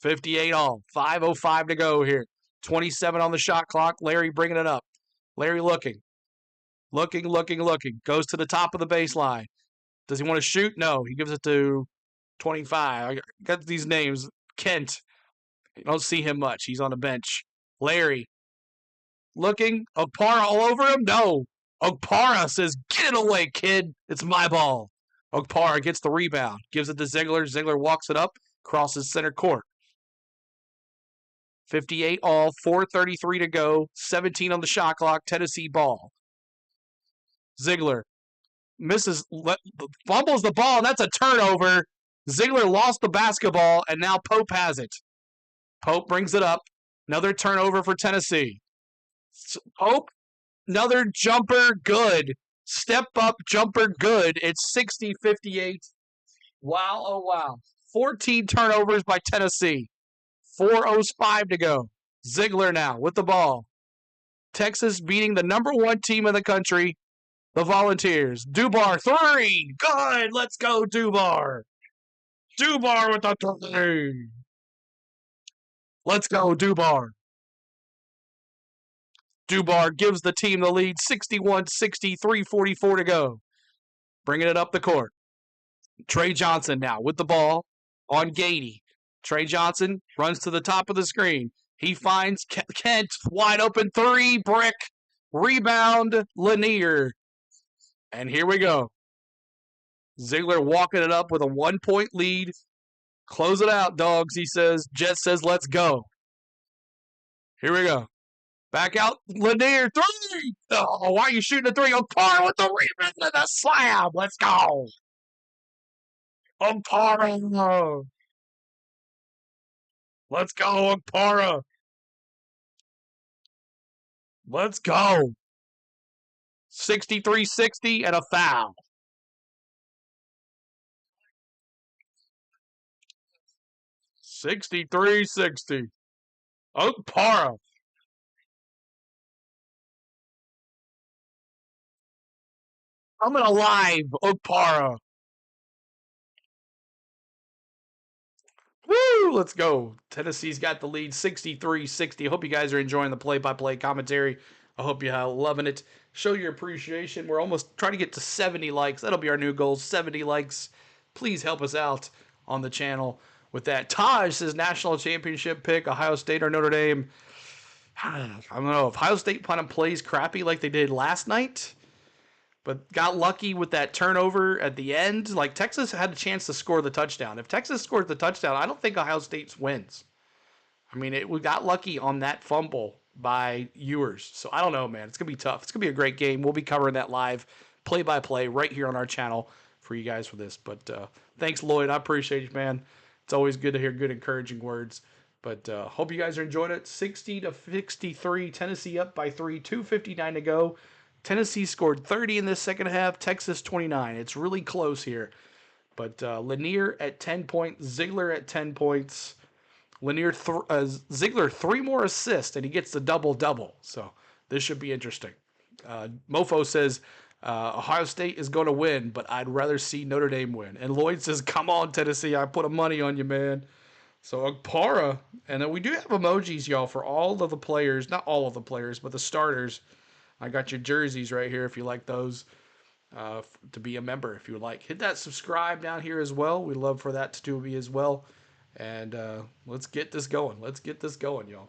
58 all. 5:05 to go here. 27 on the shot clock. Larry bringing it up. Larry looking. Looking. Goes to the top of the baseline. Does he want to shoot? No. He gives it to 25. I got these names. Kent. You don't see him much. He's on the bench. Larry. Looking. Okpara all over him? No. Okpara says, get it away, kid. It's my ball. Okpara gets the rebound. Gives it to Ziegler. Ziegler walks it up. Crosses center court. 58 all. 4:33 to go. 17 on the shot clock. Tennessee ball. Ziegler. Fumbles the ball. That's a turnover. Ziegler lost the basketball, and now Pope has it. Pope brings it up. Another turnover for Tennessee. Pope, another jumper, good. Step up, jumper, good. It's 60-58. Wow, oh wow. 14 turnovers by Tennessee. 4:05 to go. Ziegler now with the ball. Texas beating the number 1 team in the country, the Volunteers. Dubar, 3. Good. Let's go, Dubar. Dubar with the 3. Let's go, Dubar. Dubar gives the team the lead, 61-60, 3:44 to go. Bringing it up the court. Trey Johnson now with the ball on Gady. Trey Johnson runs to the top of the screen. He finds Kent, wide open 3, brick, rebound, Lanier. And here we go. Ziegler walking it up with a 1-point lead. Close it out, dogs, he says. Jet says, let's go. Here we go. Back out, Lanier, 3. Oh, why are you shooting a 3? Okpara with the rebound and the slam. Let's go. Okpara. Let's go, Okpara. Let's go. 63-60 and a foul. $63-60. Okpara. Coming alive, Okpara. Woo! Let's go. Tennessee's got the lead 63-60. Hope you guys are enjoying the play-by-play commentary. I hope you're loving it. Show your appreciation. We're almost trying to get to 70 likes. That'll be our new goal, 70 likes. Please help us out on the channel with that. Taj says national championship pick, Ohio State or Notre Dame. I don't know. If Ohio State kind of plays crappy like they did last night, but got lucky with that turnover at the end. Like, Texas had a chance to score the touchdown. If Texas scores the touchdown, I don't think Ohio State wins. I mean, we got lucky on that fumble by Ewers. So I don't know, man. It's going to be tough. It's going to be a great game. We'll be covering that live, play-by-play, right here on our channel for you guys for this. But thanks, Lloyd. I appreciate you, man. It's always good to hear good, encouraging words. But hope you guys are enjoying it. 60-63, Tennessee up by 3, 2:59 to go. Tennessee scored 30 in this second half, Texas 29. It's really close here. But Lanier at 10 points, Ziegler at 10 points. Ziegler 3 more assists, and he gets the double-double. So this should be interesting. Mofo says Ohio State is going to win, but I'd rather see Notre Dame win. And Lloyd says, come on, Tennessee. I put a money on you, man. So Okpara, and then we do have emojis, y'all, for all of the players. Not all of the players, but the starters. I got your jerseys right here if you like those to be a member if you would like. Hit that subscribe down here as well. We'd love for that to be as well. And let's get this going. Let's get this going, y'all.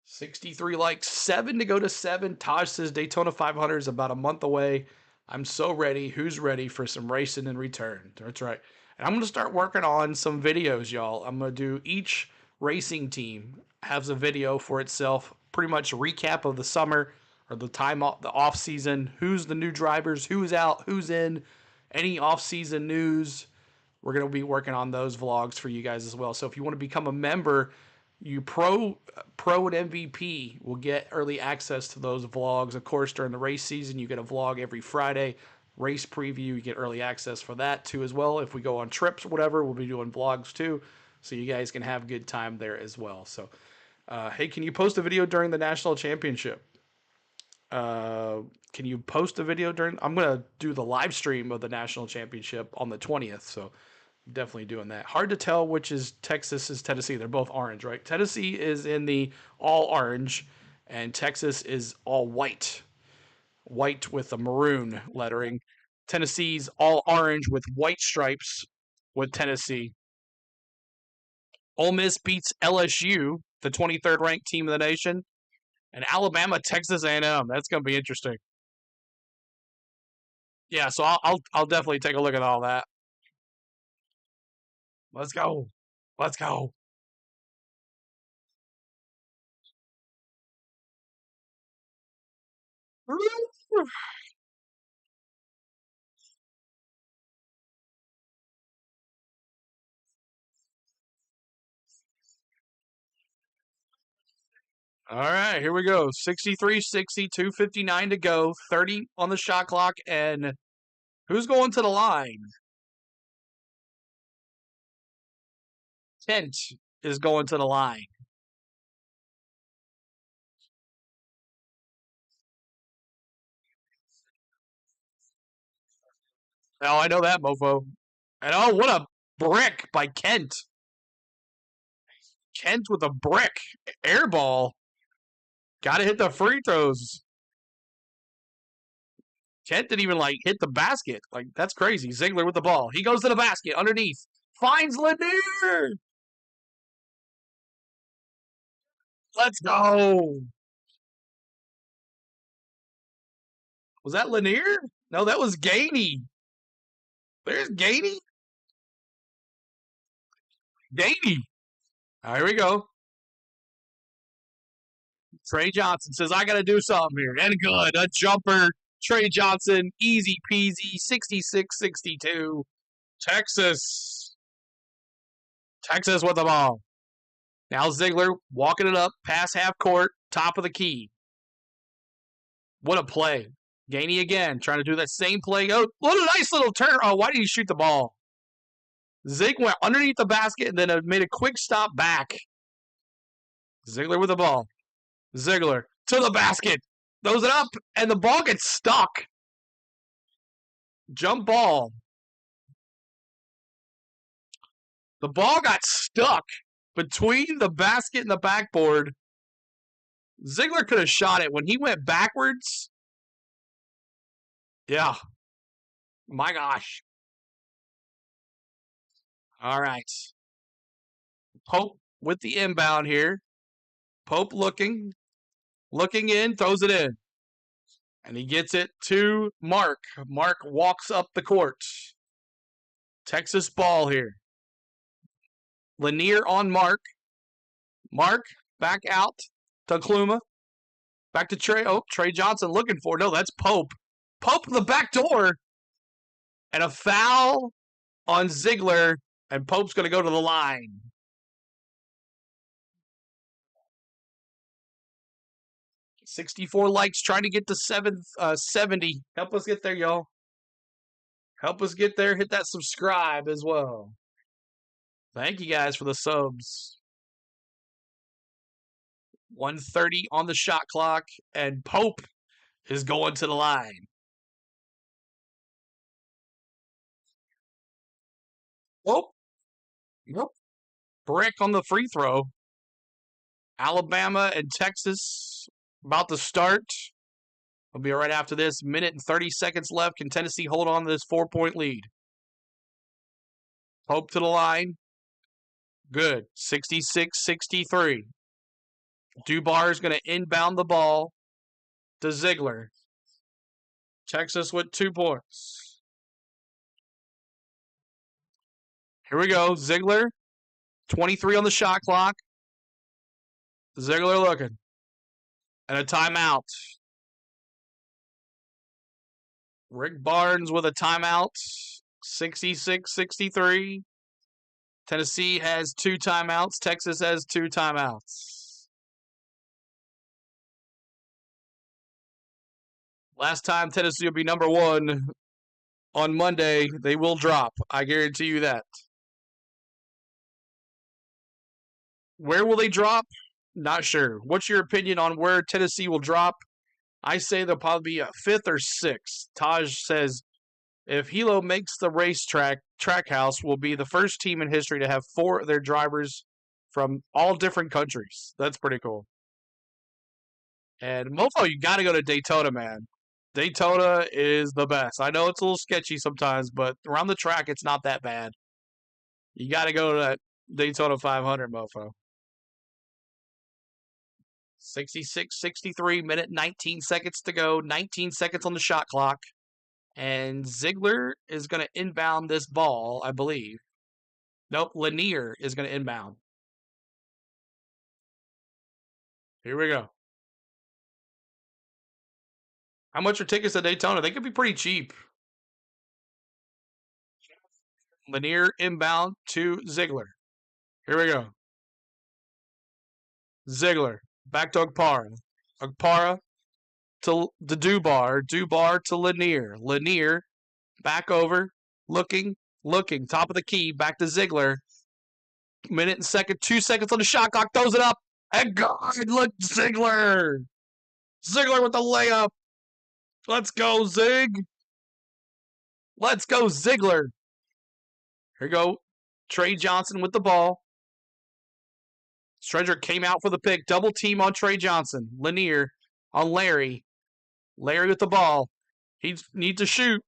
63 likes, 7 to go to 7. Taj says Daytona 500 is about a month away. I'm so ready. Who's ready for some racing in return? That's right. And I'm going to start working on some videos, y'all. I'm going to do each racing team has a video for itself, pretty much a recap of the summer or the time off, the off season, who's the new drivers, who's out, who's in, any off season news. We're going to be working on those vlogs for you guys as well. So if you want to become a member, you pro and MVP will get early access to those vlogs. Of course, during the race season, you get a vlog every Friday. Race preview, you get early access for that too as well. If we go on trips or whatever, we'll be doing vlogs too. So you guys can have a good time there as well. So, hey, can you post a video during the national championship? Can you post a video during? I'm going to do the live stream of the national championship on the 20th. So I'm definitely doing that. Hard to tell which is Texas is Tennessee. They're both orange, right? Tennessee is in the all orange and Texas is all white. White with a maroon lettering. Tennessee's all orange with white stripes with Tennessee. Ole Miss beats LSU, the 23rd ranked team in the nation, and Alabama, Texas A&M. That's going to be interesting. Yeah, so I'll definitely take a look at all that. Let's go. Let's go. All right, here we go. 63-60, 2:59 to go, 30 on the shot clock, and who's going to the line? Kent is going to the line. Oh, I know that, mofo. And oh, what a brick by Kent. Kent with a brick. Air ball. Got to hit the free throws. Kent didn't even, like, hit the basket. Like, that's crazy. Ziegler with the ball. He goes to the basket underneath. Finds Lanier. Let's go. Was that Lanier? No, that was Gainey. There's Gainey. Gainey. All right, here we go. Trey Johnson says, I got to do something here. And good. A jumper. Trey Johnson. Easy peasy. 66-62. Texas. Texas with the ball. Now Ziegler walking it up past half court, top of the key. What a play. Gainey again, trying to do that same play. Oh, what a nice little turn. Oh, why did he shoot the ball? Zig went underneath the basket and then made a quick stop back. Ziegler with the ball. Ziegler to the basket. Throws it up, and the ball gets stuck. Jump ball. The ball got stuck between the basket and the backboard. Ziegler could have shot it. When he went backwards, yeah. My gosh. All right. Pope with the inbound here. Pope looking in, throws it in. And he gets it to Mark. Mark walks up the court. Texas ball here. Lanier on Mark. Mark back out to Kluma. Back to Trey. Oh, Trey Johnson looking for it. No, that's Pope. Pope in the back door. And a foul on Ziegler. And Pope's going to go to the line. $64 likes, trying to get to 70. Help us get there, y'all. Help us get there. Hit that subscribe as well. Thank you guys for the subs. 1:30 on the shot clock, and Pope is going to the line. Nope. Brick on the free throw. Alabama and Texas about to start. We'll be right after this. Minute and 30 seconds left. Can Tennessee hold on to this 4-point lead? Pope to the line. Good. 66-63. Dubar is going to inbound the ball to Ziegler. Texas with 2 points. Here we go. Ziegler. 23 on the shot clock. Ziegler looking. And a timeout. Rick Barnes with a timeout. 66-63. Tennessee has 2 timeouts. Texas has 2 timeouts. Last time Tennessee will be number 1 on Monday, they will drop. I guarantee you that. Where will they drop? Not sure. What's your opinion on where Tennessee will drop? I say they'll probably be a 5th or 6th. Taj says, if Hilo makes the racetrack, Trackhouse will be the first team in history to have 4 of their drivers from all different countries. That's pretty cool. And Mofo, you got to go to Daytona, man. Daytona is the best. I know it's a little sketchy sometimes, but around the track, it's not that bad. You got to go to that Daytona 500, Mofo. 66-63, minute 19 seconds to go. 19 seconds on the shot clock. And Ziegler is going to inbound this ball, I believe. Nope, Lanier is going to inbound. Here we go. How much are tickets to Daytona? They could be pretty cheap. Lanier inbound to Ziegler. Here we go. Ziegler back to Agpara. Agpara to the Dubar. Dubar to Lanier. Lanier back over. Looking. Top of the key. Back to Ziegler. Minute and second. 2 seconds on the shot clock. Throws it up. And God, look, Ziegler. Ziegler with the layup. Let's go, Zig. Let's go, Ziegler. Here we go. Trey Johnson with the ball. Stredger came out for the pick. Double team on Trey Johnson. Lanier on Larry. Larry with the ball. He needs to shoot.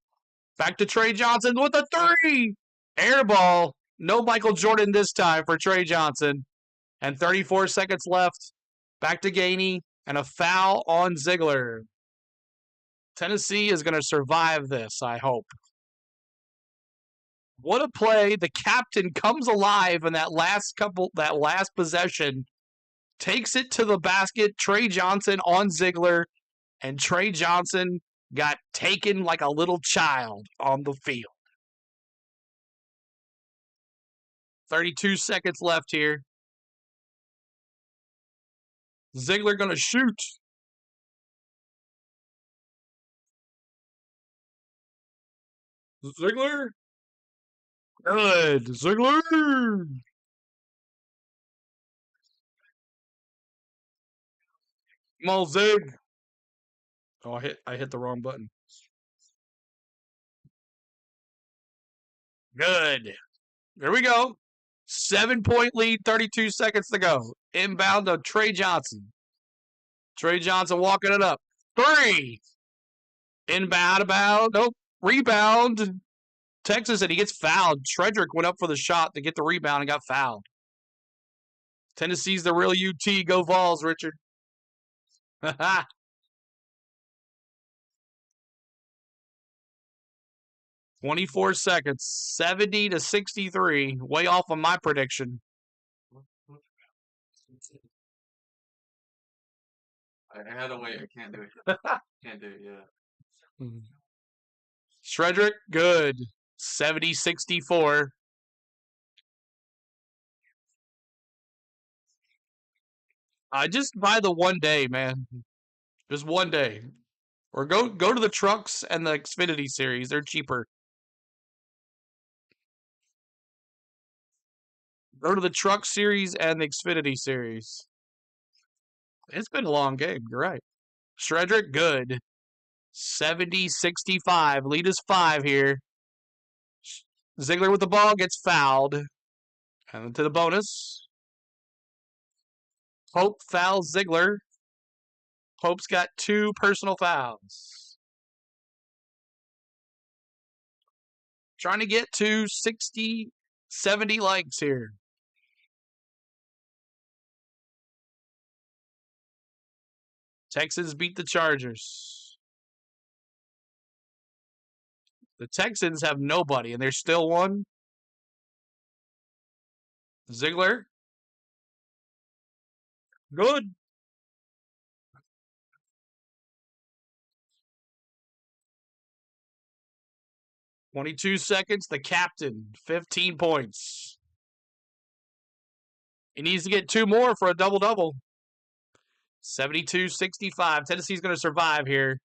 Back to Trey Johnson with a 3. Air ball. No Michael Jordan this time for Trey Johnson. And 34 seconds left. Back to Gainey. And a foul on Ziegler. Tennessee is going to survive this, I hope. What a play. The captain comes alive in that last possession. Takes it to the basket. Trey Johnson on Ziegler. And Trey Johnson got taken like a little child on the field. 32 seconds left here. Ziegler going to shoot. Ziegler. Good. Ziegler. Come on, Zig. Oh, I hit the wrong button. Good. There we go. 7-point lead, 32 seconds to go. Inbound to Trey Johnson. Trey Johnson walking it up. 3. Inbound, about. Nope. Rebound. Texas, and he gets fouled. Shredrick went up for the shot to get the rebound and got fouled. Tennessee's the real UT. Go Vols, Richard. 24 seconds. 70 to 63. Way off of my prediction. I had to wait. I can't do it. Can't do it, yeah. Shredrick, good. 70-64. Just buy the 1 day, man. Just 1 day. Or go to the trucks and the Xfinity series. They're cheaper. Go to the truck series and the Xfinity series. It's been a long game. You're right. Shredrick, good. 70-65. Lead is 5 here. Ziegler with the ball gets fouled. And to the bonus. Pope fouls Ziegler. Pope's got 2 personal fouls. Trying to get to 60, 70 likes here. Texans beat the Chargers. The Texans have nobody, and they're still one. Ziegler. Good. "22 seconds. The captain, 15 points. He needs to get 2 more for a double-double. 72-65. Tennessee's going to survive here.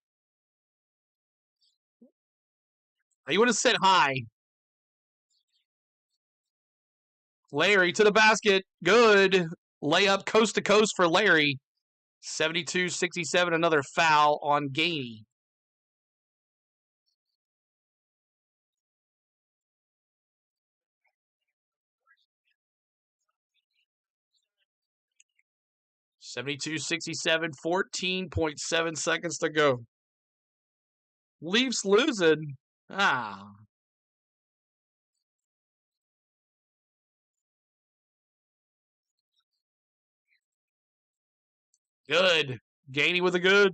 You want to sit high. Larry to the basket. Good. Layup coast to coast for Larry. 72-67. Another foul on Gainey. (72-67). 14.7 seconds to go. Leafs losing. Good. Gainey with a good.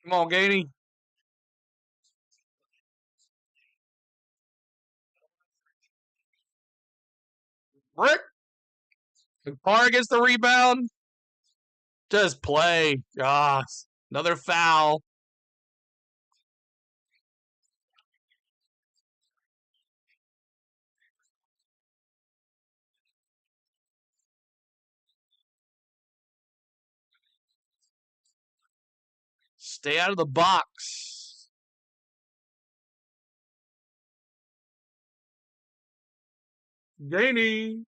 Come on, Gainey. Rick. Carr gets the rebound. Just play. Another foul. Stay out of the box. Gainey.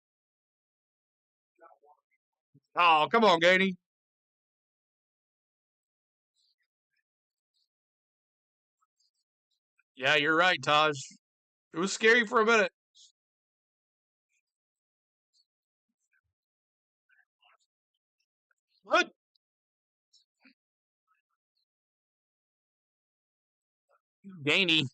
Oh, come on, Gainey. Yeah, you're right, Taj. It was scary for a minute. What? Gainey.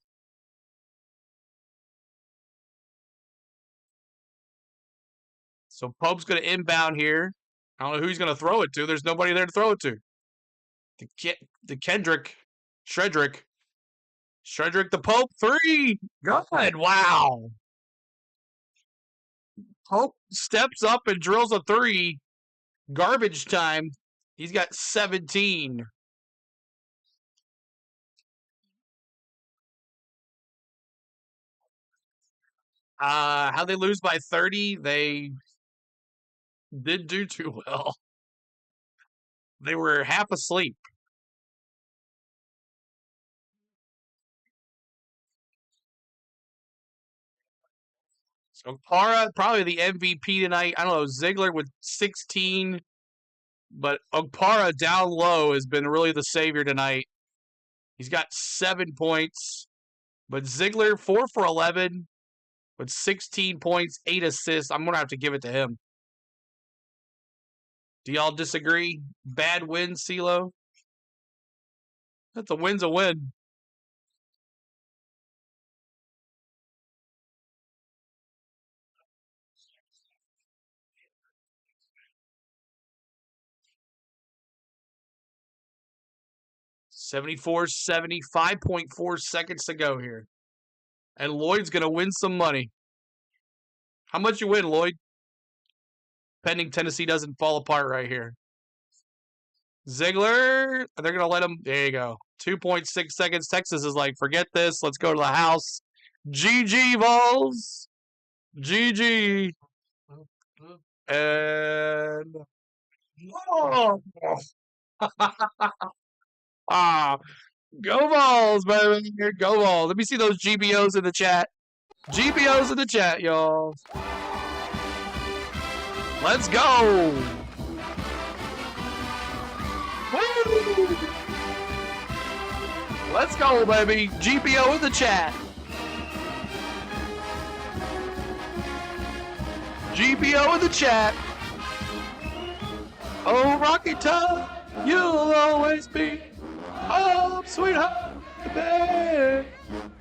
So Pope's going to inbound here. I don't know who he's going to throw it to. There's nobody there to throw it to. The Kendrick. Shredrick. Shredrick the Pope. 3. Good. Wow. Pope steps up and drills a 3. Garbage time. He's got 17. How they lose by 30? They did do too well. They were half asleep. So Okpara, probably the MVP tonight. I don't know, Ziegler with 16, but Okpara down low has been really the savior tonight. He's got 7 points, but Ziegler 4 for 11 with 16 points, 8 assists. I'm going to have to give it to him. Do y'all disagree? Bad win, CeeLo? That's a win's a win. $74.70, 5.4 seconds to go here. And Lloyd's going to win some money. How much you win, Lloyd? Pending Tennessee doesn't fall apart right here. Ziegler, they're going to let him. There you go. 2.6 seconds. Texas is like, forget this. Let's go to the house. GG, Vols. GG. And. Oh. Go Vols, baby. Go Vols. Let me see those GBOs in the chat. GBOs in the chat, y'all. Let's go. Woo! Let's go, baby. GBO in the chat. GBO in the chat. Oh, Rocky Top, you'll always be home, sweetheart, baby.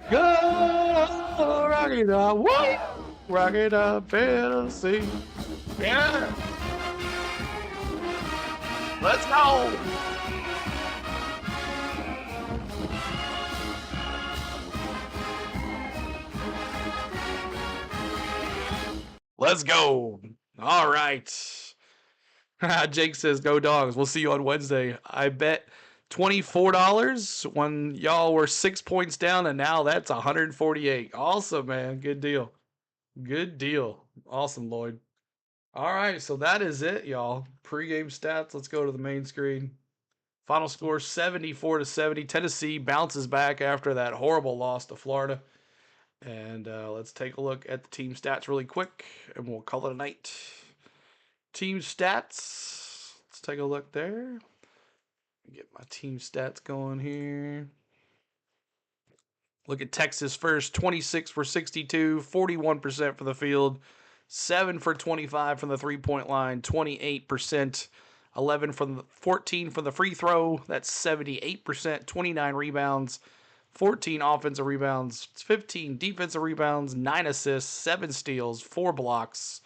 Go, Rocky Top, what? Rocky Top, Tennessee. Yeah. Let's go. Let's go. All right. Jake says, go Dogs. We'll see you on Wednesday. I bet $24 when y'all were 6 points down, and now that's 148. Awesome, man. Good deal. Good deal. Awesome, Lloyd. All right, so that is it, y'all. Pre-game stats. Let's go to the main screen. Final score 74-70. Tennessee bounces back after that horrible loss to Florida. And let's take a look at the team stats really quick, and we'll call it a night. Team stats. Let's take a look there. Get my team stats going here. Look at Texas first. 26 for 62, 41% from the field, 7 for 25 from the three-point line, 28%, 14 from the free throw. That's 78%, 29 rebounds, 14 offensive rebounds, 15 defensive rebounds, 9 assists, 7 steals, 4 blocks,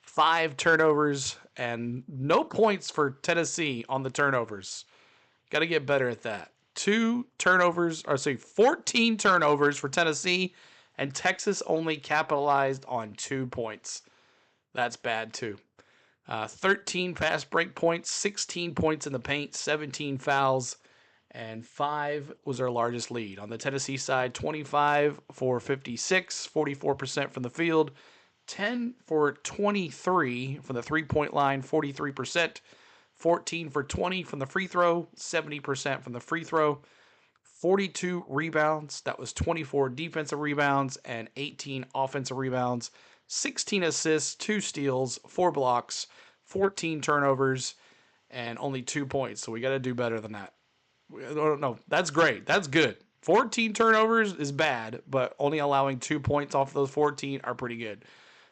5 turnovers, and no points for Tennessee on the turnovers. Got to get better at that. 14 turnovers for Tennessee, and Texas only capitalized on 2 points. That's bad too. 13 pass break points, 16 points in the paint, 17 fouls, and 5 was our largest lead. On the Tennessee side, 25 for 56, 44% from the field, 10 for 23 from the three-point line, 43%, 14 for 20 from the free throw, 70% from the free throw, 42 rebounds. That was 24 defensive rebounds and 18 offensive rebounds, 16 assists, 2 steals, 4 blocks, 14 turnovers, and only 2 points. So we got to do better than that. No, that's great. That's good. 14 turnovers is bad, but only allowing 2 points off of those 14 are pretty good.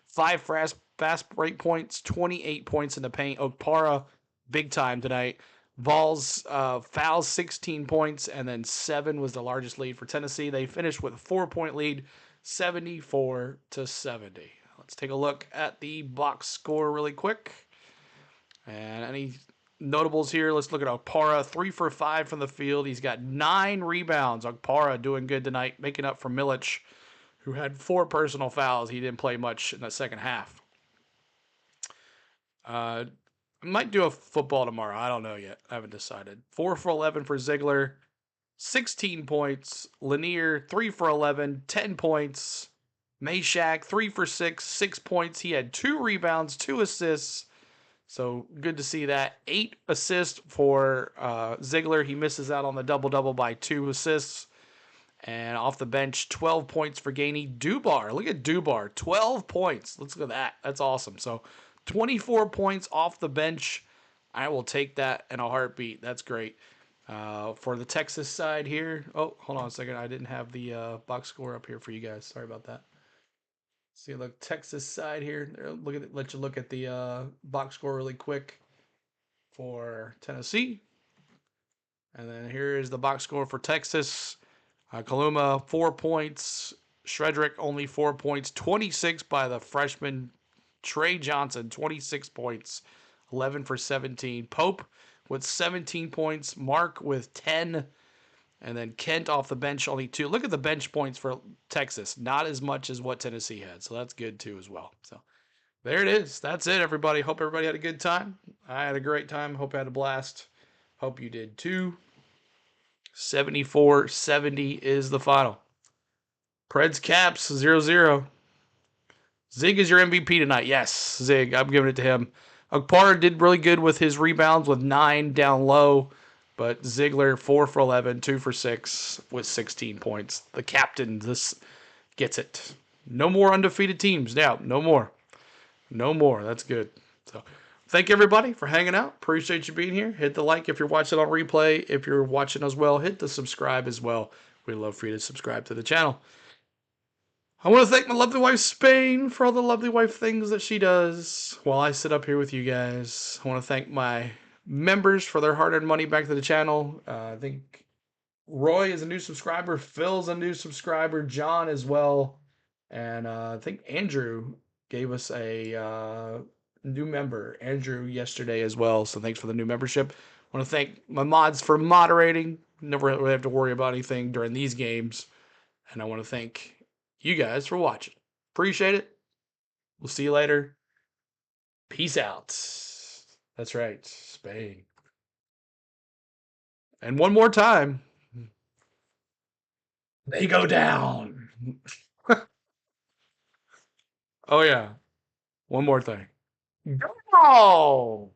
5 fast break points, 28 points in the paint. Okpara, big time tonight. Vols fouls 16 points, and then 7 was the largest lead for Tennessee. They finished with a 4-point lead, 74-70. Let's take a look at the box score really quick. And any notables here? Let's look at Okpara. 3 for 5 from the field. He's got 9 rebounds. Okpara doing good tonight, making up for Milic, who had 4 personal fouls. He didn't play much in the second half. I might do a football tomorrow. I don't know yet. I haven't decided. 4 for 11 for Ziegler. 16 points. Lanier, 3 for 11, 10 points. Meshack, 3 for 6, 6 points. He had 2 rebounds, 2 assists. So good to see that. 8 assists for Ziegler. He misses out on the double-double by 2 assists. And off the bench, 12 points for Gainey. Dubar, look at Dubar, 12 points. Let's look at that. That's awesome. So 24 points off the bench. I will take that in a heartbeat. That's great. For the Texas side here. Oh, hold on a second. I didn't have the box score up here for you guys. Sorry about that. See, look, Texas side here. Let you look at the box score really quick for Tennessee. And then here is the box score for Texas. Kaluma, 4 points. Shredrick, only 4 points. 26 by the freshman Trey Johnson, 26 points. 11 for 17. Pope with 17 points. Mark with 10. And then Kent off the bench, only 2. Look at the bench points for Texas. Not as much as what Tennessee had. So that's good, too, as well. So there it is. That's it, everybody. Hope everybody had a good time. I had a great time. Hope I had a blast. Hope you did, too. 74-70 is the final. Preds Caps 0-0. Zig is your MVP tonight. Yes, Zig. I'm giving it to him. Okpara did really good with his rebounds with 9 down low. But Ziegler, 4 for 11, 2 for 6 with 16 points. The captain, this gets it. No more undefeated teams now. No more. No more. That's good. So thank you, everybody, for hanging out. Appreciate you being here. Hit the like if you're watching on replay. If you're watching as well, hit the subscribe as well. We'd love for you to subscribe to the channel. I want to thank my lovely wife, Spain, for all the lovely wife things that she does while I sit up here with you guys. I want to thank my members for their hard-earned money back to the channel. I think Roy is a new subscriber. Phil's a new subscriber. John as well. And I think Andrew gave us a new member, Andrew, yesterday as well. So thanks for the new membership. I want to thank my mods for moderating. Never really have to worry about anything during these games. And I want to thank you guys for watching. Appreciate it. We'll see you later. Peace out. That's right, Spain. And one more time. They go down. Oh, yeah. One more thing. Go!